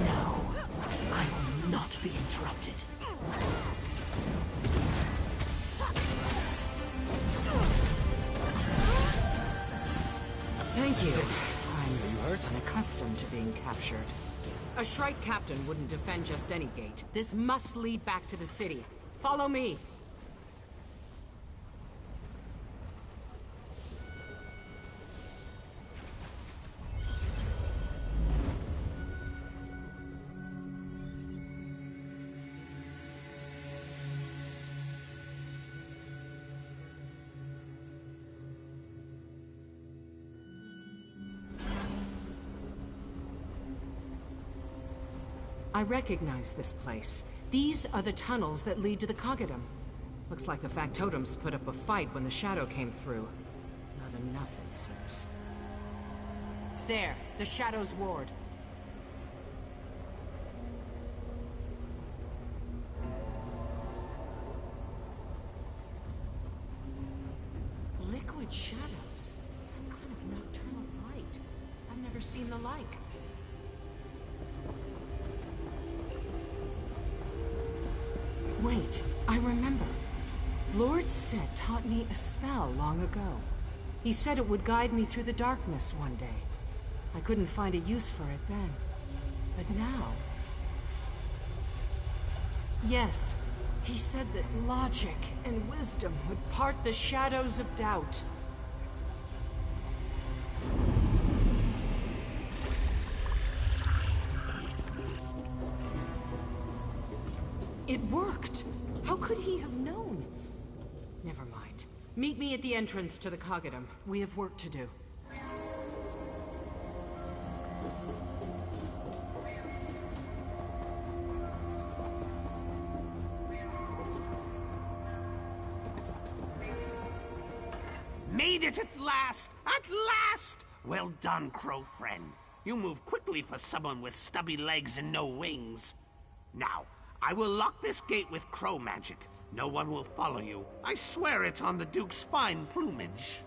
No. I will not be interrupted. Thank you. I'm accustomed to being captured. A Shrike captain wouldn't defend just any gate. This must lead back to the city. Follow me. I recognize this place. These are the tunnels that lead to the Coggadum. Looks like the Factotums put up a fight when the Shadow came through. Not enough, it seems. There, the Shadow's ward. Liquid shadows. Some kind of nocturnal light. I've never seen the like. Wait, I remember. Lord Set taught me a spell long ago. He said it would guide me through the darkness one day. I couldn't find a use for it then. But now... Yes, he said that logic and wisdom would part the shadows of doubt. It worked! How could he have known? Never mind. Meet me at the entrance to the Coggadum. We have work to do. Made it at last! At last! Well done, Crow friend. You move quickly for someone with stubby legs and no wings. Now, I will lock this gate with crow magic. No one will follow you. I swear it on the Duke's fine plumage.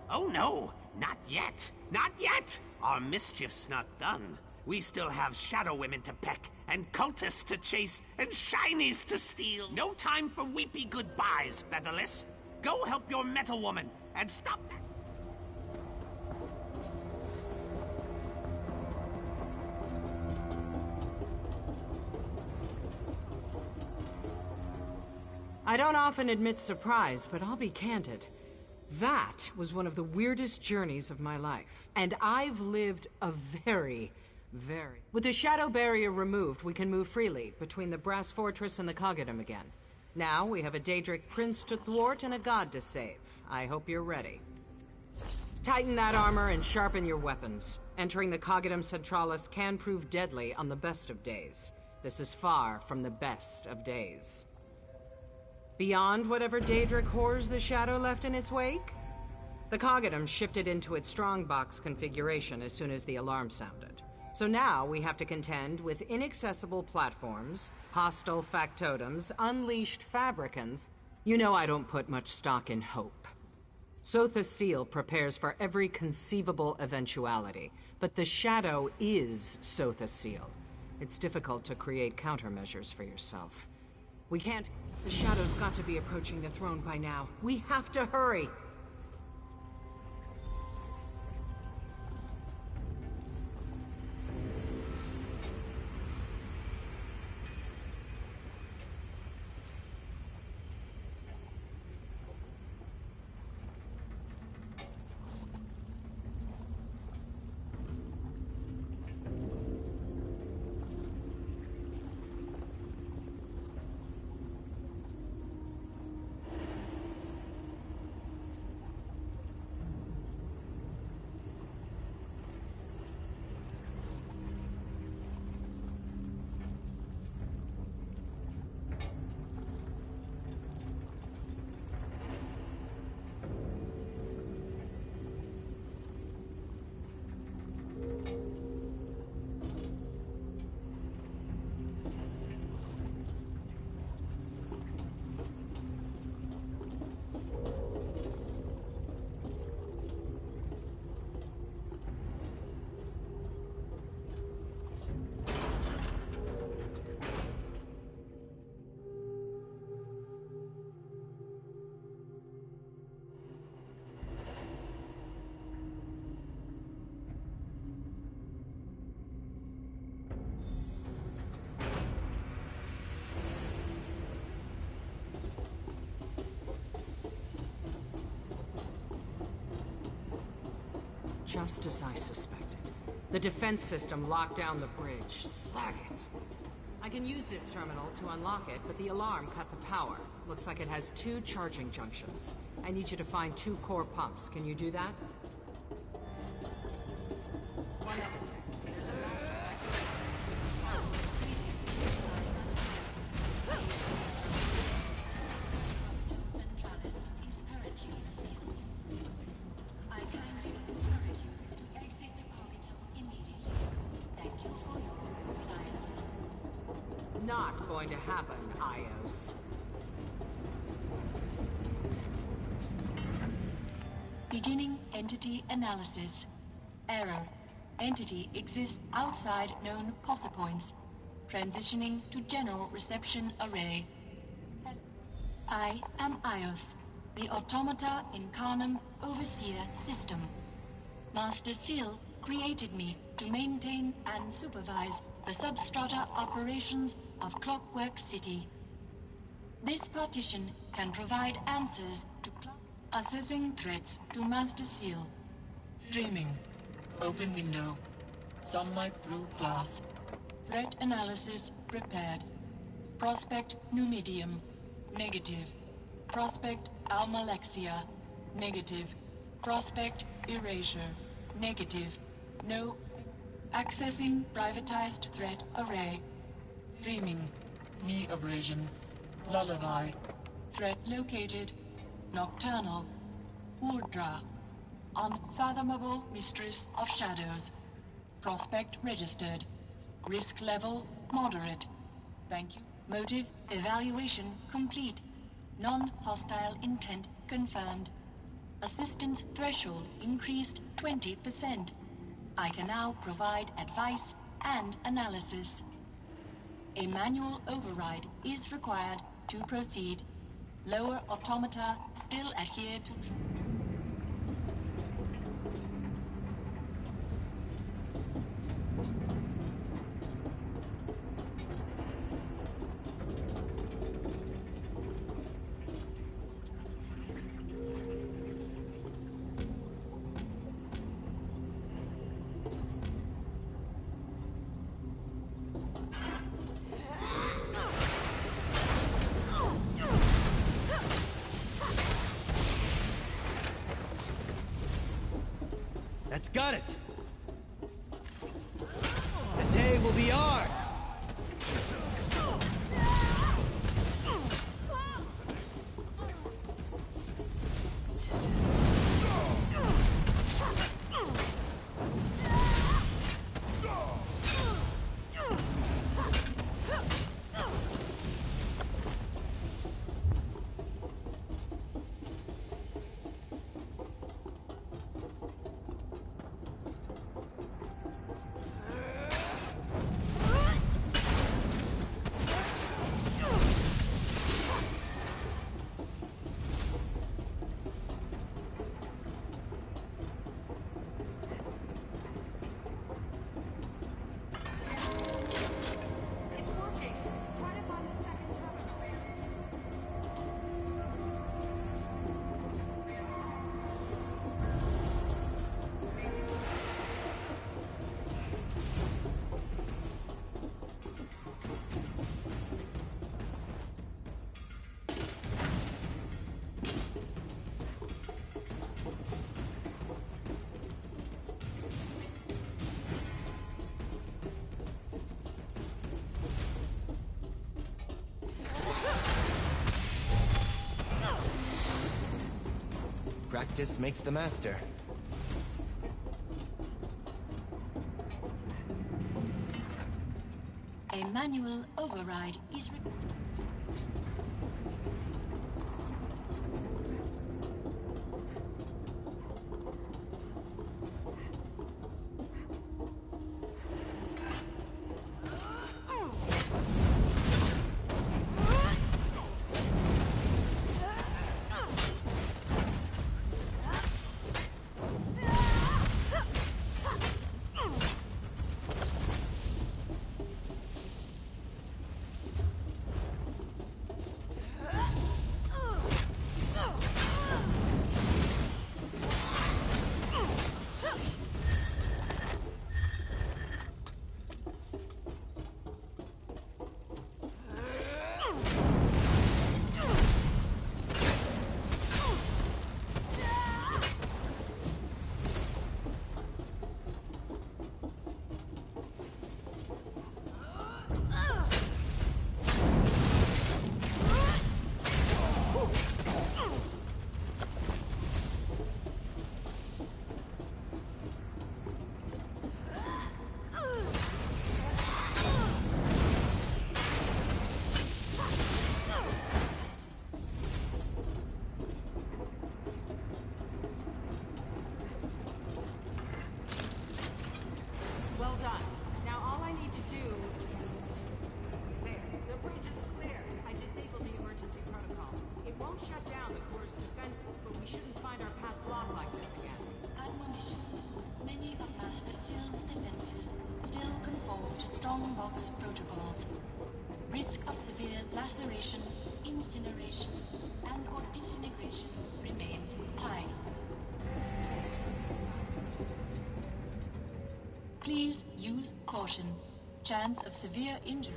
Oh no, not yet. Not yet! Our mischief's not done. We still have shadow women to peck, and cultists to chase, and shinies to steal. No time for weepy goodbyes, Featherless. Go help your metal woman, and stop that. I don't often admit surprise, but I'll be candid. That was one of the weirdest journeys of my life. And I've lived a very... With the shadow barrier removed, we can move freely between the Brass Fortress and the Coggadum again. Now we have a Daedric prince to thwart and a god to save. I hope you're ready. Tighten that armor and sharpen your weapons. Entering the Coggadum Centralis can prove deadly on the best of days. This is far from the best of days. Beyond whatever Daedric horrors the Shadow left in its wake, the Coggadum shifted into its strongbox configuration as soon as the alarm sounded. So now we have to contend with inaccessible platforms, hostile factotums, unleashed fabricants. You know I don't put much stock in hope. Sothis Seal prepares for every conceivable eventuality, but the Shadow is Sothis Seal. It's difficult to create countermeasures for yourself. We can't... The Shadow's got to be approaching the throne by now. We have to hurry! Just as I suspected. The defense system locked down the bridge. Slag it! I can use this terminal to unlock it, but the alarm cut the power. Looks like it has 2 charging junctions. I need you to find 2 core pumps. Can you do that? Not going to happen, Ios. Beginning entity analysis. Error. Entity exists outside known POSA points. Transitioning to general reception array. I am Ios, the Automata Incarnum Overseer System. Master Seal created me to maintain and supervise the substrata operations of Clockwork City. This partition can provide answers to assessing threats to Master Seal. Dreaming. Open window. Sunlight through glass. Threat analysis prepared. Prospect Numidium. Negative. Prospect Almalexia. Negative. Prospect Erasure. Negative. No. Accessing privatized threat array. Dreaming. Knee abrasion. Lullaby. Threat located. Nocturnal. Urdra. Unfathomable Mistress of Shadows. Prospect registered. Risk level moderate. Thank you. Motive evaluation complete. Non-hostile intent confirmed. Assistance threshold increased 20%. I can now provide advice and analysis. A manual override is required to proceed. Lower automata still adhere to... That's got it! The day will be ours! Practice makes the master. A manual override is required. Well done. Now all I need to do is... There. The bridge is clear. I disabled the emergency protocol. It won't shut down the core's defenses, but we shouldn't find our path blocked like this again. Admonition. Many of Master Sill's defenses still conform to strongbox protocols. Risk of severe laceration, incineration, and/or disintegration remains high. Please use caution. Chance of severe injury.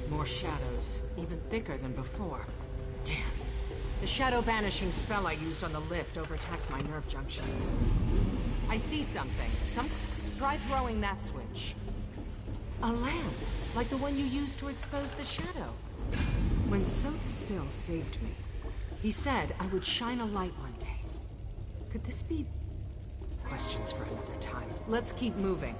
More shadows, even thicker than before. Damn. The shadow banishing spell I used on the lift overtaxed my nerve junctions. I see something. Try throwing that switch. A lamp, like the one you used to expose the shadow. When Sotha Sil saved me, he said I would shine a light one day. Could this be... Questions for another time. Let's keep moving.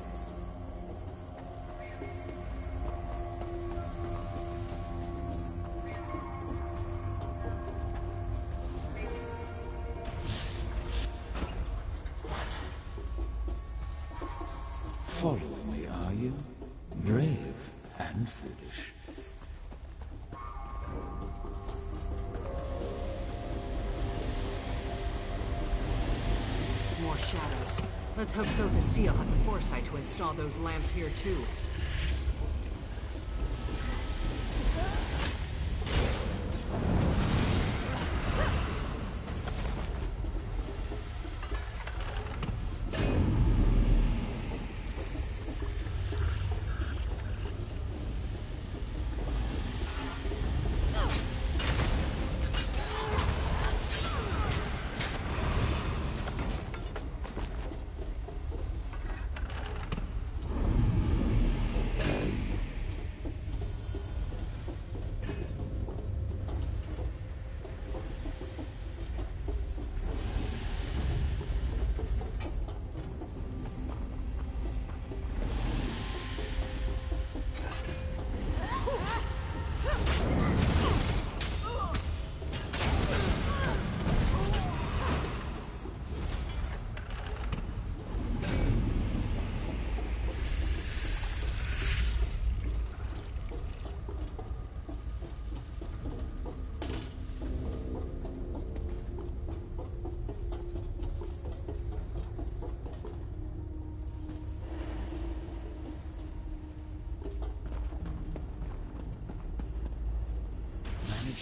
Follow me, are you? Brave and foolish. More shadows. Let's hope Sotha Sil had the foresight to install those lamps here too.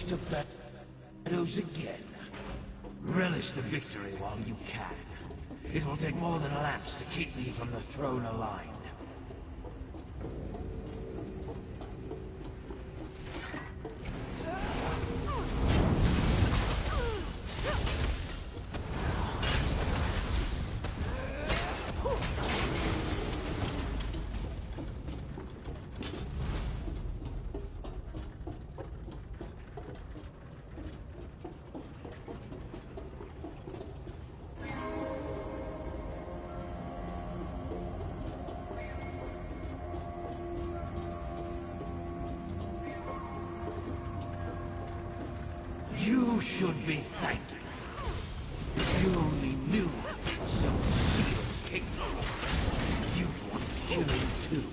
To shadows again. Relish the victory while you can. It will take more than a lapse to keep me from the throne aligned. You should be thanked. You only knew so Seal's capable. You want to kill him too.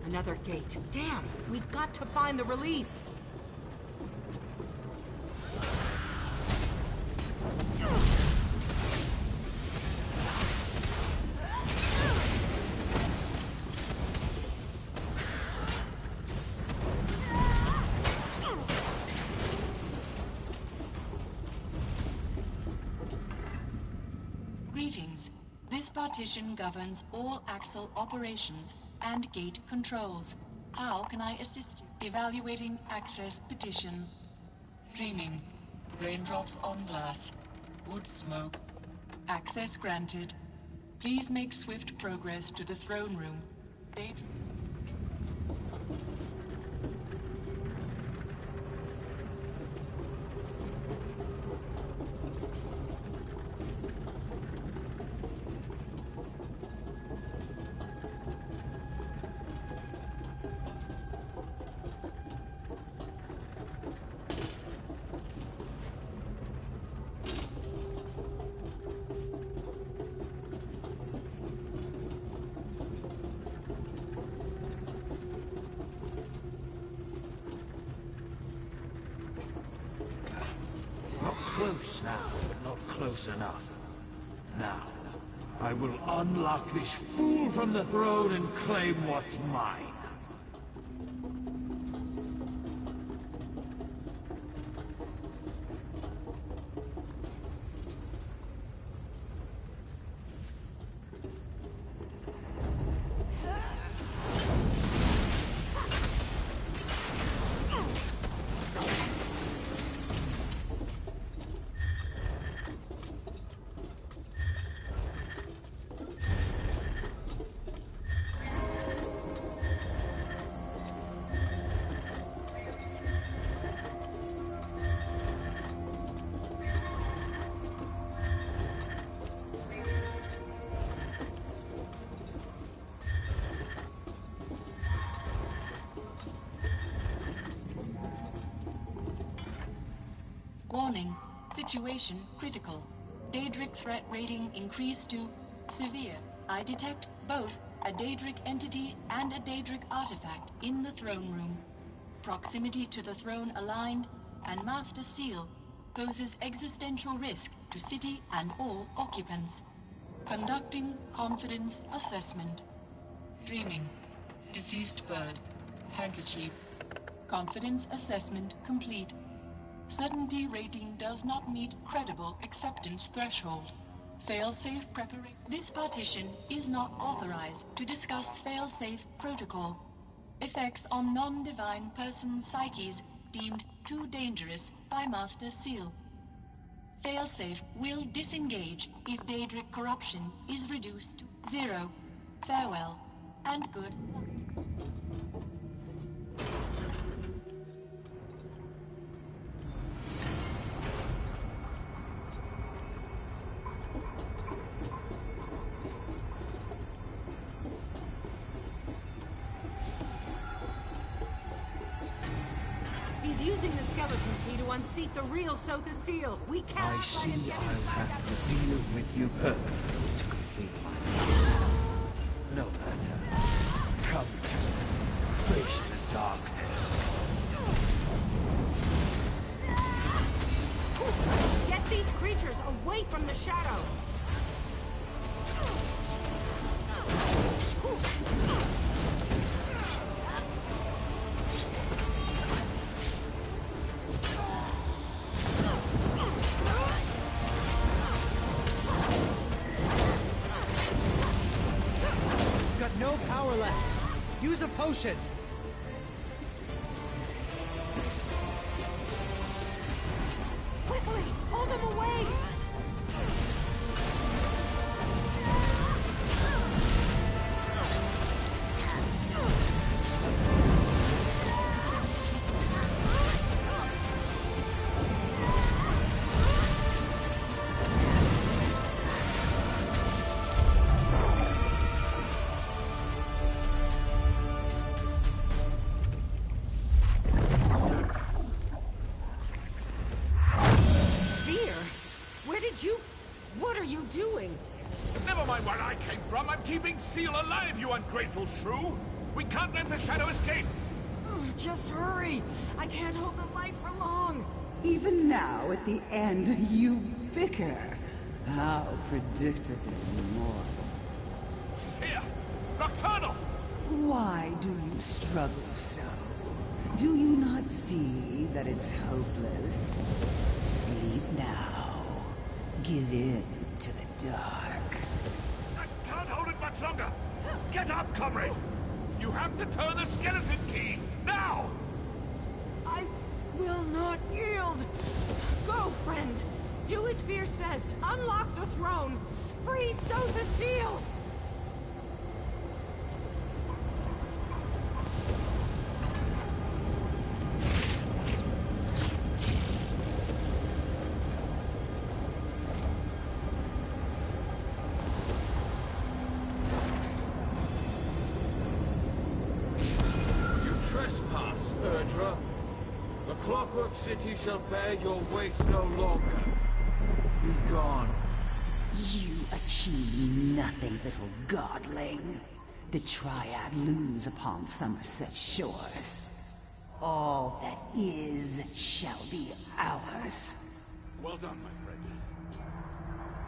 Another gate. Damn! We've got to find the release! Greetings. This partition governs all Axel operations and gate controls. How can I assist you? Evaluating access petition. Dreaming. Raindrops on glass. Wood smoke. Access granted. Please make swift progress to the throne room. Date. Close now, but not close enough. Now, I will unlock this fool from the throne and claim what's mine. Warning. Situation critical. Daedric threat rating increased to severe. I detect both a Daedric entity and a Daedric artifact in the throne room. Proximity to the throne aligned and Master Seal poses existential risk to city and all occupants. Conducting confidence assessment. Dreaming. Deceased bird. Handkerchief. Confidence assessment complete. Certainty rating does not meet credible acceptance threshold. Fail-safe preparation. This partition is not authorized to discuss fail-safe protocol. Effects on non-divine person psyches deemed too dangerous by Master Seal. Fail-safe will disengage if Daedric corruption is reduced to 0. Farewell, and good luck. He's using the skeleton key to unseat the real Sotha Seal. We can't I let see him get I'll inside have that to deal with you permanently to complete my task. No matter. Come to face the darkness. these creatures away from the shadow! Got no power left. Use a potion. Quickly! Hold them away! What are you doing? Never mind where I came from. I'm keeping Seal alive, you ungrateful shrew. We can't let the shadow escape. Just hurry. I can't hold the light for long. Even now, at the end, you bicker. How predictably mortal. Here! Nocturnal! Why do you struggle so? Do you not see that it's hopeless? Sleep now. Give in to the dark. I can't hold it much longer! Get up, comrade! You have to turn the skeleton key! Now! I will not yield! Go, friend! Do as Fear says! Unlock the throne! Free Sotha Seal! The Clockwork City shall bear your weight no longer. Be gone. You achieve nothing, little godling. The Triad lose upon Somerset shores. All that is shall be ours. Well done, my friend.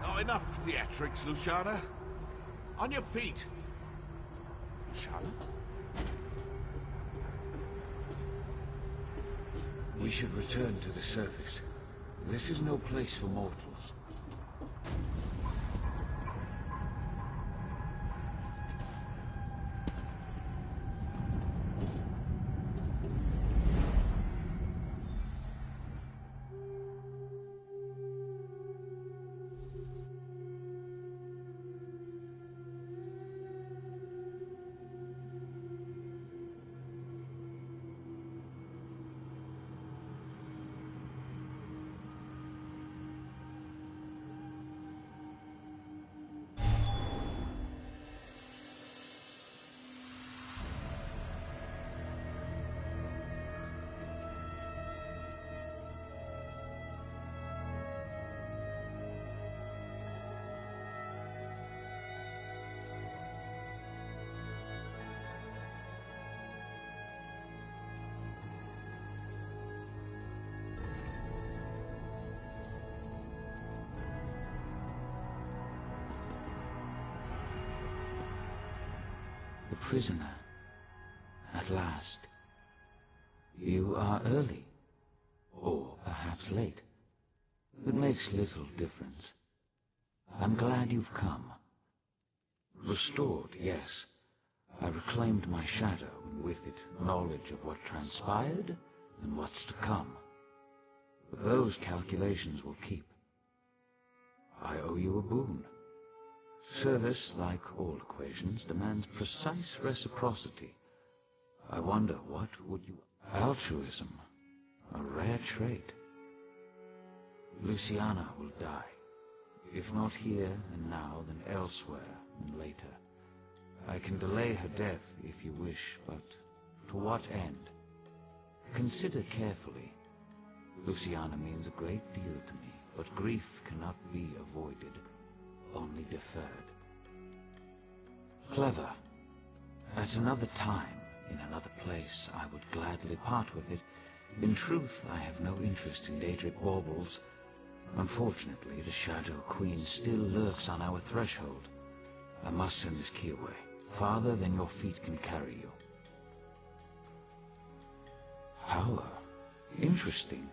Oh, enough theatrics, Luciana. On your feet. Luciana? We should return to the surface. This is no place for mortals. The prisoner. At last. You are early. Or perhaps late. It makes little difference. I'm glad you've come. Restored, yes. I reclaimed my shadow, and with it knowledge of what transpired and what's to come. But those calculations will keep. I owe you a boon. Service, like all equations, demands precise reciprocity. I wonder, what would you... Altruism, a rare trait. Luciana will die. If not here and now, then elsewhere and later. I can delay her death if you wish, but to what end? Consider carefully. Luciana means a great deal to me, but grief cannot be avoided. Only deferred. Clever. At another time, in another place, I would gladly part with it. In truth, I have no interest in Daedric baubles. Unfortunately, the Shadow Queen still lurks on our threshold. I must send this key away, farther than your feet can carry you. Power? Interesting.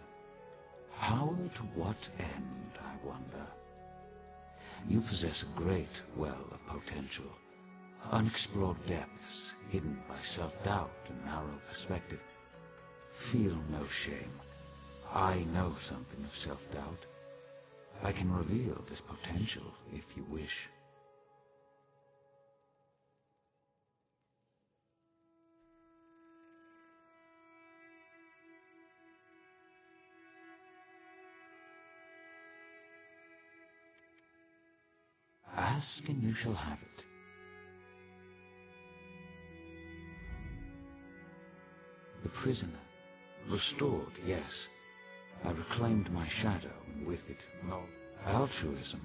Power to what end, I wonder? You possess a great well of potential. Unexplored depths, hidden by self-doubt and narrow perspective. Feel no shame. I know something of self-doubt. I can reveal this potential if you wish. Ask and you shall have it. The prisoner. Restored, yes. I reclaimed my shadow, and with it, altruism.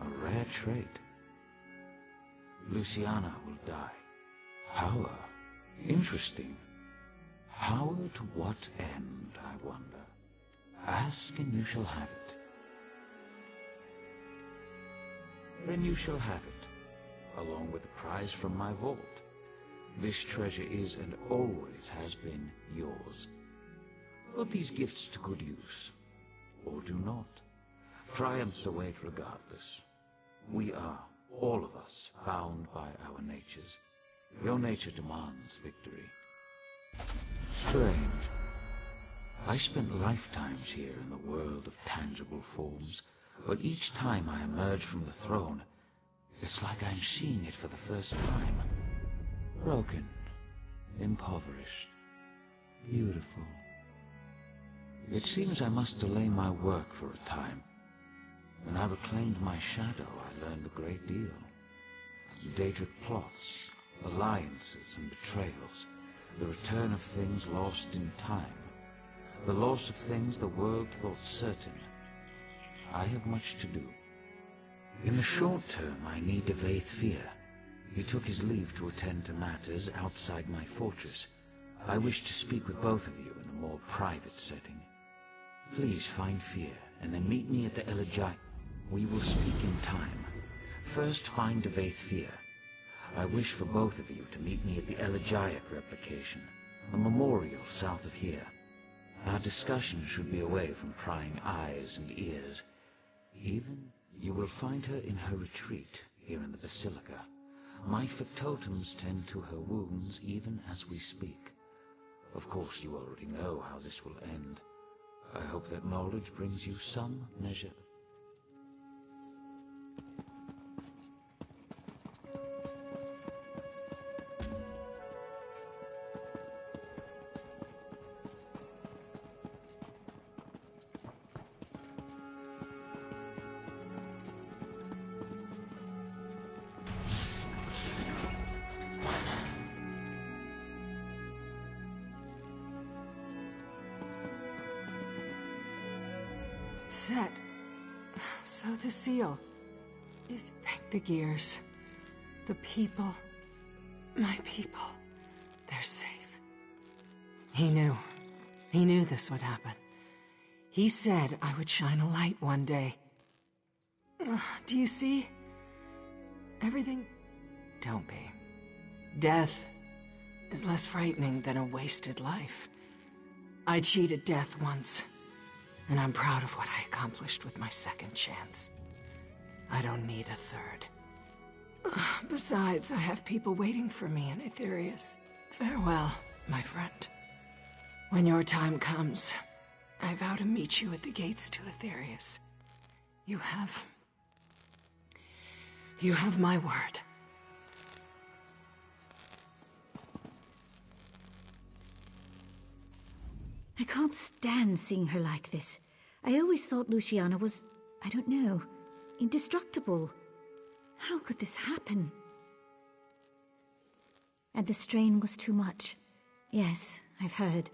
A rare trait. Luciana will die. Power. Interesting. Power to what end, I wonder? Ask and you shall have it. Then you shall have it, along with the prize from my vault. This treasure is and always has been yours. Put these gifts to good use, or do not. Triumphs await regardless. We are, all of us, bound by our natures. Your nature demands victory. Strange. I spent lifetimes here in the world of tangible forms, but each time I emerge from the throne, it's like I'm seeing it for the first time. Broken, impoverished, beautiful. It seems I must delay my work for a time. When I reclaimed my shadow, I learned a great deal. Daedric plots, alliances and betrayals, the return of things lost in time, the loss of things the world thought certain. I have much to do. In the short term, I need Devaith Fear. He took his leave to attend to matters outside my fortress. I wish to speak with both of you in a more private setting. Please find Fear, and then meet me at the Elegiac. We will speak in time. First, find Devaith Fear. I wish for both of you to meet me at the Elegiac replication, a memorial south of here. Our discussion should be away from prying eyes and ears. Even, you will find her in her retreat here in the Basilica. My factotums tend to her wounds even as we speak. Of course, you already know how this will end. I hope that knowledge brings you some measure. Set. So the seal is... Thank the gears. The people. My people. They're safe. He knew. He knew this would happen. He said I would shine a light one day. Do you see? Everything... Don't be. Death is less frightening than a wasted life. I cheated death once. And I'm proud of what I accomplished with my second chance. I don't need a third. Besides, I have people waiting for me in Aetherius. Farewell, my friend. When your time comes, I vow to meet you at the gates to Aetherius. You have my word. I can't stand seeing her like this. I always thought Luciana was, I don't know, indestructible. How could this happen? And the strain was too much. Yes, I've heard.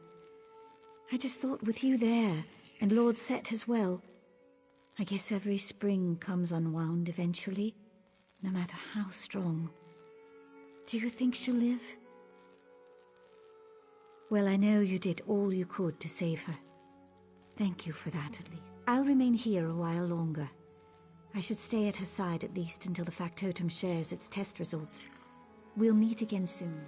I just thought with you there, and Lord Set as well, I guess every spring comes unwound eventually, no matter how strong. Do you think she'll live? Well, I know you did all you could to save her. Thank you for that, at least. I'll remain here a while longer. I should stay at her side at least until the factotum shares its test results. We'll meet again soon.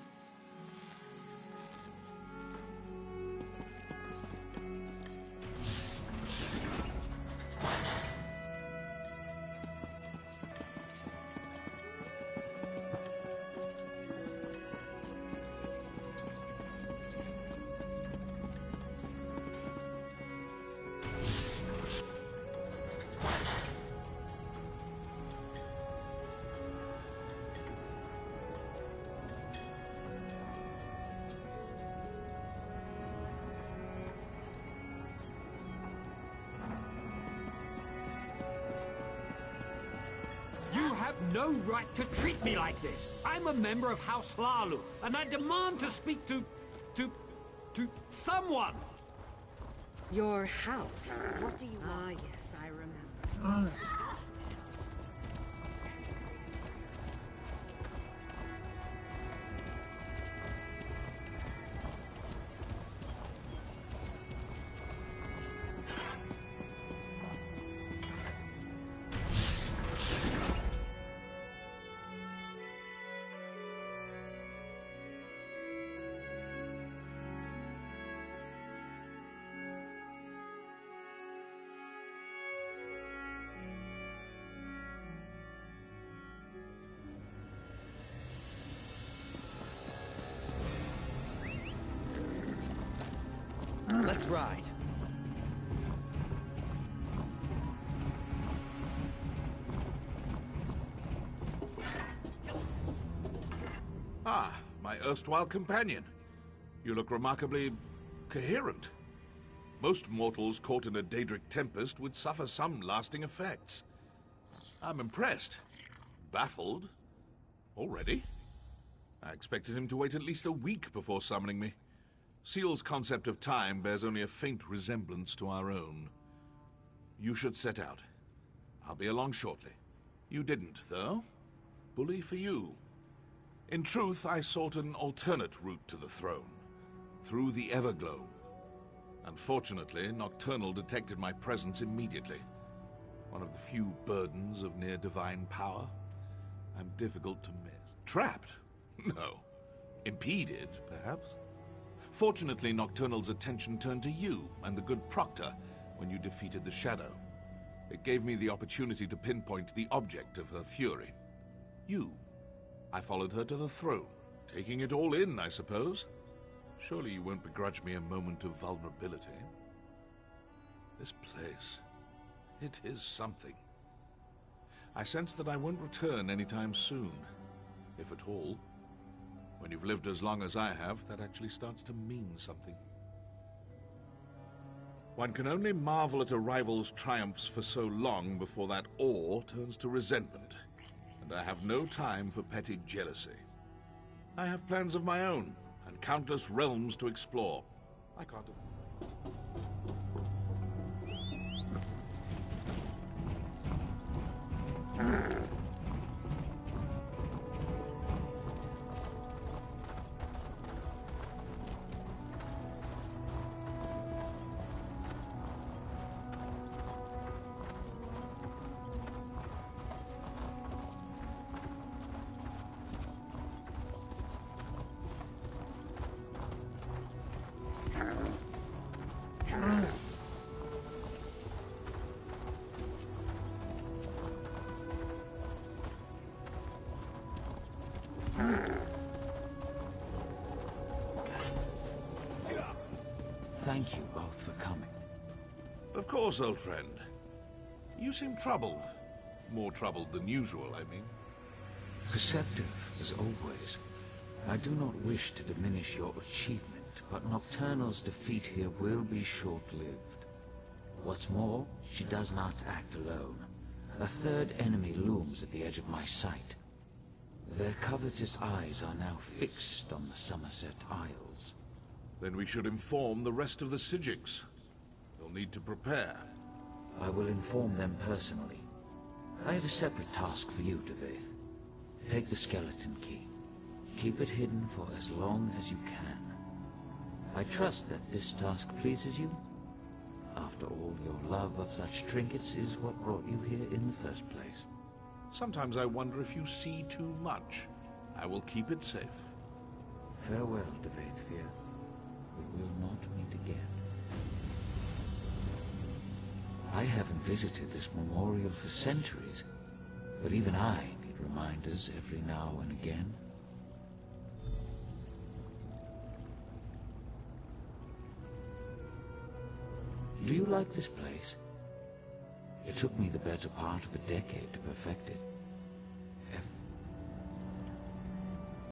You have no right to treat me like this. I'm a member of House Hlaalu, and I demand to speak to someone. Your house? What do you want? Ah, yes, I remember. Let's ride. Ah, my erstwhile companion. You look remarkably coherent. Most mortals caught in a Daedric tempest would suffer some lasting effects. I'm impressed. Baffled. Already? I expected him to wait at least a week before summoning me. Seal's concept of time bears only a faint resemblance to our own. You should set out. I'll be along shortly. You didn't, though. Bully for you. In truth, I sought an alternate route to the throne, through the Everglow. Unfortunately, Nocturnal detected my presence immediately. One of the few burdens of near-divine power. I'm difficult to miss. Trapped? No. Impeded, perhaps? Fortunately, Nocturnal's attention turned to you and the good Proctor when you defeated the Shadow. It gave me the opportunity to pinpoint the object of her fury. You. I followed her to the throne, taking it all in, I suppose. Surely you won't begrudge me a moment of vulnerability. This place, it is something. I sense that I won't return anytime soon, if at all. When you've lived as long as I have, that actually starts to mean something. One can only marvel at a rival's triumphs for so long before that awe turns to resentment, and I have no time for petty jealousy. I have plans of my own, and countless realms to explore. I can't Thank you both for coming. Of course, old friend. You seem troubled. More troubled than usual, I mean. Perceptive, as always. I do not wish to diminish your achievement, but Nocturnal's defeat here will be short-lived. What's more, she does not act alone. A third enemy looms at the edge of my sight. Their covetous eyes are now fixed on the Somerset Isles. Then we should inform the rest of the Psijics. They'll need to prepare. I will inform them personally. I have a separate task for you, Devaith. Take the skeleton key. Keep it hidden for as long as you can. I trust that this task pleases you. After all, your love of such trinkets is what brought you here in the first place. Sometimes I wonder if you see too much. I will keep it safe. Farewell, Devaithfir. We will not meet again. I haven't visited this memorial for centuries, but even I need reminders every now and again. Do you like this place? It took me the better part of a decade to perfect it.